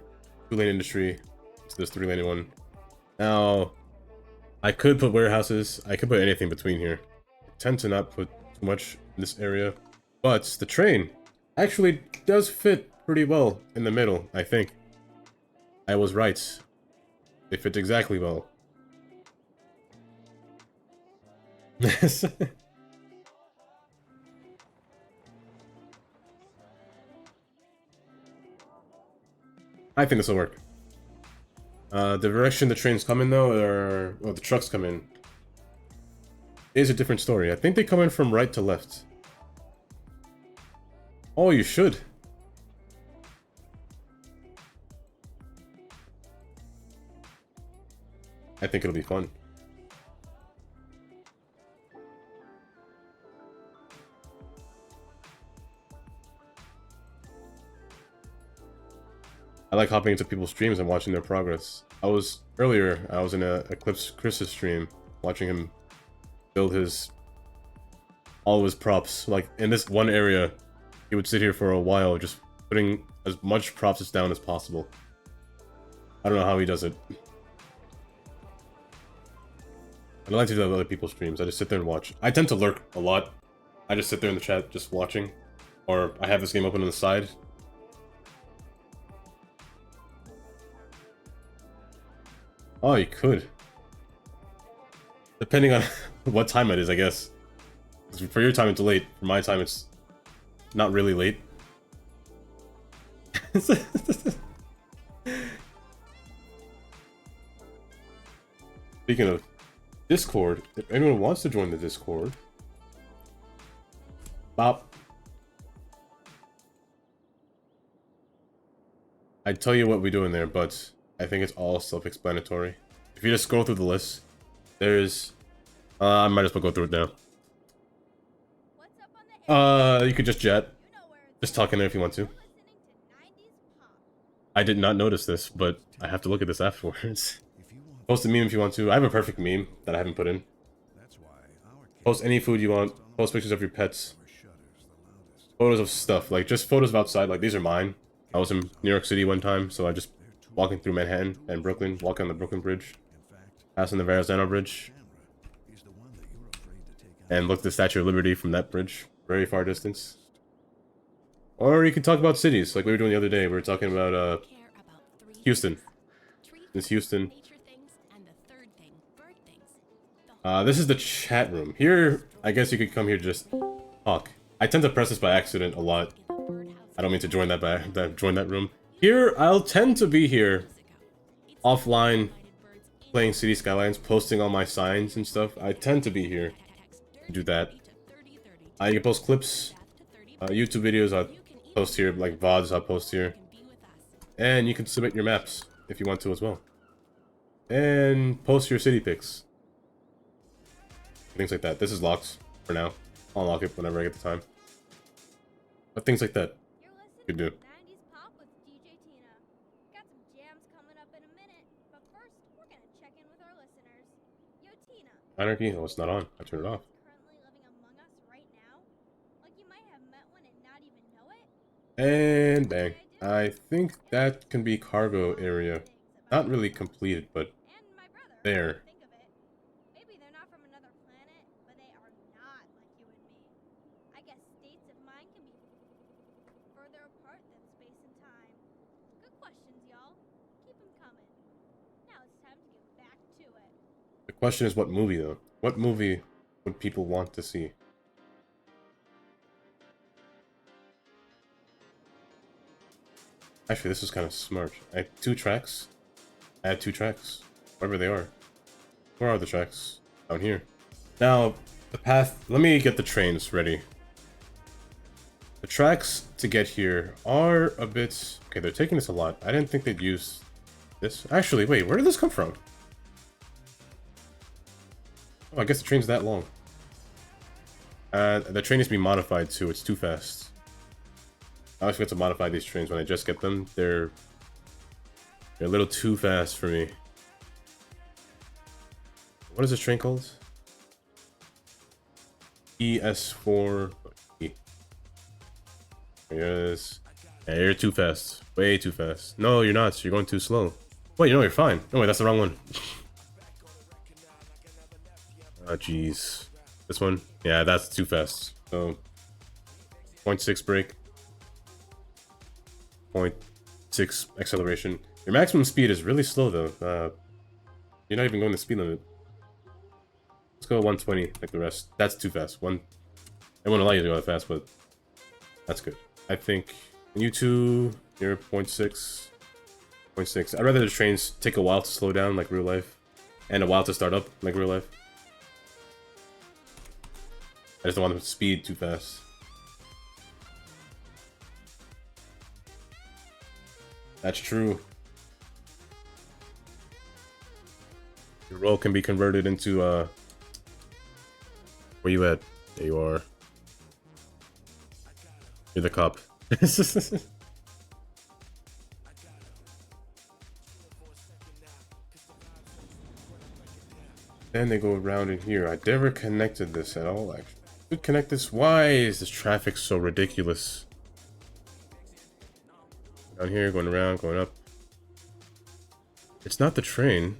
2-lane industry to this 3-lane one. Now, I could put warehouses. I could put anything between here. I tend to not put too much in this area. But the train actually does fit pretty well in the middle, I think. I was right. They fit exactly well. I think this will work. The direction the trains come in, though, or well, the trucks come in, is a different story. I think they come in from right to left. Oh, you should. I think it'll be fun. I like hopping into people's streams and watching their progress. I was in a Eclipse Chris's stream, watching him build all of his props. Like, in this one area, he would sit here for a while, just putting as much props down as possible. I don't know how he does it. I don't like to do that with other people's streams. I just sit there and watch. I tend to lurk a lot. I just sit there in the chat, just watching. Or I have this game open on the side. Oh, you could. Depending on what time it is, I guess. 'Cause for your time, it's late. For my time, it's not really late. Speaking of Discord, if anyone wants to join the Discord, bop. I'd tell you what we do in there, but I think it's all self-explanatory. If you just scroll through the list, there's... I might as well go through it now. What's up on the You could just chat. You know where it's Just talk in there if you want to. listening to 90s pop. I did not notice this, but I have to look at this afterwards. If you want, Post a meme if you want to. I have a perfect meme that I haven't put in. that's why our Post any food you want. Post pictures of your pets. camera shutters the loudest. Photos of stuff. Like, just photos of outside. Like, these are mine. I was in New York City one time, so I just walking through Manhattan and Brooklyn, walking on the Brooklyn Bridge, In fact, passing the Verrazano Bridge, camera is the one that you're afraid to take out. and look at the Statue of Liberty from that bridge. Very far distance. Or you can talk about cities, like we were doing the other day. We were talking about, Care about 3 Houston. things. 3 This is Houston. nature things, and the third thing, bird things. The This is the chat room. Here, I guess you could come here to just talk. I tend to press this by accident a lot. whole birdhouse I don't mean to join join that room. Here, I'll tend to be here years ago. It's offline, invited birds in playing City Skylines, posting all my signs and stuff. I tend to be here. text Do that. 30 to 30, 30, You can post clips, path to 30, YouTube videos I'll you can even post here, like VODs I'll post here. can be with us. And you can submit your maps if you want to as well. And post your city pics. Things like that. This is locked for now. I'll unlock it whenever I get the time. But things like that. You're listening Could do. to 90s pop with DJ Tina. Got some jams coming up in a minute, but first, we're gonna check in with our listeners. Yo, Tina. Anarchy? Oh, it's not on. I turned it off. Currently living among us right now? Like you might have met one and not even know it? And bang. I think that can be cargo area. Not really completed, but And my brother. there. Think of it. Maybe they're not from another planet, but they are not like you and me. I guess states of mind can be further apart than space and time. Good questions, y'all. Keep them coming. Now it's time to get back to it. The question is what movie, though? What movie would people want to see? Actually, this is kind of smart. I have 2 tracks. Add 2 tracks. Wherever they are. Where are the tracks? Down here. Now, the path... Let me get the trains ready. The tracks to get here are a bit... Okay, they're taking this a lot. I didn't think they'd use this. Actually, wait, where did this come from? Oh, I guess the train's that long. The train needs to be modified too. It's too fast. I always forget to modify these trains when I just get them. They're a little too fast for me. What is this train called? ES4. Yes. Yeah, you're too fast. Way too fast. No, you're not. You're going too slow. Wait, no, you're fine. No, wait, that's the wrong one. Oh, jeez. This one? Yeah, that's too fast. So, 0.6 brake. 0.6 acceleration. Your maximum speed is really slow, though. You're not even going the speed limit. Let's go 120, like the rest. That's too fast. It won't allow you to go that fast, but that's good. I think you two, you're 0.6. 0.6. I'd rather the trains take a while to slow down, like real life, and a while to start up, like real life. I just don't want them to speed too fast. That's true. Your role can be converted into, where you at? There you are. You're the cop. Then they go around in here. I never connected this at all, actually. Could connect this. Why is this traffic so ridiculous? Down here, going around, going up. It's not the train.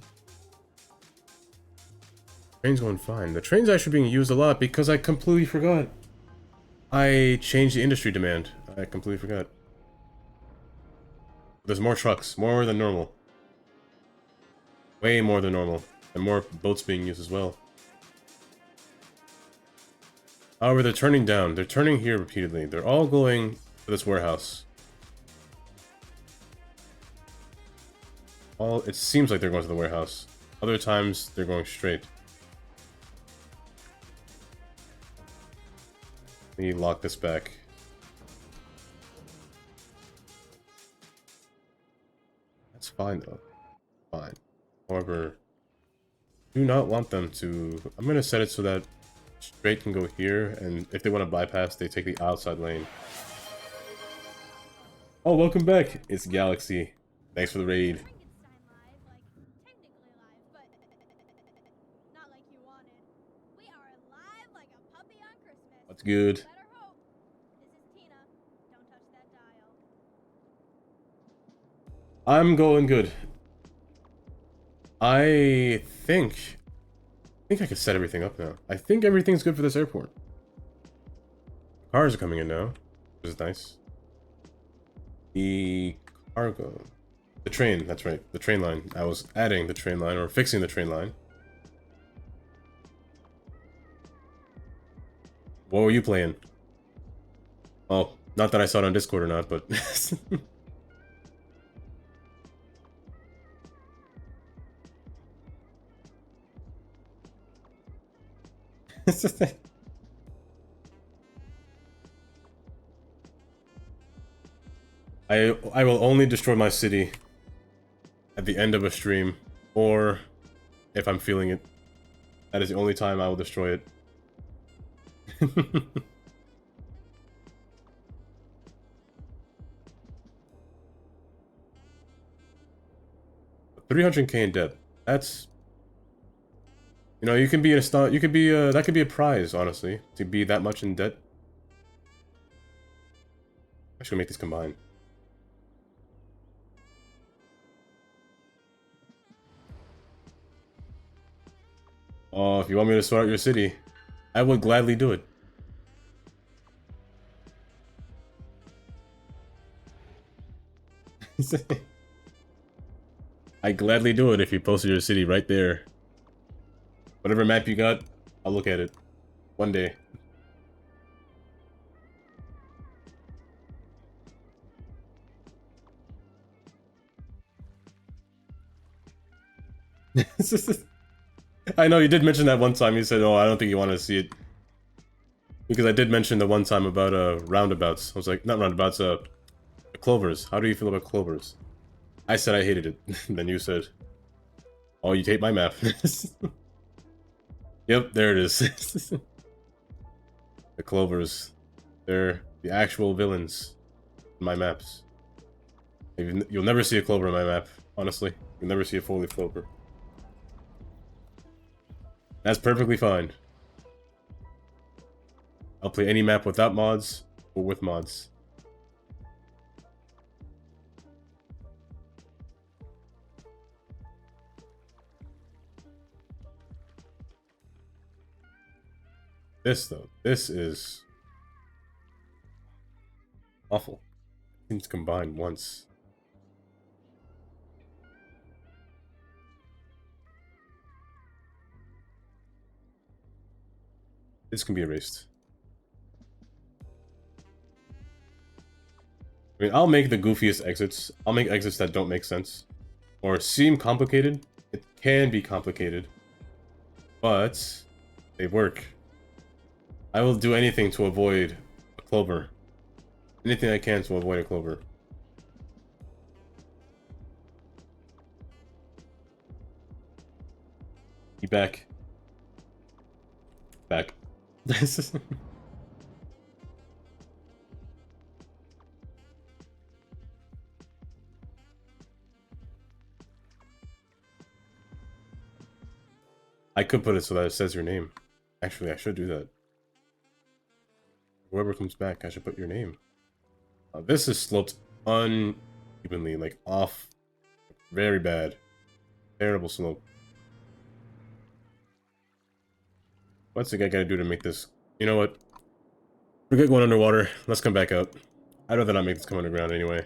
Train's going fine. The train's actually being used a lot because I completely forgot. I changed the industry demand. I completely forgot. There's more trucks, more than normal. Way more than normal. And more boats being used as well. However, they're turning down. They're turning here repeatedly. They're all going to this warehouse. It seems like they're going to the warehouse. Other times, they're going straight. Let me lock this back. That's fine, though. Fine. However, do not want them to... I'm going to set it so that straight can go here, and if they want to bypass, they take the outside lane. Oh, welcome back! It's Galaxy. Thanks for the raid. Frankenstein live, like technically live, but not like you wanted. We are alive like a puppy on Christmas. What's good? Better hope. This is Tina. Don't touch that dial. I'm going good. I think I can set everything up now. I think everything's good for this airport. Cars are coming in now, which is nice. The cargo. The train, that's right. The train line. I was adding the train line, or fixing the train line. What were you playing? Oh, not that I saw it on Discord or not, but... I will only destroy my city at the end of a stream, or if I'm feeling it. That is the only time I will destroy it. 300k in debt. That's... You know, you can be in a start. You could be that could be a prize, honestly, to be that much in debt. I should make these combine. Oh, if you want me to sort out your city, I would gladly do it. I gladly do it if you posted your city right there. Whatever map you got, I'll look at it. One day. I know, you did mention that one time. You said, oh, I don't think you want to see it. Because I did mention the one time about roundabouts. I was like, not roundabouts, clovers. How do you feel about clovers? I said I hated it. Then you said, oh, you hate my map. Yep, there it is. The clovers. They're the actual villains in my maps. You'll never see a clover in my map, honestly. You'll never see a four-leaf clover. That's perfectly fine. I'll play any map without mods or with mods. This, though, this is awful. Things combined once. This can be erased. I mean, I'll make the goofiest exits. I'll make exits that don't make sense. Or seem complicated. It can be complicated. But they work. I will do anything to avoid a clover. Anything I can to avoid a clover. Be back. Back. I could put it so that it says your name. Actually, I should do that. Whoever comes back, I should put your name. This is sloped unevenly, like off. Very bad. Terrible slope. What's the guy gotta do to make this? You know what? Forget going underwater. Let's come back up. I'd rather not make this come underground anyway.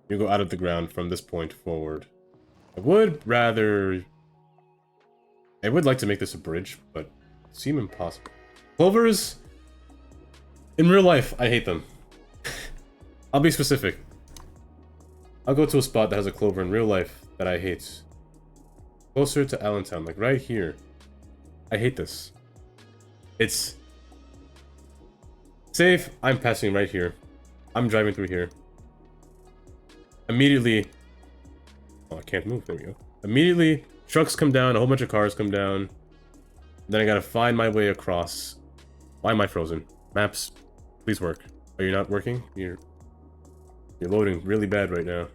You go out of the ground from this point forward. I would like to make this a bridge, but it seems impossible. Clovers, in real life, I hate them. I'll be specific. I'll go to a spot that has a clover in real life that I hate. Closer to Allentown, like right here. I hate this. It's safe. I'm passing right here. I'm driving through here. Immediately. Oh, I can't move. There we go. Immediately, trucks come down. A whole bunch of cars come down. Then I gotta find my way across. Why am I frozen? Maps, please work. Are you not working? You're loading really bad right now.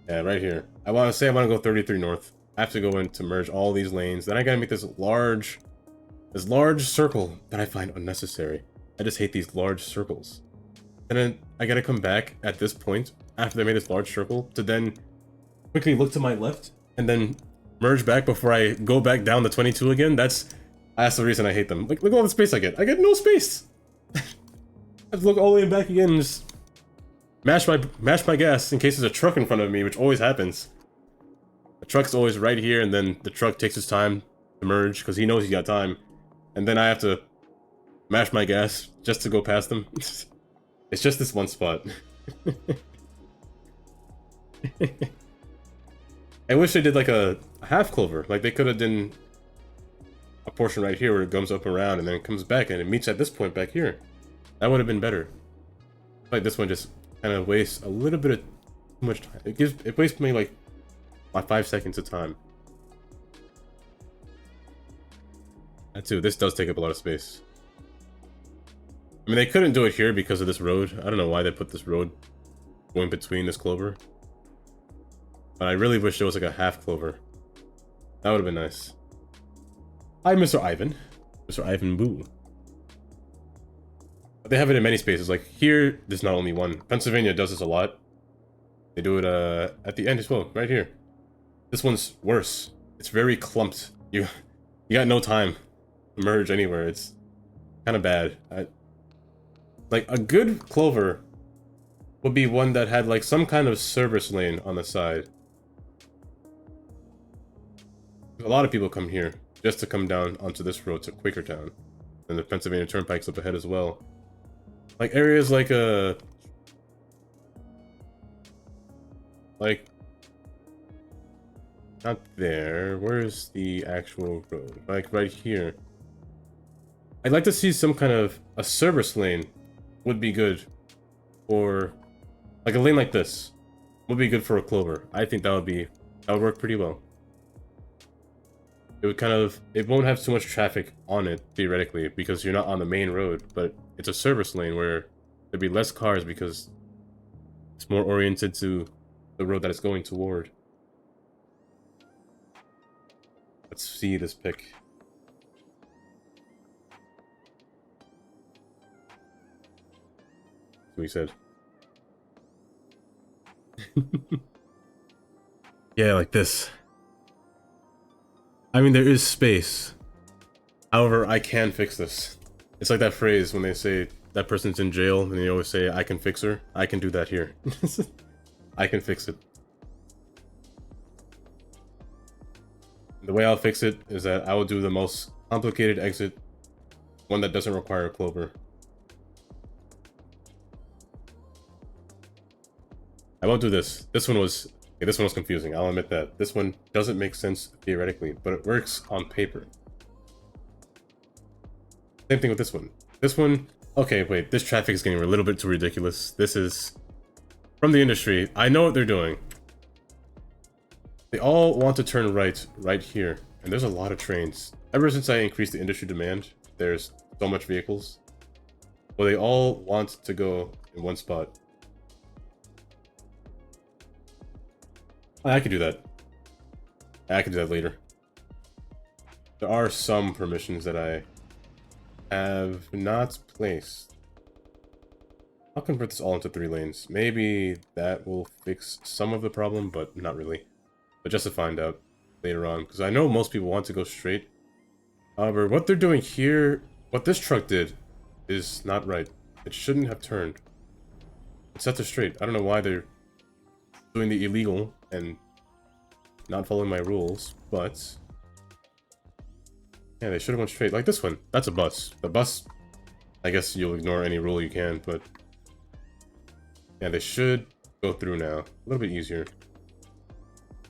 Yeah, right here. I want to go 33 north. I have to go in to merge all these lanes. Then I gotta make this large circle that I find unnecessary. I just hate these large circles. And then I gotta come back at this point after they made this large circle to then quickly look to my left and then merge back before I go back down the 22 again. That's the reason I hate them. Like, look at all the space I get. I get no space. I have to look all the way back again and just mash my gas in case there's a truck in front of me, which always happens. The truck's always right here, and then the truck takes his time to merge because he knows he's got time, and then I have to mash my gas just to go past them. It's just this one spot. I wish they did like a half clover. Like they could have done a portion right here where it comes up around and then it comes back and it meets at this point back here. That would have been better. Like this one just kind of wastes a little bit of too much time. It wastes me like my 5 seconds of time. That too, this does take up a lot of space. I mean, they couldn't do it here because of this road. I don't know why they put this road going between this clover. But I really wish there was like a half clover. That would have been nice. Hi, Mr. Ivan. Mr. Ivan Boo. But they have it in many spaces. Like here, there's not only one. Pennsylvania does this a lot. They do it at the end as well, right here. This one's worse. It's very clumped. You got no time to merge anywhere. It's kind of bad. Like a good clover would be one that had like some kind of service lane on the side. A lot of people come here just to come down onto this road to Quakertown. And the Pennsylvania Turnpike's up ahead as well. Like areas like Not there. Where's the actual road? Like right here. I'd like to see some kind of a service lane would be good. Or like a lane like this would be good for a clover. I think that would work pretty well. It would it won't have too much traffic on it, theoretically, because you're not on the main road, but it's a service lane where there'd be less cars because it's more oriented to the road that it's going toward. Let's see this pic. That's what he said. Yeah, like this. I mean, there is space. However, I can fix this. It's like that phrase when they say that person's in jail and they always say, I can fix her. I can do that here. I can fix it. The way I'll fix it is that I will do the most complicated exit, one that doesn't require a clover. I won't do this. This one was confusing. I'll admit that. This one doesn't make sense theoretically, but it works on paper. Same thing with this one. This one, okay, wait, this traffic is getting a little bit too ridiculous. This is from the industry. I know what they're doing. They all want to turn right here, and there's a lot of trains. Ever since I increased the industry demand, there's so much vehicles. Well, they all want to go in one spot. I could do that. I could do that later. There are some permissions that I have not placed. I'll convert this all into 3 lanes. Maybe that will fix some of the problem, but not really. But just to find out later on, because I know most people want to go straight. However, what they're doing here, what this truck did, is not right. It shouldn't have turned. It set to straight. I don't know why they're doing the illegal and not following my rules, but yeah, they should have went straight. Like this one. That's a bus. The bus, I guess you'll ignore any rule you can, but yeah, they should go through now. A little bit easier.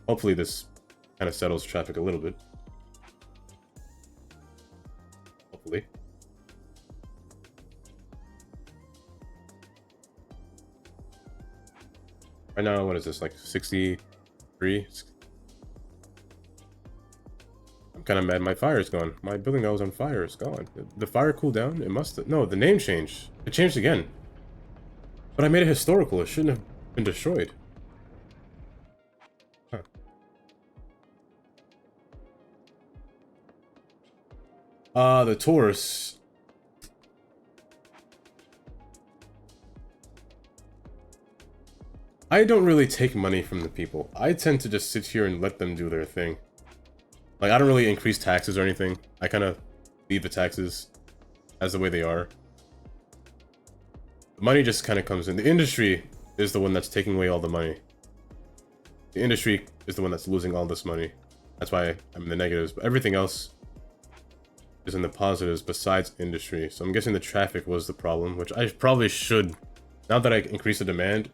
Hopefully this kind of settles traffic a little bit. Hopefully. Right now, what is this, like 63? I'm kind of mad my fire is gone. My building that was on fire is gone. The fire cooled down? It must have... No, the name changed. It changed again. But I made it historical. It shouldn't have been destroyed. Huh. The Taurus. I don't really take money from the people. I tend to just sit here and let them do their thing. Like, I don't really increase taxes or anything. I kind of leave the taxes as the way they are. The money just kind of comes in. The industry is the one that's taking away all the money. The industry is the one that's losing all this money. That's why I'm in the negatives. But everything else is in the positives besides industry. So I'm guessing the traffic was the problem, which I probably should... Now that I increase the demand,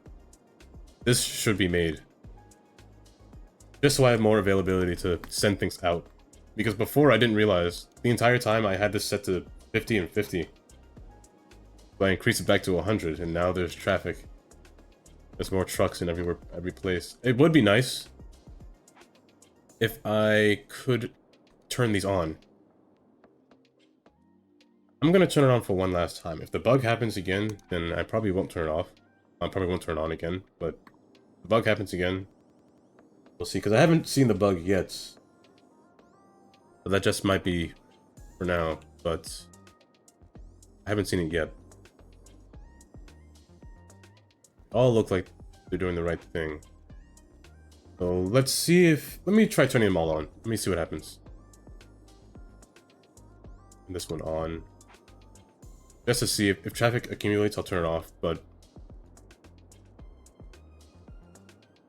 this should be made. Just so I have more availability to send things out. Because before I didn't realize, the entire time I had this set to 50 and 50. So I increased it back to 100, and now there's traffic. There's more trucks in every place. It would be nice if I could turn these on. I'm gonna turn it on for one last time. If the bug happens again, then I probably won't turn it off. I probably won't turn it on again, but if the bug happens again, we'll see, because I haven't seen the bug yet. But that just might be for now, but I haven't seen it yet. All look like they're doing the right thing. So let's see if... Let me try turning them all on. Let me see what happens. And this one on. Just to see if traffic accumulates, I'll turn it off, but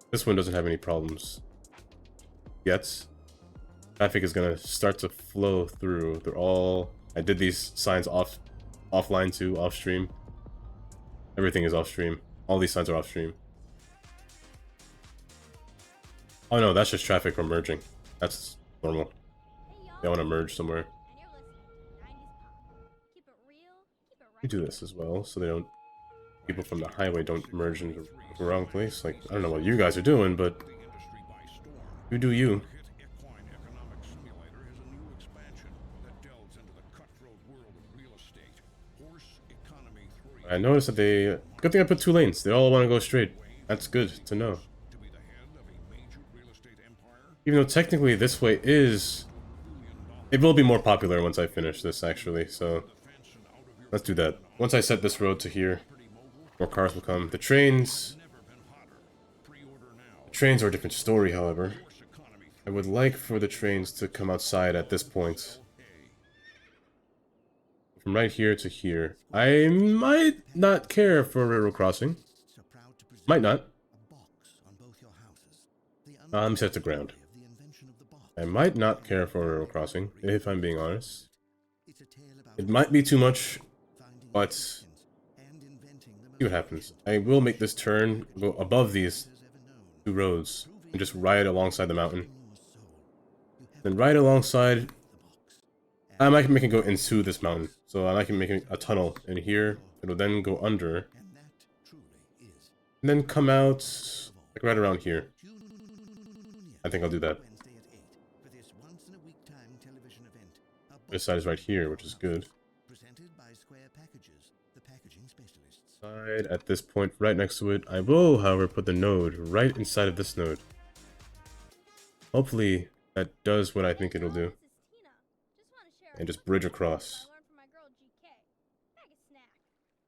this one doesn't have any problems yet. Traffic is gonna start to flow through. They're all... I did these signs offline too, off stream. Everything is off stream. All these signs are off stream. Oh no, that's just traffic from merging. That's normal. Hey y'all. They want to merge somewhere. And you're listening to 90s Pop. Keep it real, keep it You right. do this as well, so they don't. People from the highway don't merge into the wrong place. Like, I don't know what you guys are doing, but the industry by storm. you do you. Hit Equine Economic Simulator has a new expansion that delves into the cutthroat world of real estate. Horse Economy 3. I noticed that they. Good thing I put 2 lanes. They all want to go straight. That's good to know. To be the head of a major real estate empire, Even though technically this way is. It will be more popular once I finish this, actually. So fence and out of your let's do that. Once I set this road to here, more cars will come. The trains. never been hotter. Pre-order now. Trains are a different story, however. Horse Economy I would like for the trains to come outside at this point. From right here to here. I might not care for a railroad crossing. Might not. I'm set to ground. I might not care for a railroad crossing, if I'm being honest. It might be too much, but see what happens. I will make this turn, go above these 2 roads, and just ride alongside the mountain. Then right alongside, I might make it go into this mountain. So I might make a tunnel in here. It'll then go under. And then come out like right around here. I think I'll do that. This side is right here, which is good. Side at this point, right next to it. I will, however, put the node right inside of this node. Hopefully, that does what I think it'll do. This is Tina. Just want to share And just bridge across. I learned from my girl GK. Bag a snack.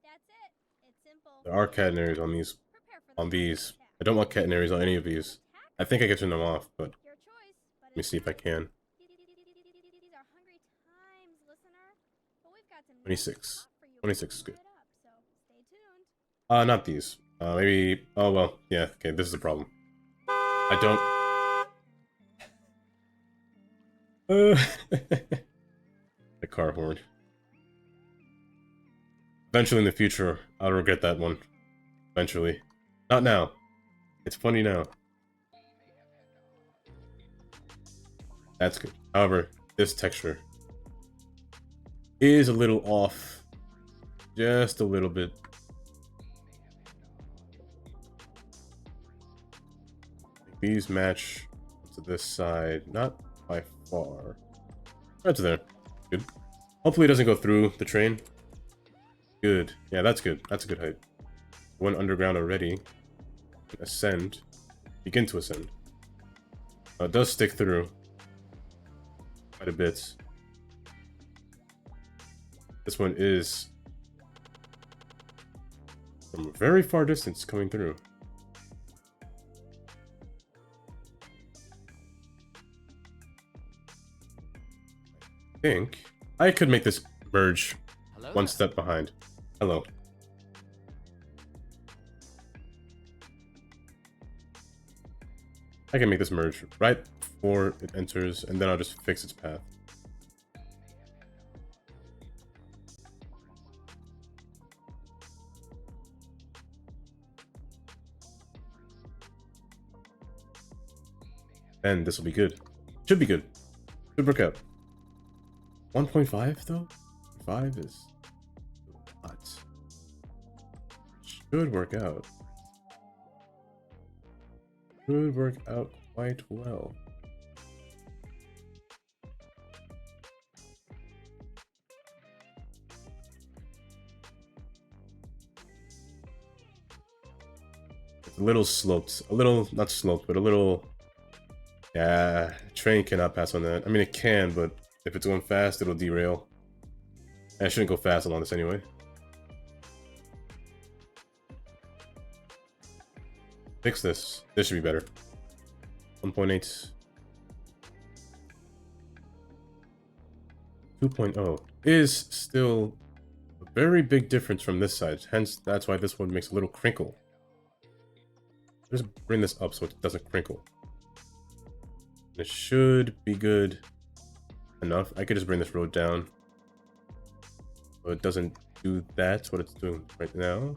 That's it. It's simple. There are catenaries on these. Prepare for the On these. attack. I don't want catenaries on any of these. I think I can turn them off, but Your choice, but let me see if I can. These are hungry times, listener. But we've got some 26. 26 is good. up, so stay tuned. Not these. Maybe. Oh well. Yeah. Okay. This is the problem. I don't. The car horn. Eventually in the future, I'll regret that one. Eventually. Not now. It's funny now. That's good. However, this texture is a little off. Just a little bit. These match to this side. Not by far. Right to there. Good. Hopefully it doesn't go through the train. Good. Yeah, that's good. That's a good height. One underground already. Ascend. Begin to ascend. It does stick through. Quite a bit. This one is from a very far distance coming through. I think I could make this merge one step behind. Hello. I can make this merge right before it enters, and then I'll just fix its path. And this will be good. Should be good. Should work out. 1.5 though? 5 is a lot. Should work out. Should work out quite well. It's a little sloped. A little, not sloped, but a little... Yeah, train cannot pass on that. I mean, it can, but if it's going fast, it'll derail. I shouldn't go fast along this anyway. Fix this. This should be better. 1.8. 2.0 is still a very big difference from this side. Hence, that's why this one makes a little crinkle. Just bring this up so it doesn't crinkle. It should be good enough. I could just bring this road down so it doesn't do that, what it's doing right now.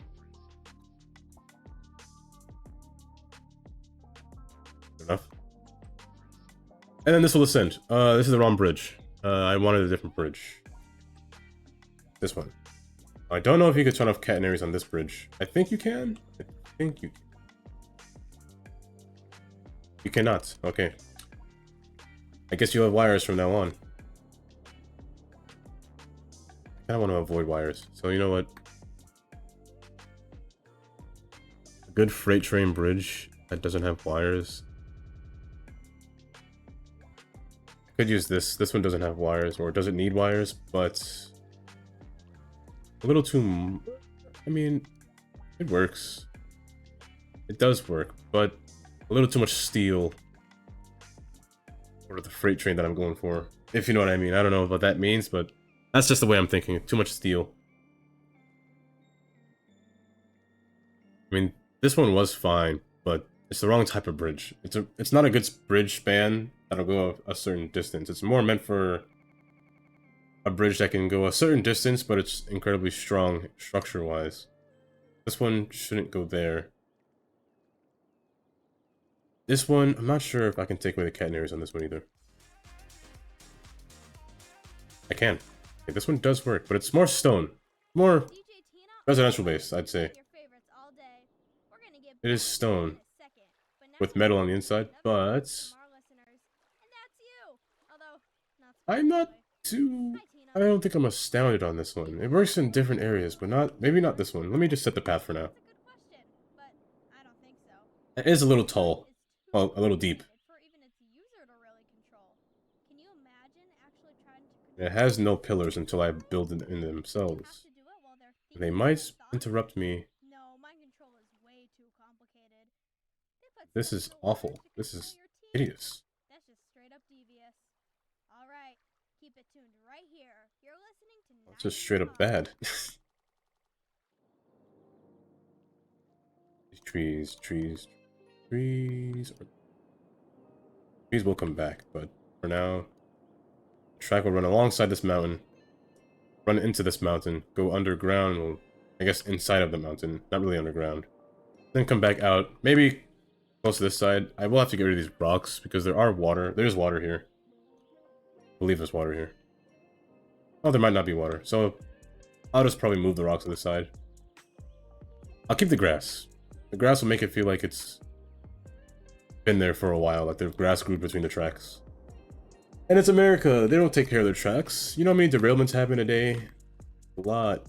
Enough. And then this will ascend. This is the wrong bridge. I wanted a different bridge. This one. I don't know if you can turn off catenaries on this bridge. I think you can. I think you can. You cannot. Okay. I guess you'll have wires from now on. I kind of want to avoid wires. So you know what? A good freight train bridge that doesn't have wires. I could use this. This one doesn't have wires, or doesn't need wires, but a little too... I mean, it works. It does work, but a little too much steel for the freight train that I'm going for. If you know what I mean. I don't know what that means, but that's just the way I'm thinking. Too much steel. I mean, this one was fine, but it's the wrong type of bridge. It's not a good bridge span that'll go a certain distance. It's more meant for a bridge that can go a certain distance, but it's incredibly strong structure-wise. This one shouldn't go there. This one, I'm not sure if I can take away the catenaries on this one either. I can. Okay, this one does work, but it's more stone. More DJ Tina, residential based, I'd say. your favorites all day. We're gonna get It is back to stone in a second, but now with metal on the inside, but from our listeners, and that's you. Although not I'm not surprisingly. too... Hi, Tina. I don't think I'm astounded on this one. It works in different areas, but not... Maybe not this one. Let me just set the path for now. That's a good question, but I don't think so. It is a little tall. It's too Well, a little deep. complicated for even its user to really control. Can you imagine actually trying to It has no pillars until I build it in themselves. They might interrupt me. No, mind control is way too complicated. They put This is special words awful. to This control is your teeth. hideous. That's just straight up devious. All right, keep it tuned right here. You're listening to It's just straight up 90s bad. Trees. Trees will come back, but for now, the track will run alongside this mountain, run into this mountain, go underground, well, I guess inside of the mountain, not really underground. Then come back out, maybe close to this side. I will have to get rid of these rocks because there's water here. I believe there's water here. Oh, there might not be water, so I'll just probably move the rocks to the side. I'll keep the grass. The grass will make it feel like it's been there for a while, like the grass grew between the tracks. And it's America, they don't take care of their tracks. You know how many derailments happen a day? A lot.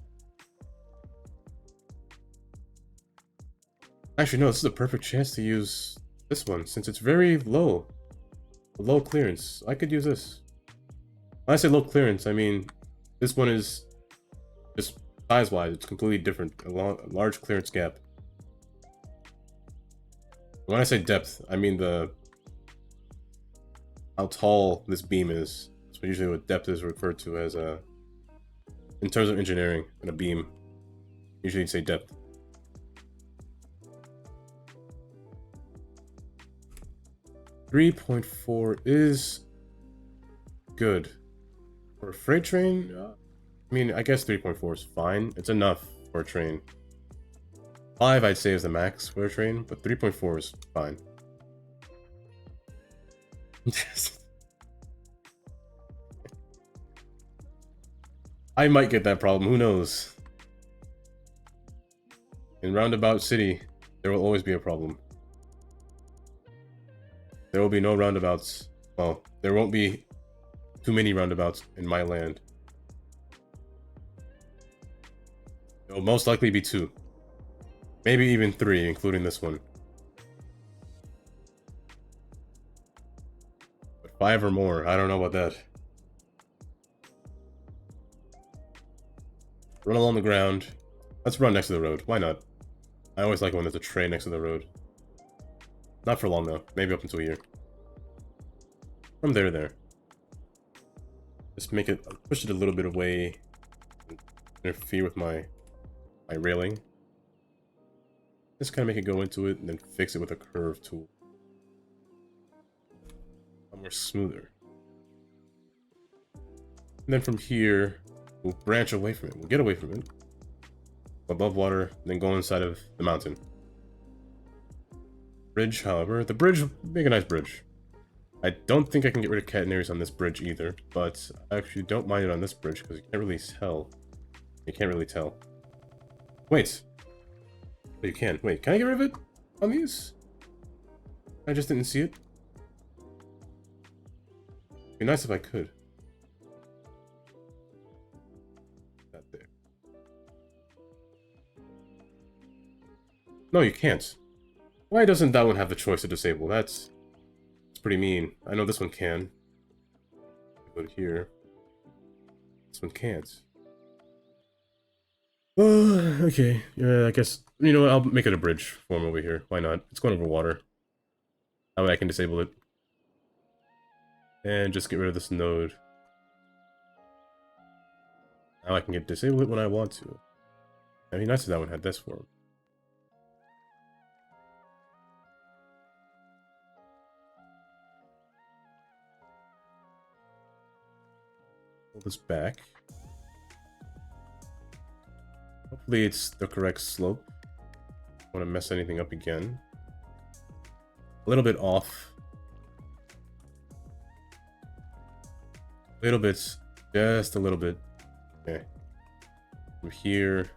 Actually, no, this is a perfect chance to use this one, since it's very low. Low clearance. I could use this. When I say low clearance, I mean, this one is just size-wise, it's completely different. A large clearance gap. When I say depth, I mean how tall this beam is. So usually what depth is referred to as in terms of engineering, in a beam. Usually you'd say depth. .4 is good. For a freight train, I mean, I guess 3.4 is fine. It's enough for a train. 5 I'd say is the max for a train, but 3.4 is fine. I might get that problem, who knows? In Roundabout City, there will always be a problem. There will be no roundabouts. Well, there won't be too many roundabouts in my land. There will most likely be 2. Maybe even 3, including this one. But 5 or more, I don't know about that. Run along the ground. Let's run next to the road. Why not? I always like it when there's a train next to the road. Not for long though. Maybe up until a year. From there to there. Just make it, push it a little bit away. Interfere with my railing. Just kind of make it go into it and then fix it with a curve tool. More smoother. And then from here, we'll branch away from it. We'll get away from it. Above water, then go inside of the mountain. Bridge, however, the bridge, make a nice bridge. I don't think I can get rid of catenaries on this bridge either, but I actually don't mind it on this bridge because you can't really tell. You can't really tell. Wait. But you can. Wait, can I get rid of it on these? I just didn't see it. It'd be nice if I could. That there. No, you can't. Why doesn't that one have the choice to disable? That's pretty mean. I know this one can. Go to here. This one can't. Okay. Yeah, I guess. You know what? I'll make it a bridge form over here. Why not? It's going over water. That way I can disable it. And just get rid of this node. Now I can disable it when I want to. It'd be nice if that one had this form. Pull this back. Hopefully it's the correct slope. Don't want to mess anything up again. A little bit off. A little bit. Just a little bit. Okay. From here.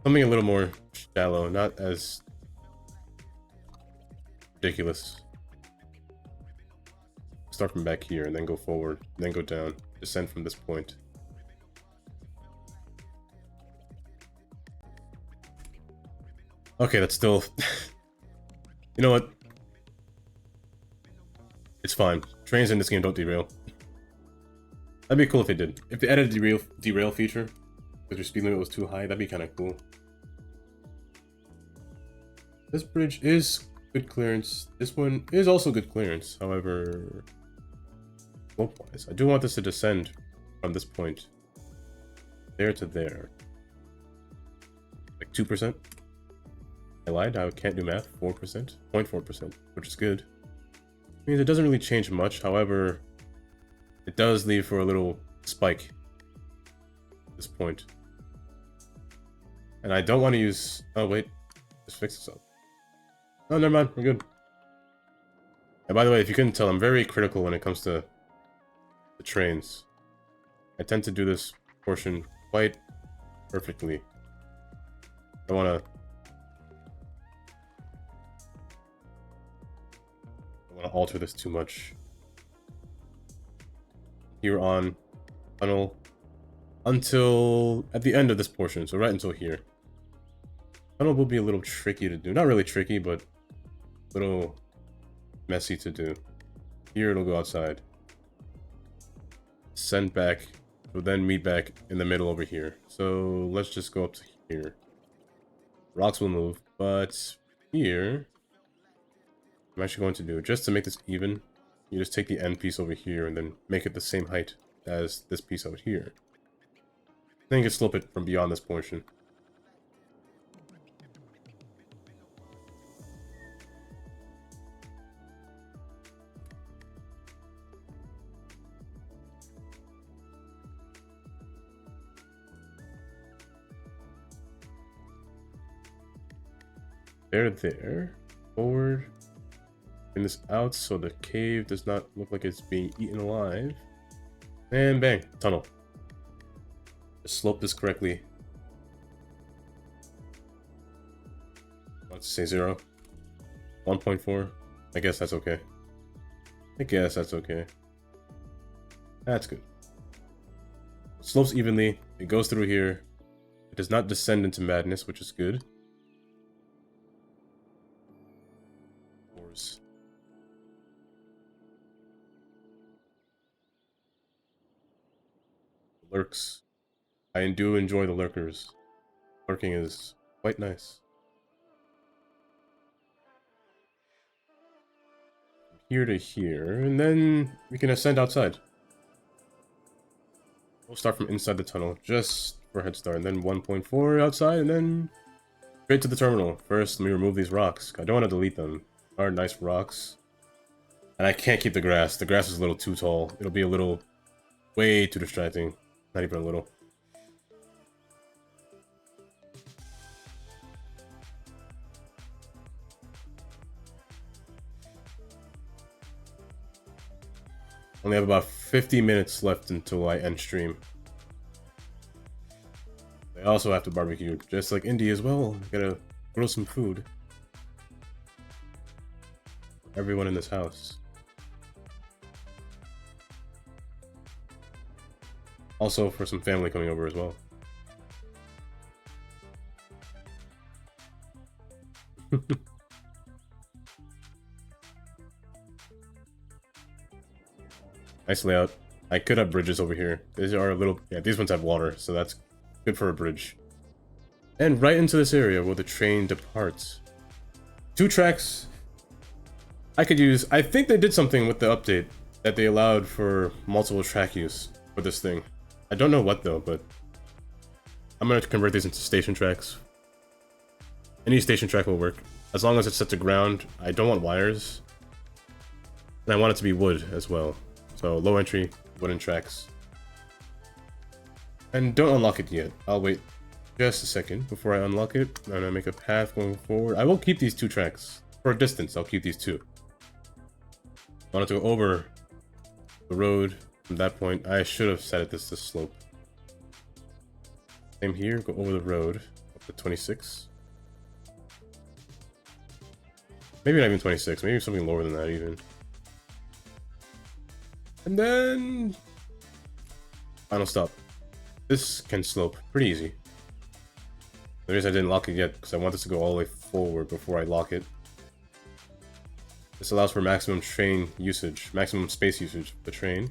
Something a little more shallow, not as ridiculous. Start from back here and then go forward, then go down. Descend from this point. Okay, that's still... You know what? It's fine. Trains in this game don't derail. That'd be cool if they did. If they added a derail feature, because your speed limit was too high, that'd be kind of cool. This bridge is good clearance. This one is also good clearance. However, slope-wise, I do want this to descend from this point there to there. Like 2%. I lied, I can't do math. 4%. 0.4%, which is good. Means it doesn't really change much, however, it does leave for a little spike at this point. And I don't want to use... Oh, wait. Just fix this up. Oh, never mind. We're good. And by the way, if you couldn't tell, I'm very critical when it comes to the trains. I tend to do this portion quite perfectly. I don't want to alter this too much. Here on tunnel until at the end of this portion, so right until here. Tunnel will be a little tricky to do. Not really tricky, but a little messy to do. Here it'll go outside. Send back, but then meet back in the middle over here. So let's just go up to here. Rocks will move, but here I'm actually going to do, just to make this even, you just take the end piece over here and then make it the same height as this piece out here. Then you can slope it from beyond this portion. There. Forward. Bring this out so the cave does not look like it's being eaten alive. And bang, tunnel. Just slope this correctly. Let's say 0. 1.4. I guess that's okay. That's good. It slopes evenly. It goes through here. It does not descend into madness, which is good. Lurks. I do enjoy the lurkers. Lurking is quite nice. Here to here, and then we can ascend outside. We'll start from inside the tunnel, just for a head start, and then 1.4 outside, and then straight to the terminal. First, let me remove these rocks. I don't want to delete them. They are nice rocks. And I can't keep the grass. The grass is a little too tall. It'll be a little... way too distracting. Not even a little. Only have about 50 minutes left until I end stream. I also have to barbecue, just like Indy as well. I gotta grill some food. Everyone in this house. Also for some family coming over as well. Nice layout. I could have bridges over here. These are a little... Yeah, these ones have water, so that's good for a bridge. And right into this area where the train departs. 2 tracks I could use. I think they did something with the update that they allowed for multiple track use for this thing. I don't know what though, but I'm going to convert these into station tracks. Any station track will work. As long as it's set to ground. I don't want wires. And I want it to be wood as well. So low entry, wooden tracks. And don't unlock it yet. I'll wait just a second before I unlock it. I'm gonna make a path going forward. I will keep these 2 tracks. For a distance, I'll keep these 2. I want it to go over the road from that point. I should have set it this slope. Same here, go over the road up to 26. Maybe not even 26, maybe something lower than that even. And then... final stop. This can slope pretty easy. The reason I didn't lock it yet, because I want this to go all the way forward before I lock it. This allows for maximum train usage, maximum space usage of the train.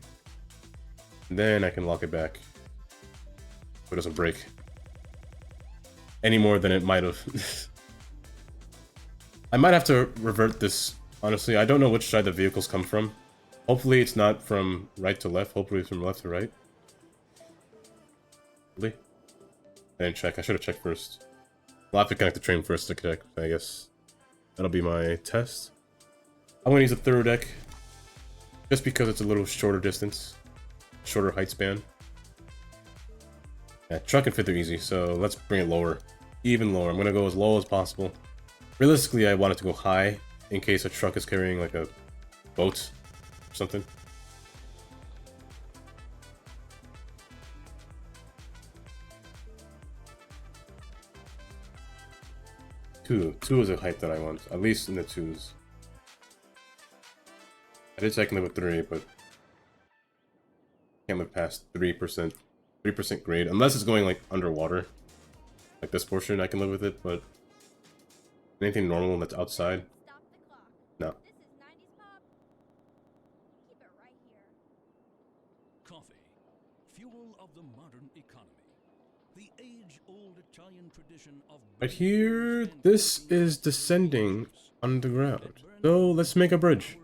And then I can lock it back. So it doesn't break. Any more than it might have. I might have to revert this, honestly. I don't know which side the vehicles come from. Hopefully it's not from right to left. Hopefully it's from left to right. Really? I didn't check. I should have checked first. I'll have to connect the train first to connect, I guess. That'll be my test. I'm gonna use a thorough deck. Just because it's a little shorter distance. Shorter height span. Yeah, truck and fit are easy, so let's bring it lower. Even lower. I'm gonna go as low as possible. Realistically, I want it to go high in case a truck is carrying like a boat or something. Two is a height that I want, at least in the 2s. I did say I can live with 3, but can't live past 3%. 3% grade, unless it's going like underwater. Like this portion, I can live with it, but anything normal that's outside, Stop the clock. no. This is 90s pop. Keep it right here. Coffee, fuel of the modern economy. The age-old Italian tradition of Right here, this is descending underground. So let's make a bridge.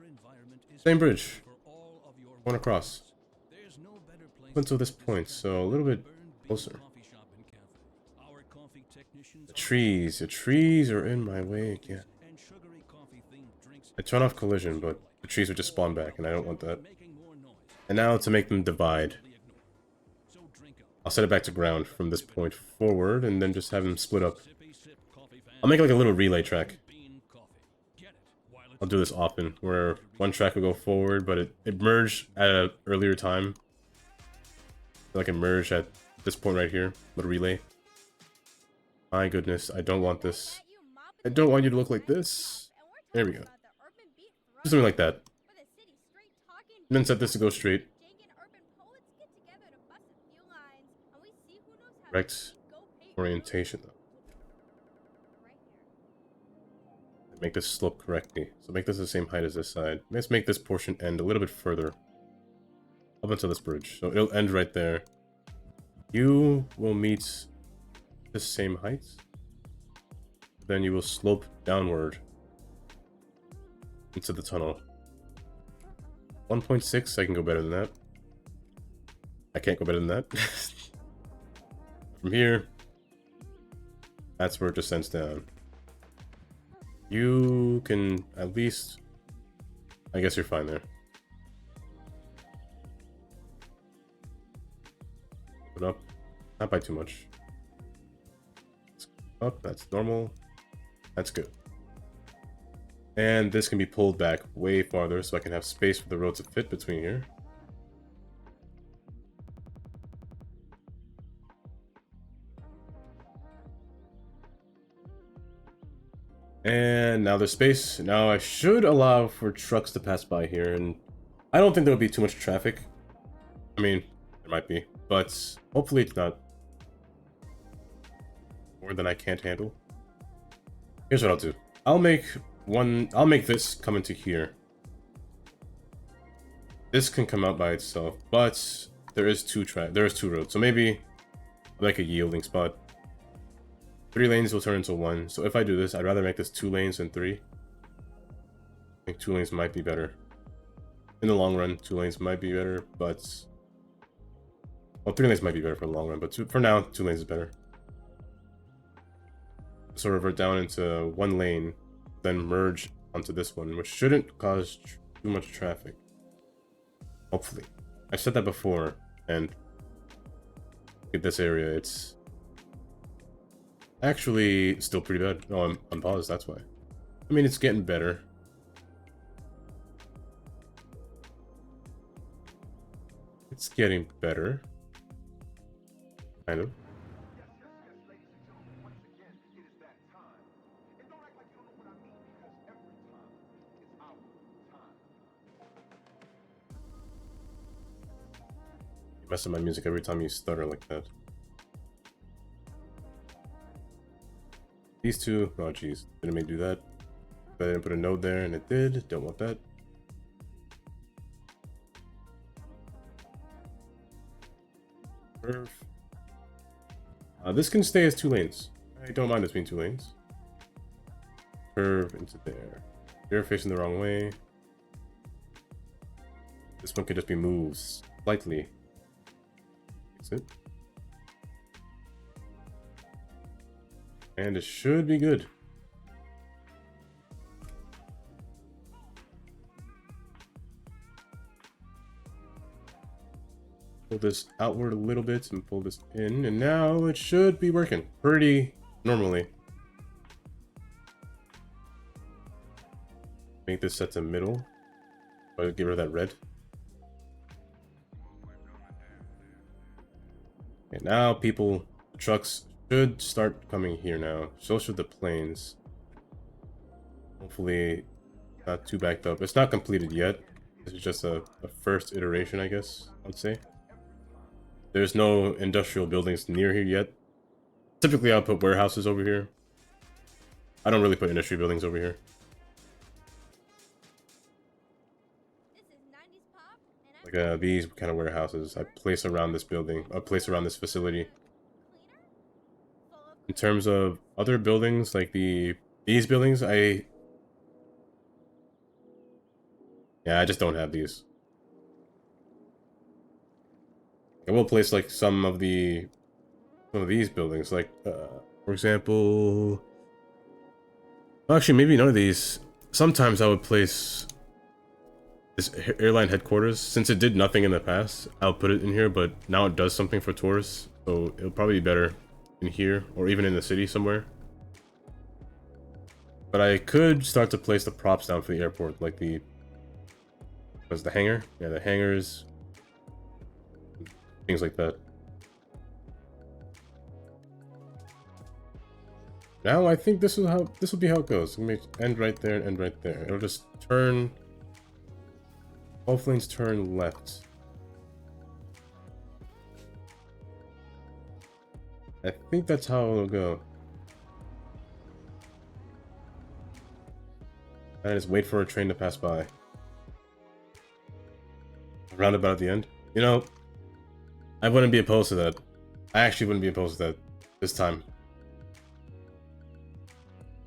Same bridge. Going across. Up until this point, so a little bit closer. The trees are in my way again. I turn off collision, but the trees would just spawn back, and I don't want that. And now to make them divide, I'll set it back to ground from this point forward, and then just have them split up. I'll make like a little relay track. I'll do this often, where one track will go forward, but it merged at an earlier time. Like it merged at this point right here, little relay. My goodness, I don't want this. I don't want you to look like this. There we go. Do something like that. And then set this to go straight. Correct orientation though. Make this slope correctly. So make this the same height as this side. Let's make this portion end a little bit further. Up until this bridge. So it'll end right there. You will meet the same height. Then you will slope downward into the tunnel. 1.6, I can go better than that. I can't go better than that. From here, that's where it descends down. You can at least... I guess you're fine there. Put up. Not by too much. Up, that's normal. That's good. And this can be pulled back way farther so I can have space for the road to fit between here. And now there's space. Now I should allow for trucks to pass by here, and I don't think there will be too much traffic. I mean, there might be, but hopefully it's not more than I can't handle. Here's what I'll do. I'll make this come into here. This can come out by itself, but there is two roads, so maybe like a yielding spot. 3 lanes will turn into 1. So if I do this, I'd rather make this 2 lanes than 3. I think 2 lanes might be better. In the long run, 2 lanes might be better, but... Well, 3 lanes might be better for the long run, but for now, 2 lanes is better. So revert down into 1 lane, then merge onto this one, which shouldn't cause too much traffic. Hopefully. I said that before, and... Look at this area, it's... actually still pretty bad. Oh, I'm on pause, that's why. I mean, it's getting better. It's getting better. Kind of. You mess up my music every time you stutter like that. These two, oh geez, didn't mean to do that. But I didn't put a node there, and it did. Don't want that. Curve. This can stay as 2 lanes. I don't mind this being 2 lanes. Curve into there. You're facing the wrong way. This one could just be moved slightly. That's it. And it should be good. Pull this outward a little bit and pull this in, and now it should be working pretty normally. Make this set to middle. I'll get rid of that red. Okay, now people, trucks should start coming here now. So should the planes. Hopefully not too backed up. It's not completed yet. This is just a first iteration, I guess, I'd say. There's no industrial buildings near here yet. Typically, I'll put warehouses over here. I don't really put industry buildings over here. Like these kind of warehouses I place around this building. I place around this facility. In terms of other buildings, like these buildings, I just don't have these. I will place like some of these buildings, like for example, actually maybe none of these. Sometimes I would place this airline headquarters. Since it did nothing in the past, I'll put it in here, but now it does something for tourists, so it'll probably be better in here or even in the city somewhere. But I could start to place the props down for the airport, like the hangar? Yeah, the hangars. Things like that. Now I think this will be how it goes. Let me end right there and end right there. It'll just turn. Both lanes turn left. I think that's how it'll go. And just wait for a train to pass by. Roundabout at the end. You know, I wouldn't be opposed to that. I actually wouldn't be opposed to that this time.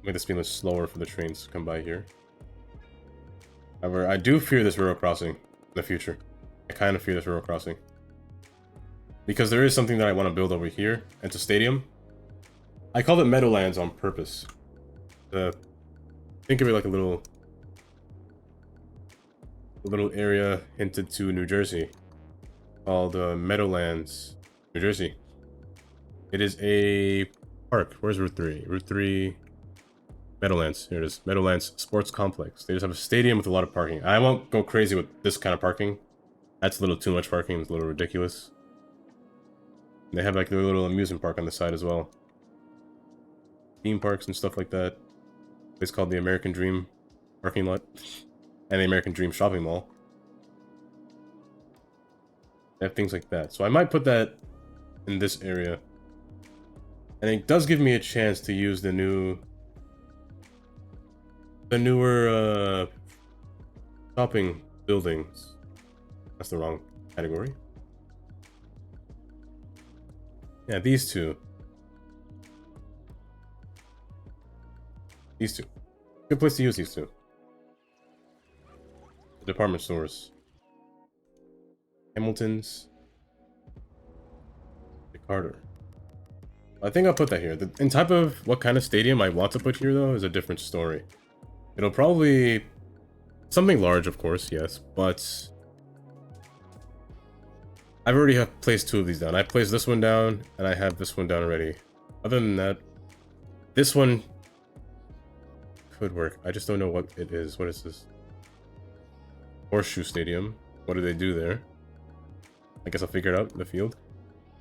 Make the speed much slower for the trains to come by here. However, I do fear this railroad crossing in the future. I kind of fear this railroad crossing. Because there is something that I want to build over here. It's a stadium. I called it Meadowlands on purpose. Think of it like a little area hinted to New Jersey. Called Meadowlands, New Jersey. It is a park. Where's Route 3? Route 3... Meadowlands. Here it is. Meadowlands Sports Complex. They just have a stadium with a lot of parking. I won't go crazy with this kind of parking. That's a little too much parking. It's a little ridiculous. They have like their little amusement park on the side as well. Theme parks and stuff like that. It's called the American Dream parking lot and the American Dream shopping mall. They have things like that. So I might put that in this area. And it does give me a chance to use the newer shopping buildings. That's the wrong category. Yeah, these two. These two. Good place to use these two. The department stores. Hamilton's. The Carter. I think I'll put that here. In type of what kind of stadium I want to put here, though, is a different story. It'll probably... something large, of course, yes, but... I've already placed 2 of these down. I placed this one down, and I have this one down already. Other than that, this one could work. I just don't know what it is. What is this? Horseshoe Stadium. What do they do there? I guess I'll figure it out in the field.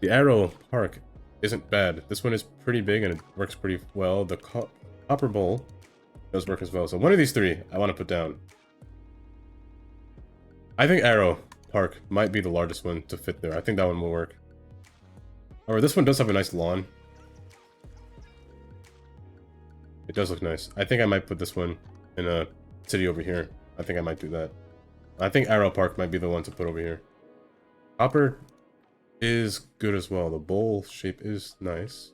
The Arrow Park isn't bad. This one is pretty big and it works pretty well. The Copper Bowl does work as well. So one of these 3 I want to put down. I think Arrow Park might be the largest one to fit there. I think that one will work. However, this one does have a nice lawn. It does look nice. I think I might put this one in a city over here. I think I might do that. I think Arrow Park might be the one to put over here. Copper is good as well. The bowl shape is nice.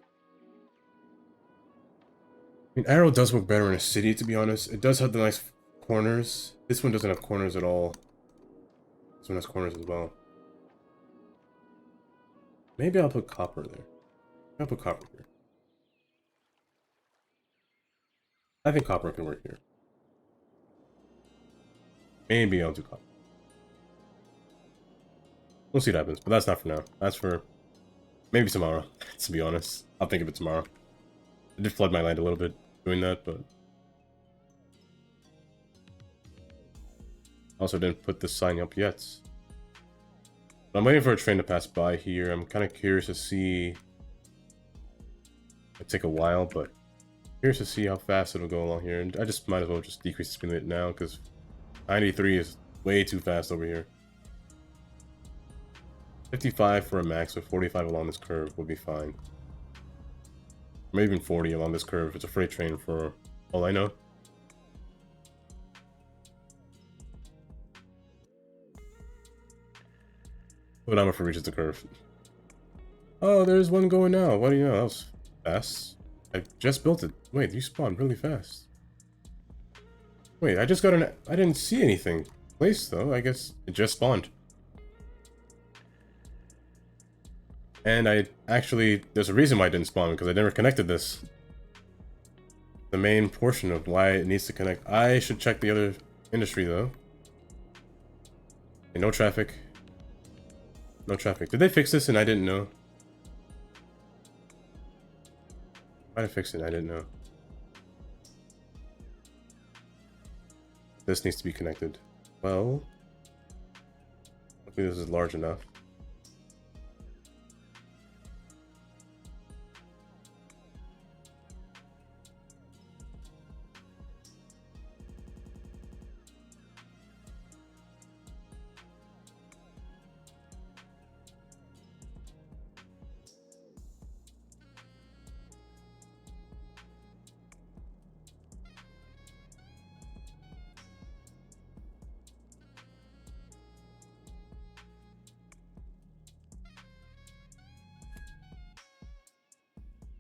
I mean, Arrow does work better in a city, to be honest. It does have the nice corners. This one doesn't have corners at all. This one has corners as well. Maybe I'll put Copper there. I'll put Copper here. I think Copper can work here. Maybe I'll do Copper. We'll see what happens, but that's not for now. That's for maybe tomorrow, to be honest. I'll think of it tomorrow. I did flood my land a little bit doing that, but... also didn't put this sign up yet. But I'm waiting for a train to pass by here. I'm kind of curious to see... it'll take a while, but... curious to see how fast it'll go along here. And I just might as well just decrease the speed limit now, because 93 is way too fast over here. 55 for a max, with 45 along this curve will be fine. Or maybe even 40 along this curve. It's a freight train for all I know. But I'm if it reaches the curve. Oh, there's one going now. What do you know? That was fast. I just built it. Wait, you spawned really fast. Wait, I just got an... I didn't see anything placed, though. I guess it just spawned. And I actually... there's a reason why I didn't spawn, because I never connected this. The main portion of why it needs to connect. I should check the other industry, though. Okay, no traffic. No traffic. Did they fix this and I didn't know? Why did I fix it? I didn't know. This needs to be connected. Well... hopefully this is large enough.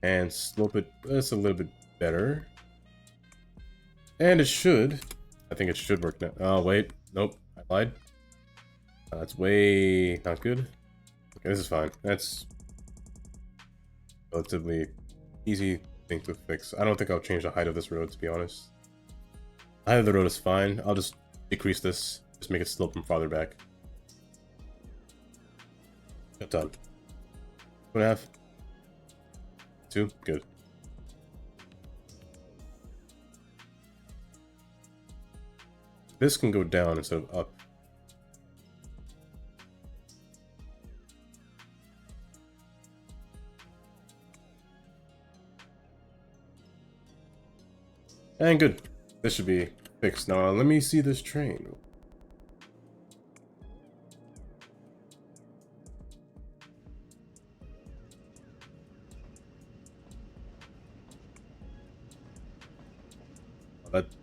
And slope it just a little bit better. And it should. I think it should work now. Oh, wait. Nope. I lied. That's way not good. Okay, this is fine. That's relatively easy thing to fix. I don't think I'll change the height of this road, to be honest. The height of the road is fine. I'll just decrease this. Just make it slope from farther back. Done. 2.5. 2? Good. This can go down instead of up. And good. This should be fixed. Now let me see this train.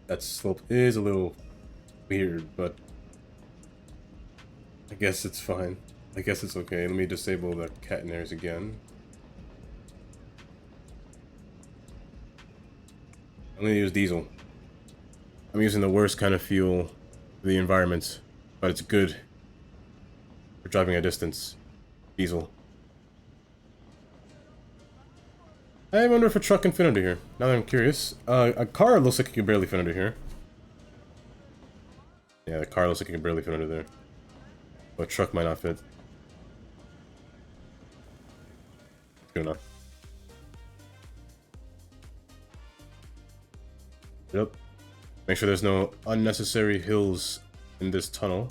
That slope is a little weird, but I guess it's fine. I guess it's okay. Let me disable the catenaries again. I'm gonna use diesel. I'm using the worst kind of fuel for the environment, but it's good for driving a distance. Diesel. I wonder if a truck can fit under here. Now that I'm curious. A car looks like it can barely fit under here. Yeah, the car looks like it can barely fit under there. But a truck might not fit. Good enough. Yep. Make sure there's no unnecessary hills in this tunnel.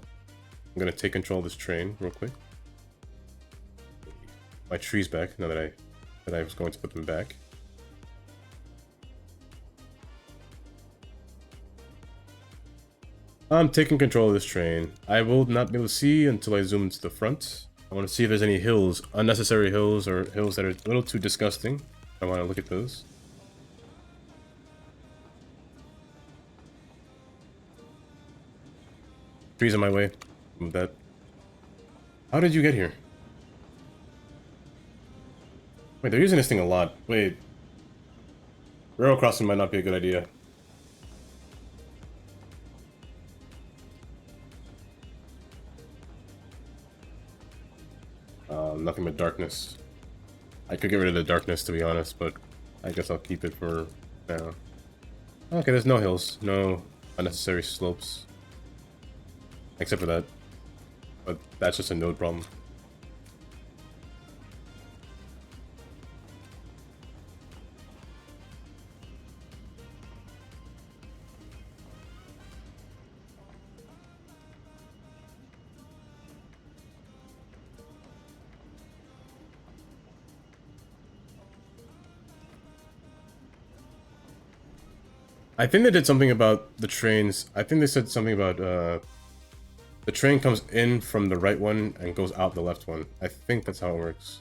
I'm gonna take control of this train real quick. My trees back now that I was going to put them back. I'm taking control of this train. I will not be able to see until I zoom into the front. I want to see if there's any hills, unnecessary hills, or hills that are a little too disgusting. I want to look at those. Trees in my way. Move that. How did you get here? Wait, they're using this thing a lot. Wait. Railroad crossing might not be a good idea. Nothing but darkness. I could get rid of the darkness, to be honest, but I guess I'll keep it for now. Okay, there's no hills. No unnecessary slopes. Except for that. But that's just a node problem. I think they did something about the trains. I think they said something about the train comes in from the right one and goes out the left one. I think that's how it works.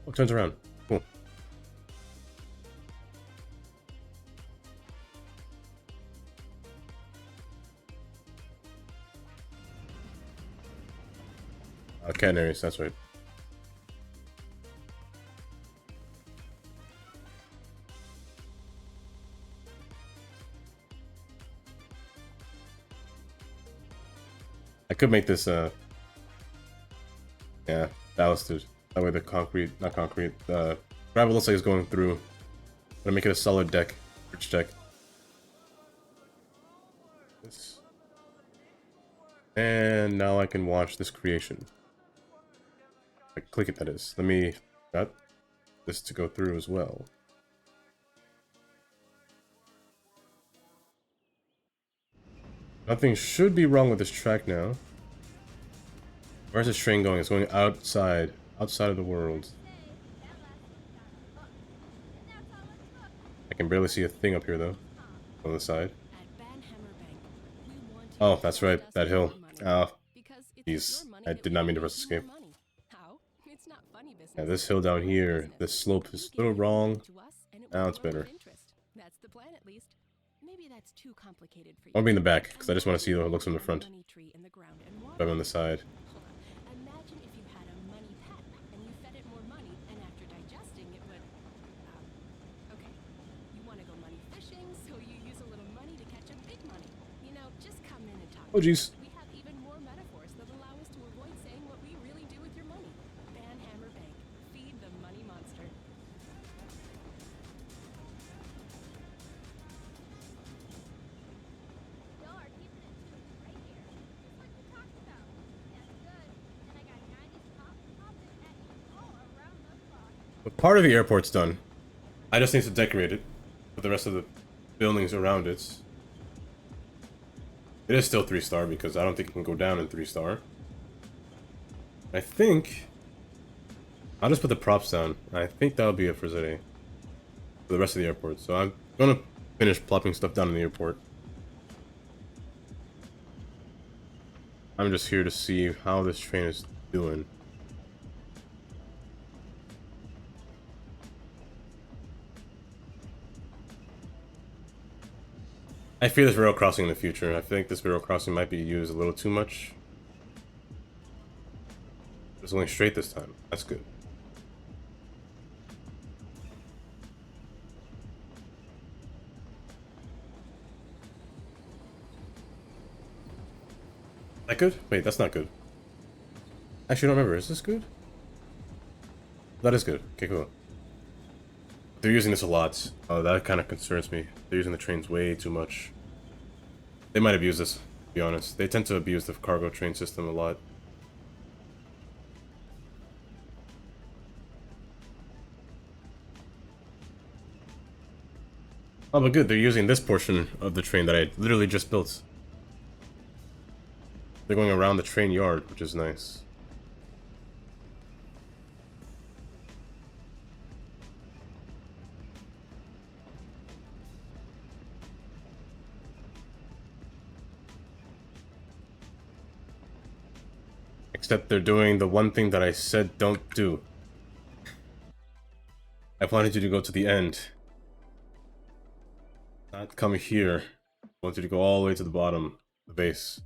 Oh, it turns around. Cool. Catenaries, that's right. I could make this, yeah, ballasted. That way the concrete, not concrete, gravel looks like it's going through. I'm gonna make it a solid deck, bridge deck. This. And now I can watch this creation. I click it, that is. Let me, got this to go through as well. Nothing should be wrong with this track now. Where's this train going? It's going outside of the world. I can barely see a thing up here though, on the side. Oh, that's right, that hill. Oh, jeez, I did not mean to press escape. Yeah, this hill down here, this slope is a little wrong. Now it's better. I'll be in the back, because I just want to see how it looks from the front. I'm on the side. Imagine if you had a money pet and you fed it more money, and after digesting it would, okay, you want to go money fishing, so you use a little money to catch a big money. You know, just come in and talk. Oh, jeez. We have even more metaphors that allow us to avoid saying what we really do with your money. Ban Hammer Bank. Feed the money monster. Y'all are keeping it to right here. Just like we talked about. That's good. And I got 90s pop popping at you all around the clock. But part of the airport's done. I just need to decorate it with the rest of the buildings around it. It is still 3-star because I don't think it can go down in 3-star. I think I'll just put the props down. I think that'll be it for today. For the rest of the airport. So I'm gonna finish plopping stuff down in the airport. I'm just here to see how this train is doing. I fear this rail crossing in the future. I think this rail crossing might be used a little too much. It's only straight this time. That's good. That good? Wait, that's not good. Actually, I don't remember. Is this good? That is good. Okay, cool. They're using this a lot. Oh, that kind of concerns me. They're using the trains way too much. They might abuse this, to be honest. They tend to abuse the cargo train system a lot. Oh, but good. They're using this portion of the train that I literally just built. They're going around the train yard, which is nice. Except they're doing the one thing that I said don't do. I wanted you to go to the end. Not come here. I want you to go all the way to the bottom, the base.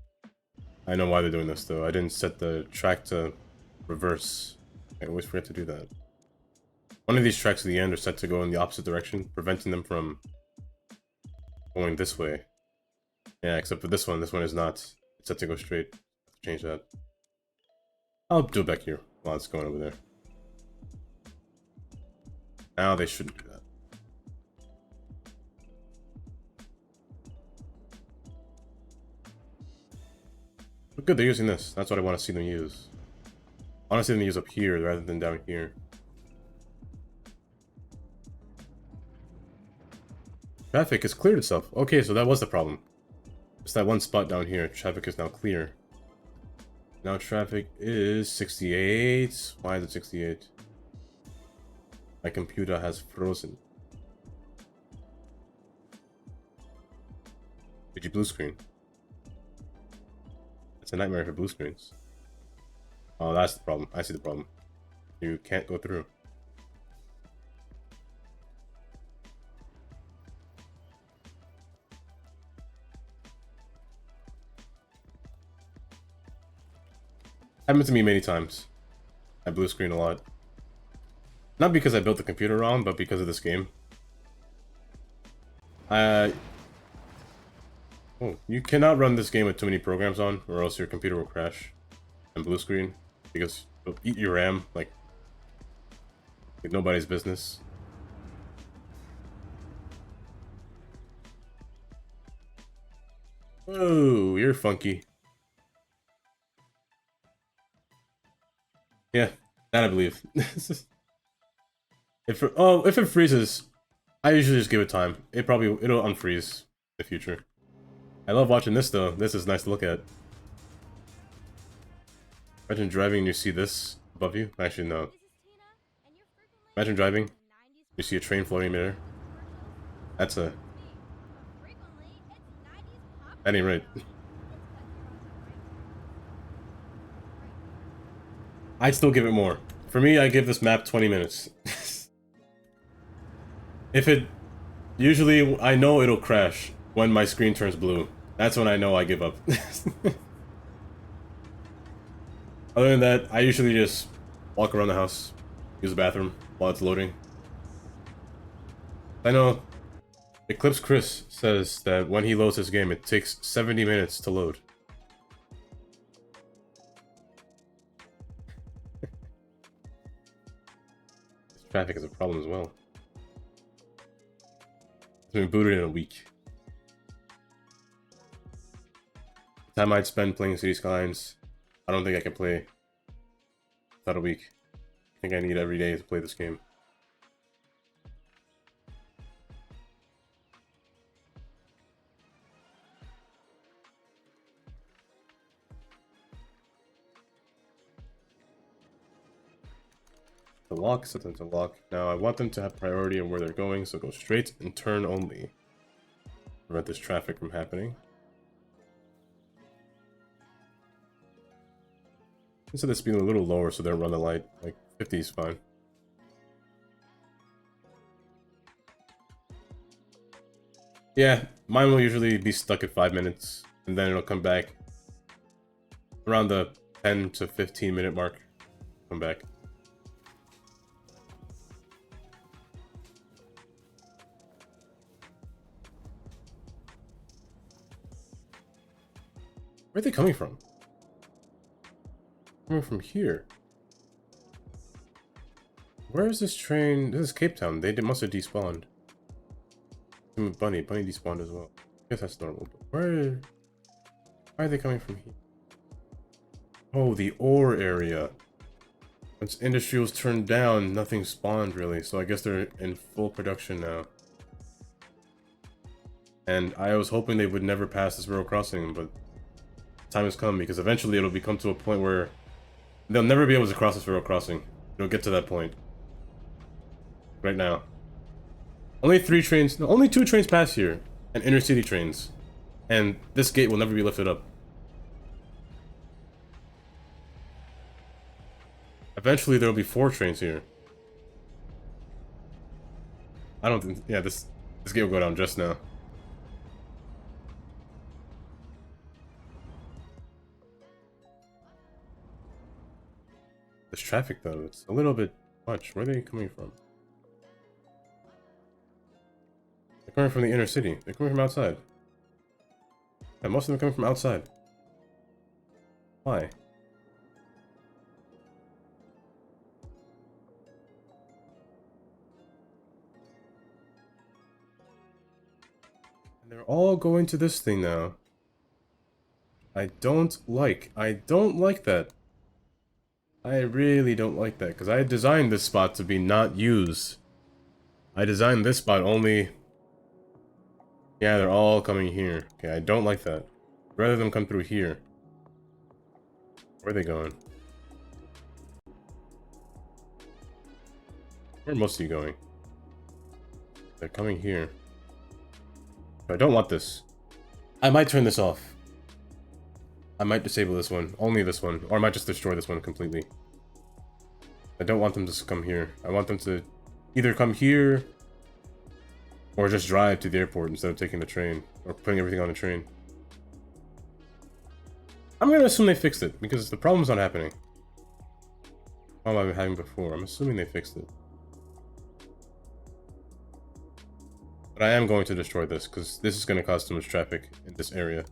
I know why they're doing this though. I didn't set the track to reverse. I always forget to do that. One of these tracks at the end are set to go in the opposite direction, preventing them from going this way. Yeah, except for this one is not. It's set to go straight. Change that. I'll do it back here while it's going over there. Now they shouldn't do that. But good, they're using this. That's what I want to see them use. I want to see them use up here rather than down here. Traffic has cleared itself. Okay, so that was the problem. It's that one spot down here. Traffic is now clear. Now traffic is 68. Why is it 68? My computer has frozen. Did you blue screen? It's a nightmare for blue screens. Oh, that's the problem. I see the problem. You can't go through. Happened to me many times. I blue screen a lot. Not because I built the computer wrong, but because of this game. Oh, you cannot run this game with too many programs on, or else your computer will crash and blue screen, because it'll eat your RAM like nobody's business. Oh, you're funky. Yeah, that I believe. If it freezes, I usually just give it time. It'll unfreeze in the future. I love watching this though. This is nice to look at. Imagine driving and you see this above you. Actually, no. Imagine driving, you see a train floating in midair. That's a... That ain't right. I'd still give it more. For me, I give this map 20 minutes. If it... Usually, I know it'll crash when my screen turns blue. That's when I know I give up. Other than that, I usually just walk around the house, use the bathroom while it's loading. I know Eclipse Chris says that when he loads his game, it takes 70 minutes to load. This traffic is a problem as well. It's been booted in a week. The time I'd spend playing City Skylines, I don't think I can play without a week. I think I need every day to play this game. To lock, set them to lock. Now I want them to have priority on where they're going, so go straight and turn only. Prevent this traffic from happening. Instead of speed a little lower so they don't run the light. Like 50 is fine. Yeah, mine will usually be stuck at 5 minutes, and then it'll come back around the 10 to 15 minute mark. Come back. Where are they coming from? Coming from here. Where is this train? This is Cape Town. They must have despawned. Bunny despawned as well. I guess that's normal. But why are they coming from here? Oh, the ore area. Once industry was turned down, nothing spawned really. So I guess they're in full production now. And I was hoping they would never pass this rail crossing, but time has come because eventually it'll become to a point where they'll never be able to cross this rail crossing. It'll get to that point. Right now. Only 3 trains, no, only 2 trains pass here, and intercity trains. And this gate will never be lifted up. Eventually there'll be 4 trains here. I don't think, yeah, this gate will go down just now. This traffic though, it's a little bit much. Where are they coming from? They're coming from the inner city. They're coming from outside. Yeah, most of them are coming from outside. Why? And they're all going to this thing now. I don't like that. I really don't like that, because I designed this spot to be not used. I designed this spot only... Yeah, they're all coming here. Okay, I don't like that. Rather than come through here. Where are they going? Where are most of you going? They're coming here. I don't want this. I might turn this off. I might disable this one. Only this one. Or I might just destroy this one completely. I don't want them to come here. I want them to either come here or just drive to the airport instead of taking the train. Or putting everything on a train. I'm gonna assume they fixed it, because the problem's not happening. The problem I've been having before. I'm assuming they fixed it. But I am going to destroy this, because this is going to cause too much traffic in this area.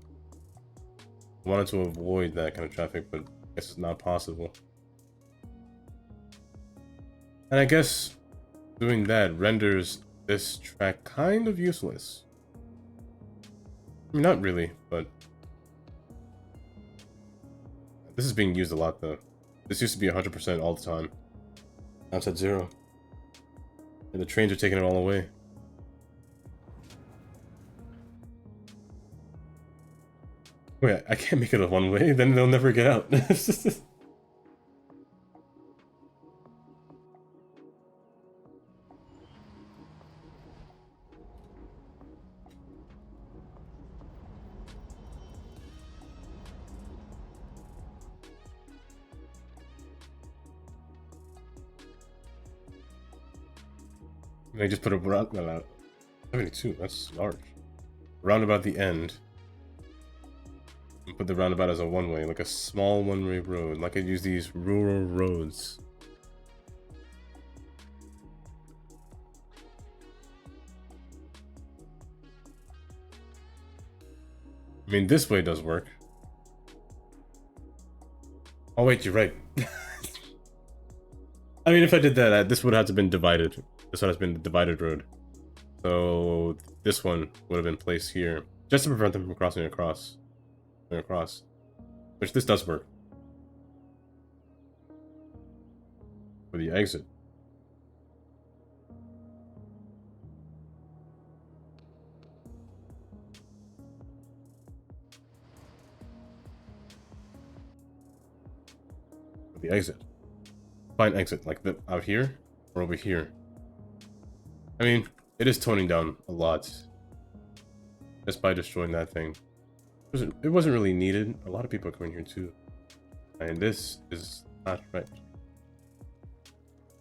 I wanted to avoid that kind of traffic, but I guess it's not possible. And I guess doing that renders this track kind of useless. I mean, not really, but... This is being used a lot, though. This used to be 100% all the time. Now it's at 0. And the trains are taking it all away. Wait, I can't make it a one-way, then they'll never get out. They just put a roundabout. 72, that's large. Roundabout the end. And put the roundabout as a one-way, like a small one-way road. Like I use these rural roads. I mean, this way does work. Oh wait, you're right. I mean, if I did that, this would have to been divided. This one has been the divided road. So this one would have been placed here, just to prevent them from crossing across. Which this does work. For the exit. For the exit. find exit, like out here or over here. I mean, it is toning down a lot just by destroying that thing. It wasn't really needed. A lot of people are coming here too. And this is not right.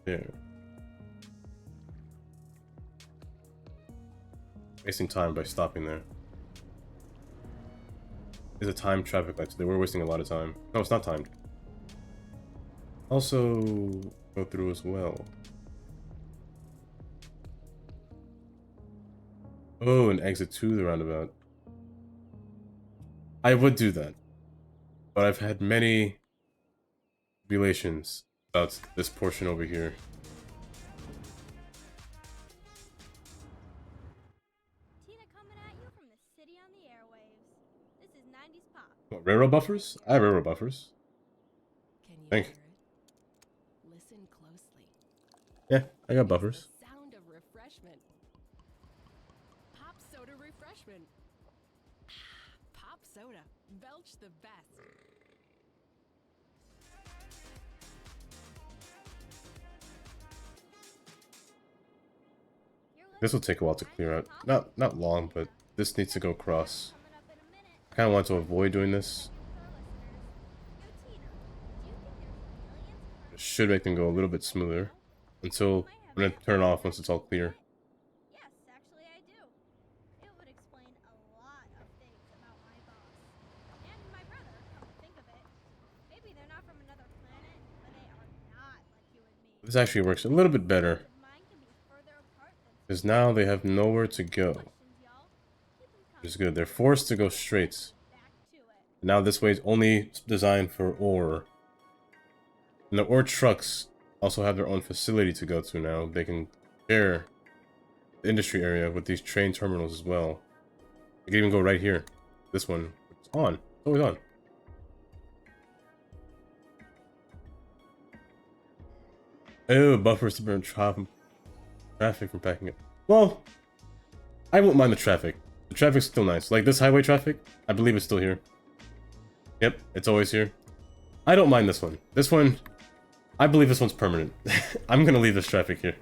There. Wasting time by stopping there. It's a timed traffic light, so they were wasting a lot of time. No, it's not timed. Also, go through as well. Oh, and exit to the roundabout. I would do that, but I've had many relations about this portion over here. Tina coming at you from the city on the airwaves. This is 90s pop. What, railroad buffers? I have railroad buffers. Can you Think. hear it? Listen closely. Yeah, I got It's buffers. the sound of refreshment. Pop soda refreshment. Pop soda. Belch the best. This will take a while to clear out. Not long, but this needs to go across. Coming up in a minute. I kind of want to avoid doing this. For our listeners. Yo, Tina, do you think there's millions of It should make them go a little bit smoother until I'm gonna turn it off once it's all clear. Yes, actually I do. It would explain a lot of things about my boss. And my brother, come to think of it. Maybe they're not from another planet, but they are not like you and me. This actually works a little bit better Mine can be further apart than because now they have nowhere to go, questions, y'all. Keep them which is coming. good. They're forced to go straight. Back to it. Now this way is only designed for ore. And the ore trucks also have their own facility to go to now. They can share the industry area with these train terminals as well. They can even go right here. This one, it's on. It's always on. Oh, buffers to prevent traffic from backing up. Well, I won't mind the traffic. The traffic's still nice. Like this highway traffic, I believe it's still here. Yep, it's always here. I don't mind this one. This one, I believe this one's permanent. I'm gonna leave this traffic here.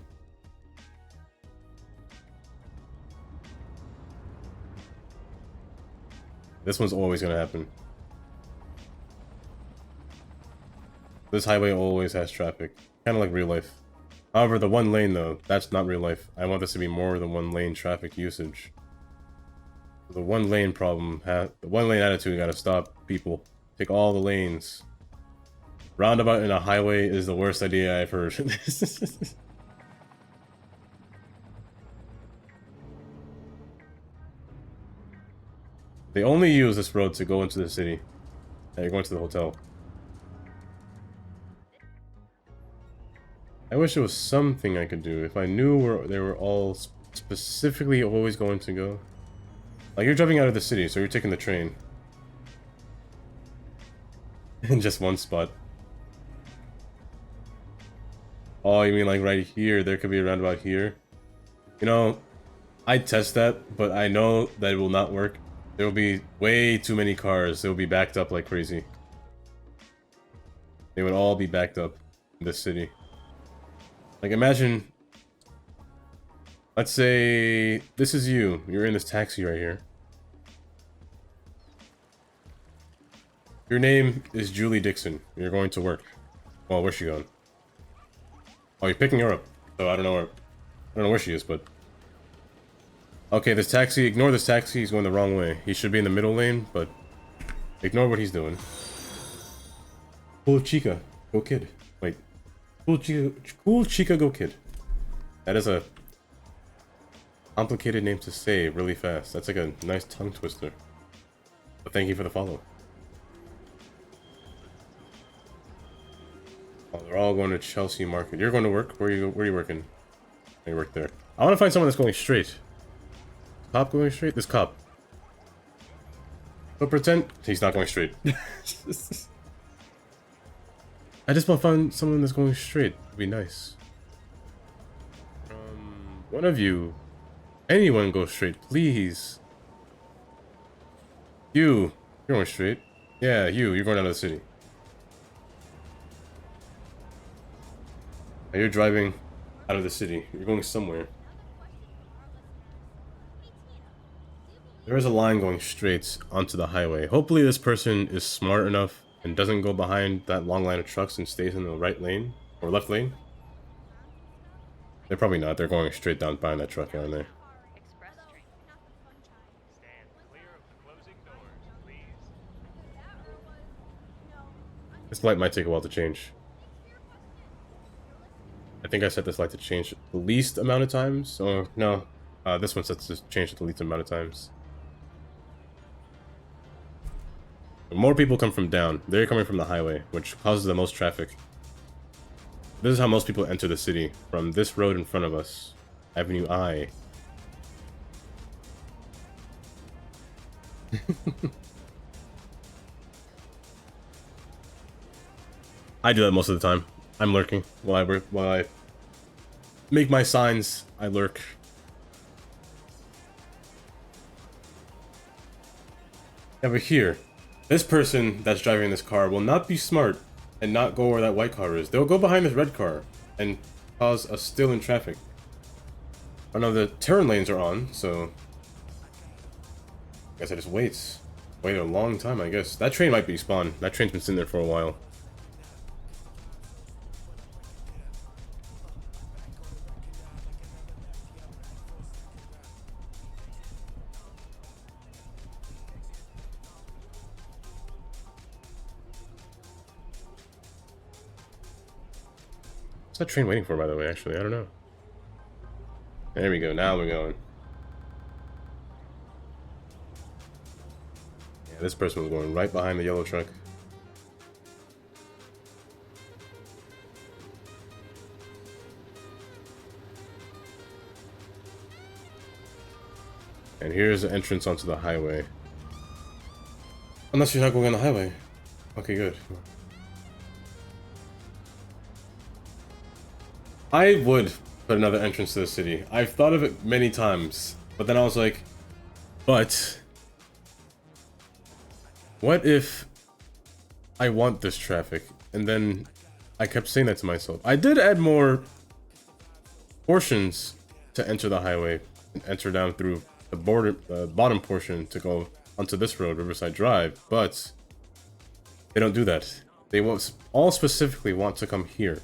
This one's always gonna happen. This highway always has traffic. Kind of like real life. However, the one lane though, that's not real life. I want this to be more than one lane traffic usage. The one lane problem, the one lane attitude gotta stop, people. Take all the lanes. Roundabout in a highway is the worst idea I've heard. They only use this road to go into the city. And you're going to the hotel. I wish there was something I could do. If I knew where they were all specifically always going to go. Like, you're driving out of the city, so you're taking the train. In just one spot. Oh, you mean like right here? There could be a roundabout here? You know, I'd test that, but I know that it will not work. There will be way too many cars. They will be backed up like crazy. They would all be backed up in this city. Like, imagine... Let's say this is you. You're in this taxi right here. Your name is Julie Dixon. You're going to work. Well, where's she going? Oh, you're picking her up. So I don't know where she is, but... Okay, this taxi, ignore this taxi, he's going the wrong way. He should be in the middle lane, but... Ignore what he's doing. Cool Chica, go kid. Wait. Cool Chica, go kid. That is a... complicated name to say really fast. That's like a nice tongue twister. But thank you for the follow. Oh, they're all going to Chelsea Market. You're going to work? Where are you working? You work there. I want to find someone that's going straight. Cop going straight? This cop. But pretend he's not going straight. I just want to find someone that's going straight. It'd be nice. One of you. Anyone go straight, please. You're going straight. Yeah, you're going out of the city. You're driving out of the city. You're going somewhere. There is a line going straight onto the highway. Hopefully this person is smart enough and doesn't go behind that long line of trucks and stays in the right lane or left lane. They're probably not. They're going straight down behind that truck, aren't they? This light might take a while to change. I think I set this light to change the least amount of times. Or no, this one sets to change the least amount of times. More people come from down. They're coming from the highway, which causes the most traffic. This is how most people enter the city, from this road in front of us. Avenue I. I do that most of the time. I'm lurking while I make my signs. I lurk. Over here, this person that's driving this car will not be smart and not go where that white car is. They'll go behind this red car and cause a still in traffic. I know the turn lanes are on, so I guess I just wait. Wait a long time, I guess. That train might be spawned. That train's been sitting there for a while. What's that train waiting for, by the way, actually? I don't know. There we go. Now we're going. Yeah, this person was going right behind the yellow truck. And here's the entrance onto the highway. Unless you're not going on the highway. Okay, good. I would put another entrance to the city. I've thought of it many times, but then I was like, but what if I want this traffic? And then I kept saying that to myself. I did add more portions to enter the highway and enter down through the bottom portion to go onto this road, Riverside Drive, but they don't do that. They won't all specifically want to come here.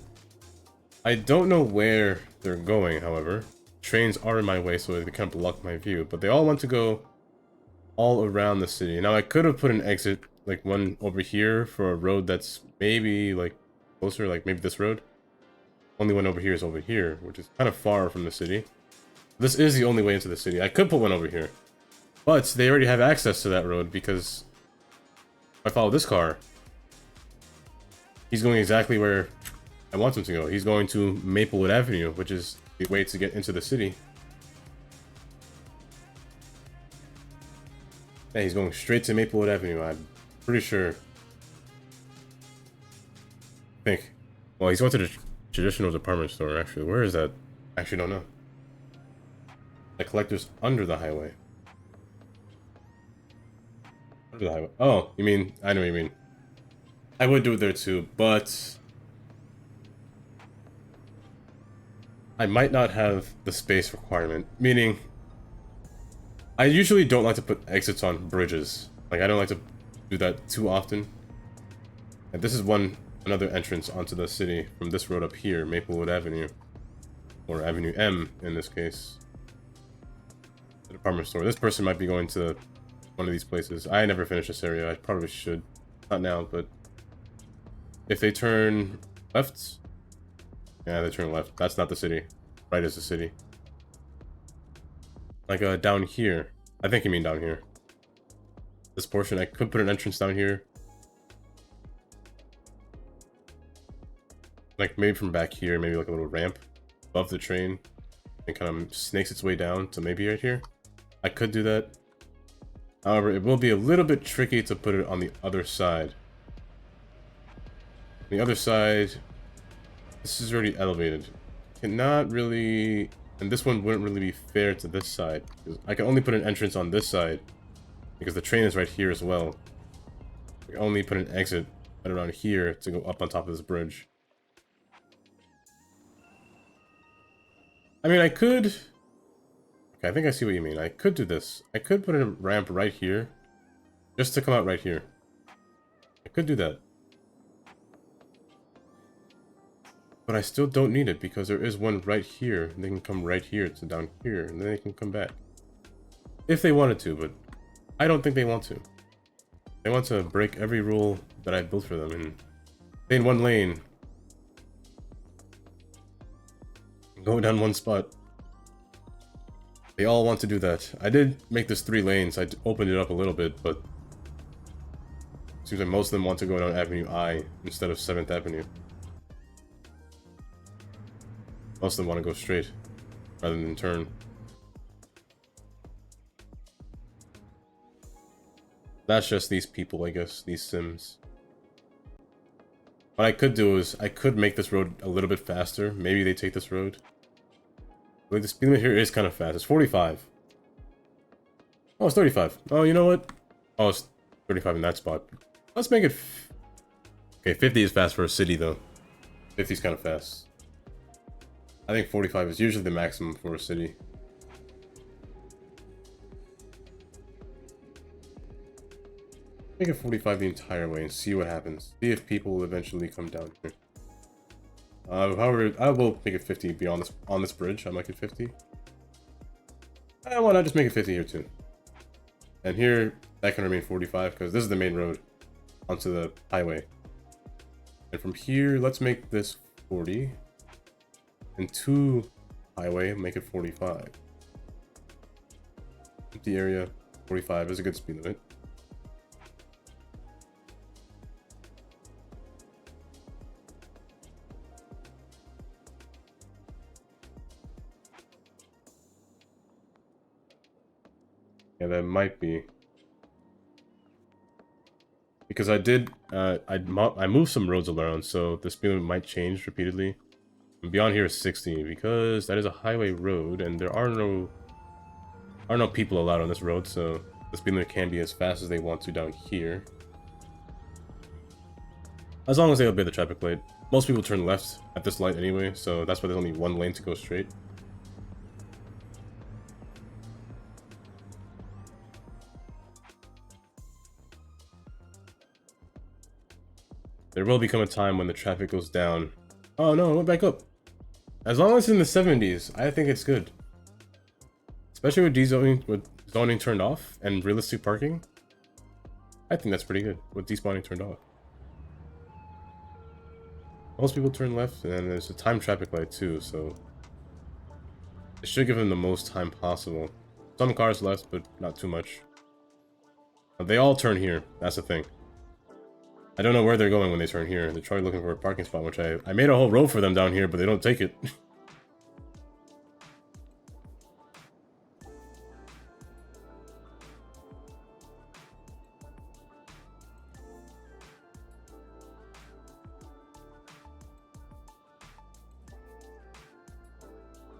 I don't know where they're going, however. Trains are in my way, so they kind of block my view, but they all want to go all around the city. Now, I could have put an exit, like one over here for a road that's maybe like closer, like maybe this road. Only one over here is over here, which is kind of far from the city. This is the only way into the city. I could put one over here, but they already have access to that road because if I follow this car, he's going exactly where I want him to go. He's going to Maplewood Avenue, which is the way to get into the city. Yeah, he's going straight to Maplewood Avenue, I'm pretty sure. I think. Well, he's going to the traditional department store, actually. Where is that? Actually, don't know. The collector's under the highway. Under the highway. Oh, you mean... I know what you mean. I would do it there too, but I might not have the space requirement. Meaning, I usually don't like to put exits on bridges. Like, I don't like to do that too often. And this is another entrance onto the city from this road up here, Maplewood Avenue. Or Avenue M, in this case. The department store. This person might be going to one of these places. I never finished this area. I probably should. Not now, but if they turn left, yeah, they turn left. That's not the city. Right is the city. Like down here. I think you mean down here. This portion, I could put an entrance down here. Like maybe from back here, maybe like a little ramp above the train, and kind of snakes its way down to maybe right here. I could do that. However, it will be a little bit tricky to put it on the other side. The other side, this is already elevated. Cannot really, and this one wouldn't really be fair to this side. I can only put an entrance on this side because the train is right here as well. I can only put an exit right around here to go up on top of this bridge. I mean, I could... Okay, I think I see what you mean. I could do this. I could put a ramp right here. Just to come out right here. I could do that. But I still don't need it because there is one right here. And they can come right here to down here. And then they can come back. If they wanted to, but I don't think they want to. They want to break every rule that I built for them and stay in one lane. Go down one spot. They all want to do that. I did make this 3 lanes. I opened it up a little bit, but it seems like most of them want to go down Avenue I instead of 7th Avenue. Most of them want to go straight rather than turn. That's just these people, I guess, these Sims. What I could do is, I could make this road a little bit faster. Maybe they take this road. But the speed limit here is kind of fast. It's 45. Oh, it's 35. Oh, you know what? Oh, it's 35 in that spot. Let's make it... Okay, 50 is fast for a city, though. 50 is kind of fast. I think 45 is usually the maximum for a city. Make it 45 the entire way and see what happens. See if people will eventually come down here. However, I will make it 50 beyond this on this bridge. I might get 50. Why not just make it 50 here too? And here that can remain 45 because this is the main road onto the highway. And from here, let's make this 40. And 2 highway, make it 45. Empty area, 45 is a good speed limit. Yeah, that might be. Because I did, I moved some roads around, so the speed limit might change repeatedly. And beyond here is 60, because that is a highway road, and there are no people allowed on this road, so the speed limit can be as fast as they want to down here. As long as they obey the traffic light. Most people turn left at this light anyway, so that's why there's only one lane to go straight. There will become a time when the traffic goes down. Oh no, it went back up. As long as it's in the 70s, I think it's good. Especially with zoning turned off and realistic parking. I think that's pretty good with despawning turned off. Most people turn left, and then there's a time traffic light too, so it should give them the most time possible. Some cars less, but not too much. They all turn here, that's the thing. I don't know where they're going when they turn here. They're probably looking for a parking spot, which I made a whole row for them down here, but they don't take it.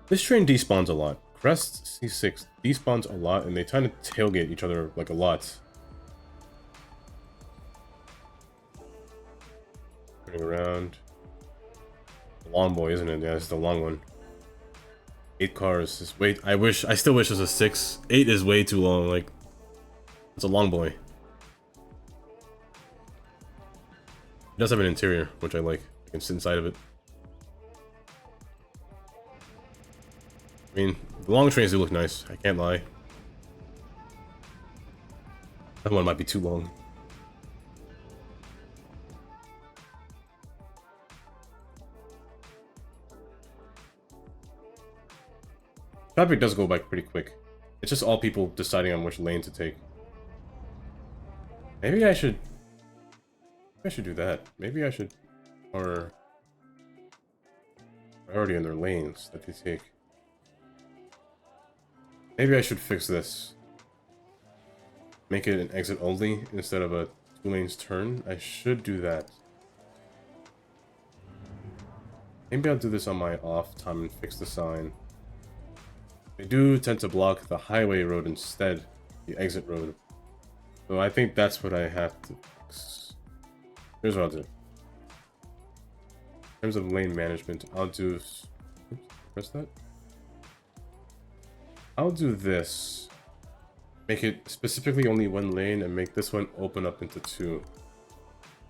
This train despawns a lot. Crest C6 despawns a lot, and they tend to tailgate each other like a lot. Turning around. Long boy, isn't it? Yeah, it's the long one. 8 cars. Is wait. I still wish it was a 6. 8 is way too long. Like, it's a long boy. It does have an interior, which I like. I can sit inside of it. I mean, the long trains do look nice. I can't lie. That one might be too long. Traffic does go by pretty quick. It's just all people deciding on which lane to take. Maybe I should do that. Maybe I should... Or... Priority on their lanes that they take. Maybe I should fix this. Make it an exit only instead of a 2 lanes turn. I should do that. Maybe I'll do this on my off time and fix the sign. They do tend to block the highway road instead, the exit road. So I think that's what I have to fix. Here's what I'll do. In terms of lane management, I'll do... Oops, press that. I'll do this. Make it specifically only one lane and make this one open up into two.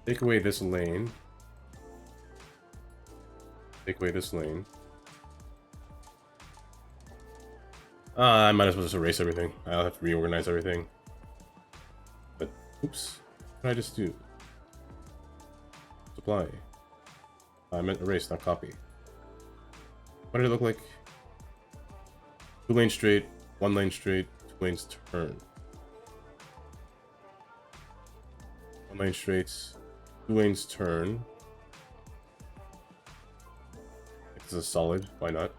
Take away this lane. Take away this lane. I might as well just erase everything. I'll have to reorganize everything. But, oops. What did I just do? Supply. I meant erase, not copy. What did it look like? 2 lanes straight, 1 lane straight, 2 lanes turn. 1 lane straight, 2 lanes turn. This is solid, why not?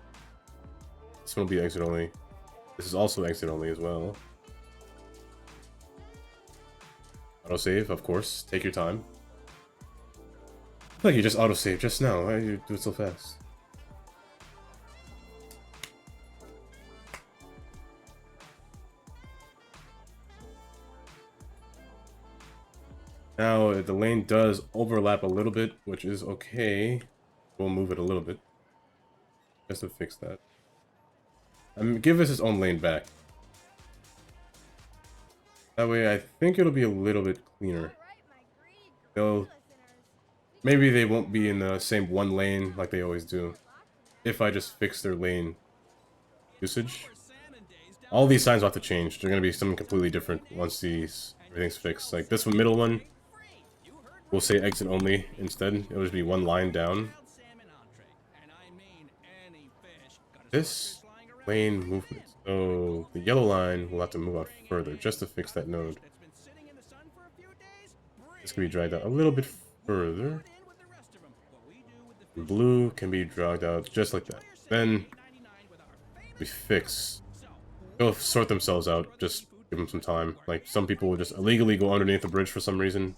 This one will be exit only. This is also exit only as well. Autosave, of course. Take your time. I feel like you just autosave just now. Why do you do it so fast? Now, the lane does overlap a little bit, which is okay. We'll move it a little bit. Just to fix that. Give us its own lane back. That way, I think it'll be a little bit cleaner. They'll... Maybe they won't be in the same one lane like they always do. If I just fix their lane usage. All these signs will have to change. They're going to be something completely different once everything's fixed. Like this one, middle one, we'll say exit only instead. It'll just be one line down. This lane movement. So the yellow line will have to move out further just to fix that node. This can be dragged out a little bit further. Blue can be dragged out just like that. Then we fix. They'll sort themselves out. Just give them some time. Like some people will just illegally go underneath the bridge for some reason.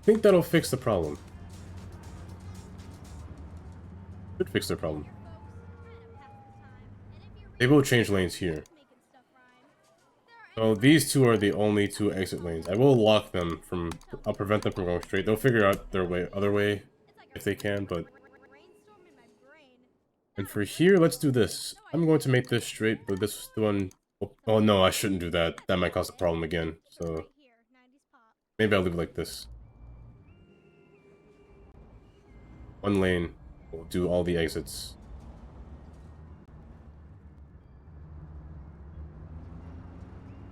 I think that'll fix the problem. Should fix their problem. They will change lanes here. So these two are the only 2 exit lanes. I will lock them from... I'll prevent them from going straight. They'll figure out their other way if they can, but... And for here, let's do this. I'm going to make this straight, but this one... Oh no, I shouldn't do that. That might cause a problem again. So maybe I'll leave it like this. 1 lane will do all the exits.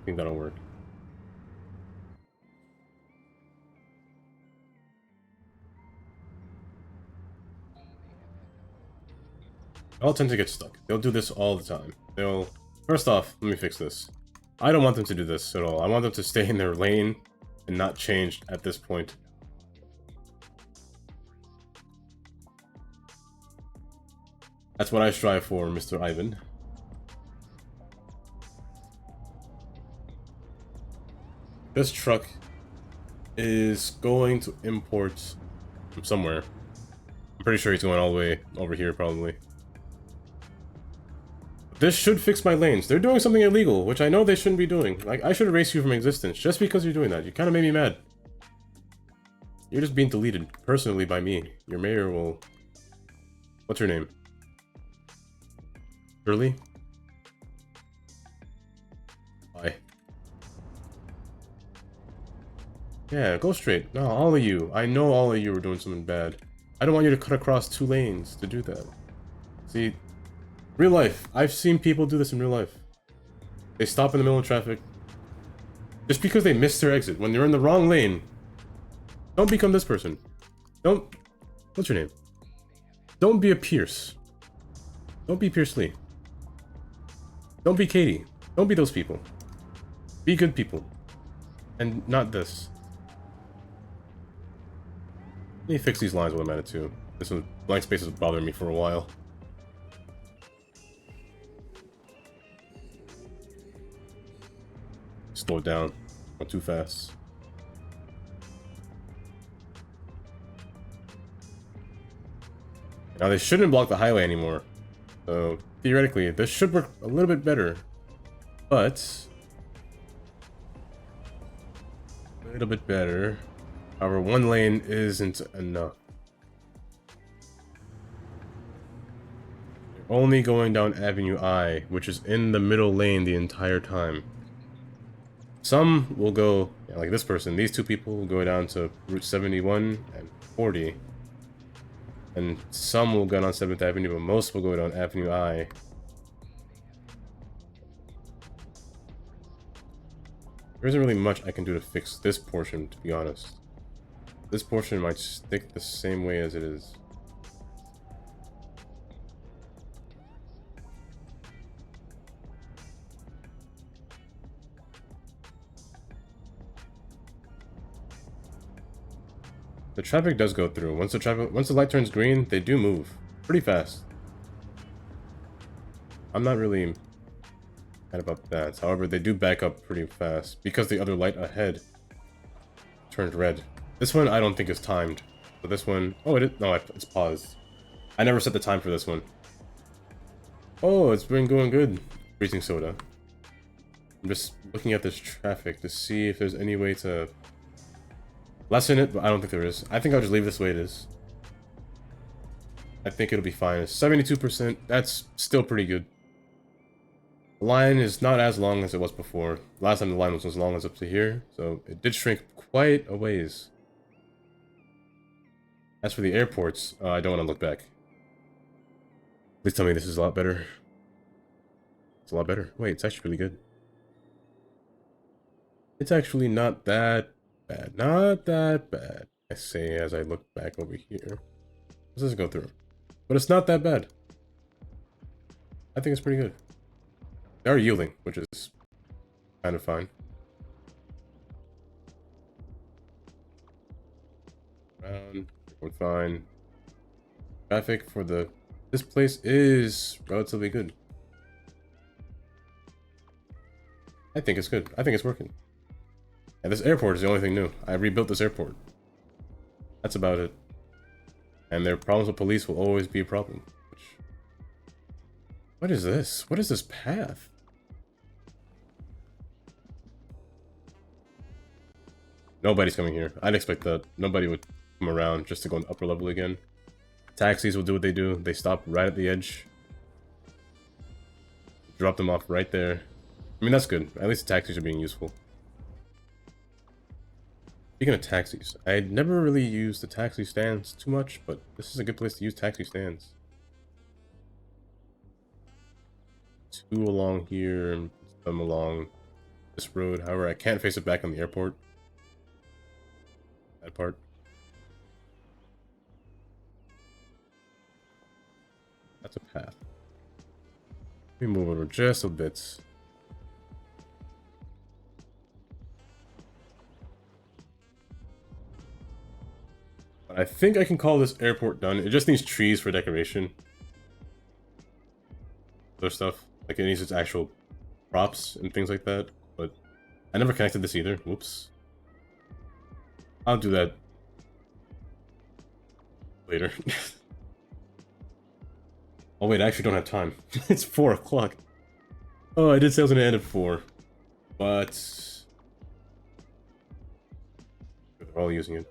I think that'll work. They'll tend to get stuck. They'll do this all the time. They'll... First off, let me fix this. I don't want them to do this at all. I want them to stay in their lane and not change at this point. That's what I strive for, Mr. Ivan. This truck is going to import from somewhere. I'm pretty sure he's going all the way over here, probably. This should fix my lanes. They're doing something illegal, which I know they shouldn't be doing. Like, I should erase you from existence just because you're doing that. You kind of made me mad. You're just being deleted personally by me. Your mayor will... What's your name? Shirley? Bye. Yeah, go straight. No, all of you. I know all of you are doing something bad. I don't want you to cut across 2 lanes to do that. See, real life. I've seen people do this in real life. They stop in the middle of traffic just because they missed their exit. When they're in the wrong lane, don't become this person. Don't... What's your name? Don't be a Pierce. Don't be Pierce Lee. Don't be Katie. Don't be those people. Be good people. And not this. Let me fix these lines while I'm at it too. This one, blank space is bothering me for a while. Slow it down. Not too fast. Now they shouldn't block the highway anymore. So theoretically, this should work a little bit better. But a little bit better. However, 1 lane isn't enough. only going down Avenue I, which is in the middle lane the entire time. Some will go, yeah, like this person, these two people will go down to Route 71 and 40. And some will go down 7th Avenue, but most will go down Avenue I. There isn't really much I can do to fix this portion, to be honest. This portion might stick the same way as it is. The traffic does go through. Once the light turns green, they do move pretty fast. I'm not really mad about that. However, they do back up pretty fast because the other light ahead turned red. This one I don't think is timed. But this one, oh, it's paused. I never set the time for this one. Oh, it's been going good. Freezing soda. I'm just looking at this traffic to see if there's any way to lessen it, but I don't think there is. I think I'll just leave this the way it is. I think it'll be fine. 72%, that's still pretty good. The line is not as long as it was before. Last time the line was as long as up to here, so it did shrink quite a ways. As for the airports, I don't want to look back. Please tell me this is a lot better. It's a lot better. Wait, it's actually really good. It's actually not that bad. Not that bad, I say as I look back over here. Let's just go through. But it's not that bad. I think it's pretty good. They are yielding, which is kind of fine. We're fine. Traffic for this place is relatively good. I think it's good. I think it's working. And this airport is the only thing new. I rebuilt this airport. That's about it. And their problems with police will always be a problem. What is this? What is this path? Nobody's coming here. I'd expect that. Nobody would come around just to go on the upper level again. Taxis will do what they do. They stop right at the edge. Drop them off right there. I mean, that's good. At least the taxis are being useful. Speaking of taxis, I never really used the taxi stands too much, but this is a good place to use taxi stands. Two along here, and some along this road. However, I can't face it back on the airport. That part. That's a path. Let me move over just a bit. I think I can call this airport done. It just needs trees for decoration. Other stuff. Like it needs its actual props and things like that. But I never connected this either. Whoops. I'll do that later. Oh wait, I actually don't have time. It's 4 o'clock. Oh, I did say I was gonna end at 4. But they're all using it.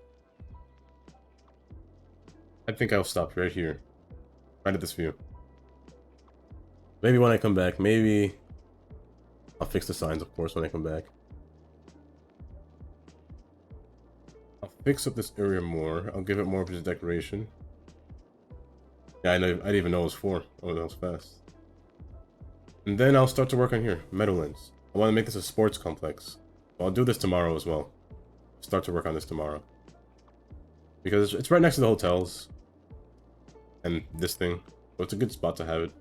I think I'll stop right here. Right at this view. Maybe when I come back, maybe I'll fix the signs, of course, when I come back. I'll fix up this area more. I'll give it more of its decoration. Yeah, I didn't even know it was 4. Oh, that was fast. And then I'll start to work on here. Meadowlands. I want to make this a sports complex. Well, I'll do this tomorrow as well. Start to work on this tomorrow. Because it's right next to the hotels. And this thing. So it's a good spot to have it.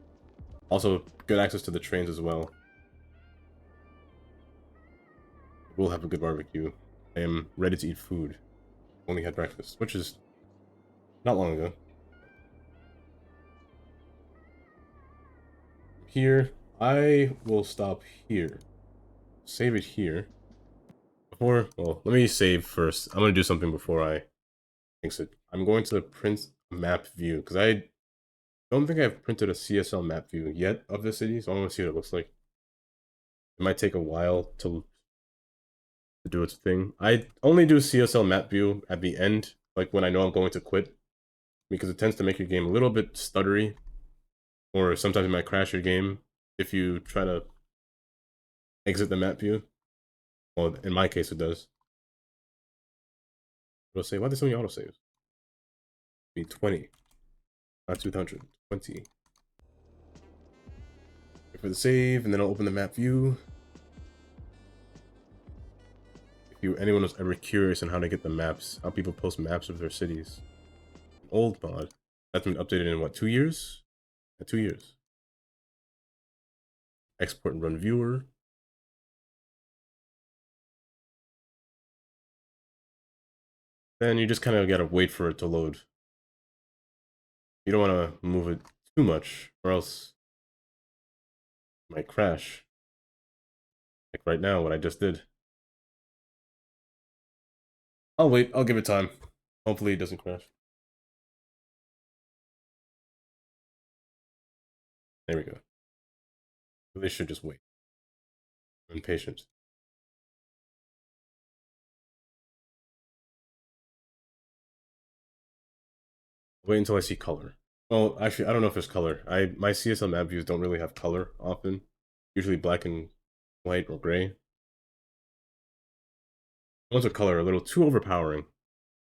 Also, good access to the trains as well. We'll have a good barbecue. I am ready to eat food. Only had breakfast, which is not long ago. Here, I will stop here. Save it here. Well, let me save first. I'm going to do something before I fix it. I'm going to print a map view, because I don't think I've printed a CSL map view yet of the city, so I want to see what it looks like. It might take a while to do its thing. I only do CSL map view at the end, like when I know I'm going to quit, because it tends to make your game a little bit stuttery or sometimes it might crash your game if you try to exit the map view. Well, in my case, it does. It'll say, why are there so many autosaves? Be 20, not 200. 20. Wait for the save, and then I'll open the map view. If anyone was ever curious on how to get the maps, how people post maps of their cities. An old mod. That's been updated in what, 2 years? 2 years. Export and run viewer. Then you just kind of gotta wait for it to load. You don't want to move it too much, or else it might crash. Like right now, what I just did. I'll wait, I'll give it time. Hopefully it doesn't crash. There we go. They should just wait. I'm impatient. Wait until I see color. Well, actually, I don't know if there's color. My CSL map views don't really have color often. Usually black and white or gray. Ones with color are a little too overpowering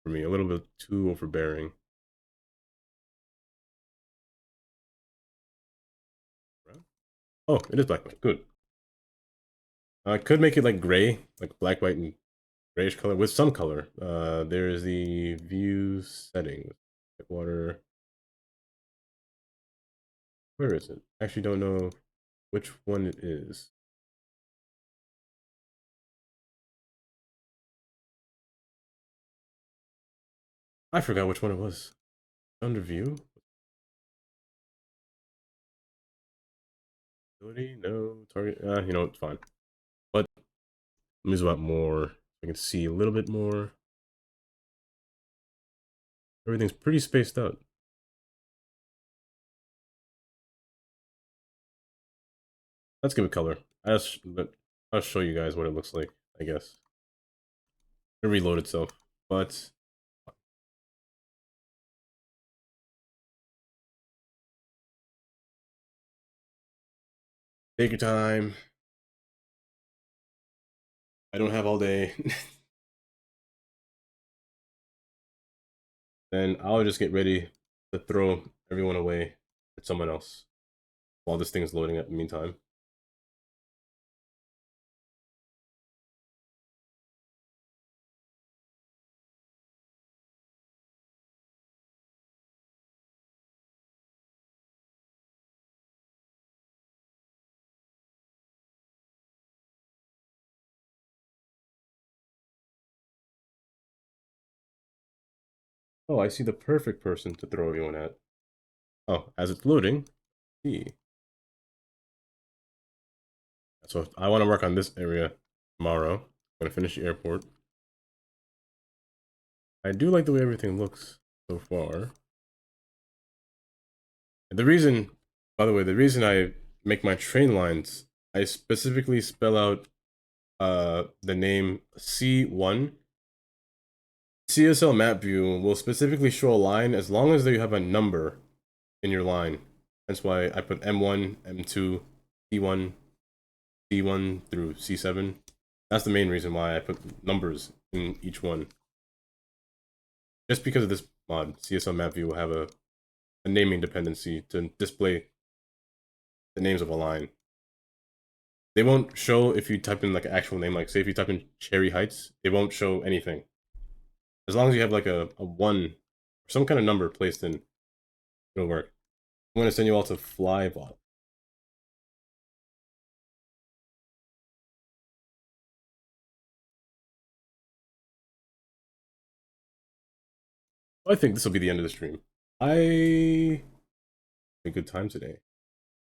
for me, a little bit too overbearing. Oh, it is black and white. Good. I could make it like gray, like black, white, and grayish color with some color. There is the view settings. Water. Where is it? I actually don't know which one it is. I forgot which one it was. Under view? Ability? No. Target? You know, it's fine. But let me zoom out more. I can see a little bit more. Everything's pretty spaced out. Let's give it color. I'll show you guys what it looks like, I guess. It reload itself, but take your time. I don't have all day. Then I'll just get ready to throw everyone away at someone else while this thing is loading up in the meantime. Oh, I see the perfect person to throw everyone at. Oh, as it's loading, see. So I want to work on this area tomorrow. I'm going to finish the airport. I do like the way everything looks so far. The reason, by the way, the reason I make my train lines, I specifically spell out the name C1. CSL map view will specifically show a line as long as you have a number in your line. That's why I put M1, M2, C1, C1 through C7. That's the main reason why I put numbers in each one. Just because of this mod, CSL map view will have a naming dependency to display the names of a line. They won't show if you type in like an actual name, like say if you type in Cherry Heights, it won't show anything. As long as you have like a 1 or some kind of number placed in, it'll work. I'm going to send you all to Flybot. I think this will be the end of the stream. I had a good time today.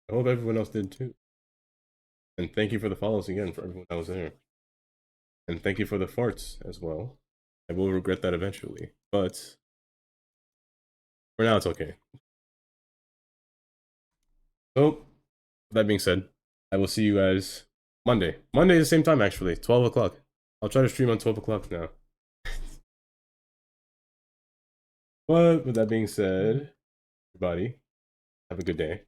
I hope everyone else did too. And thank you for the follows again for everyone that was there. And thank you for the farts as well. I will regret that eventually, but for now it's okay. So, that being said, I will see you guys Monday. Monday the same time actually, 12 o'clock. I'll try to stream on 12 o'clock now. But with that being said, everybody, have a good day.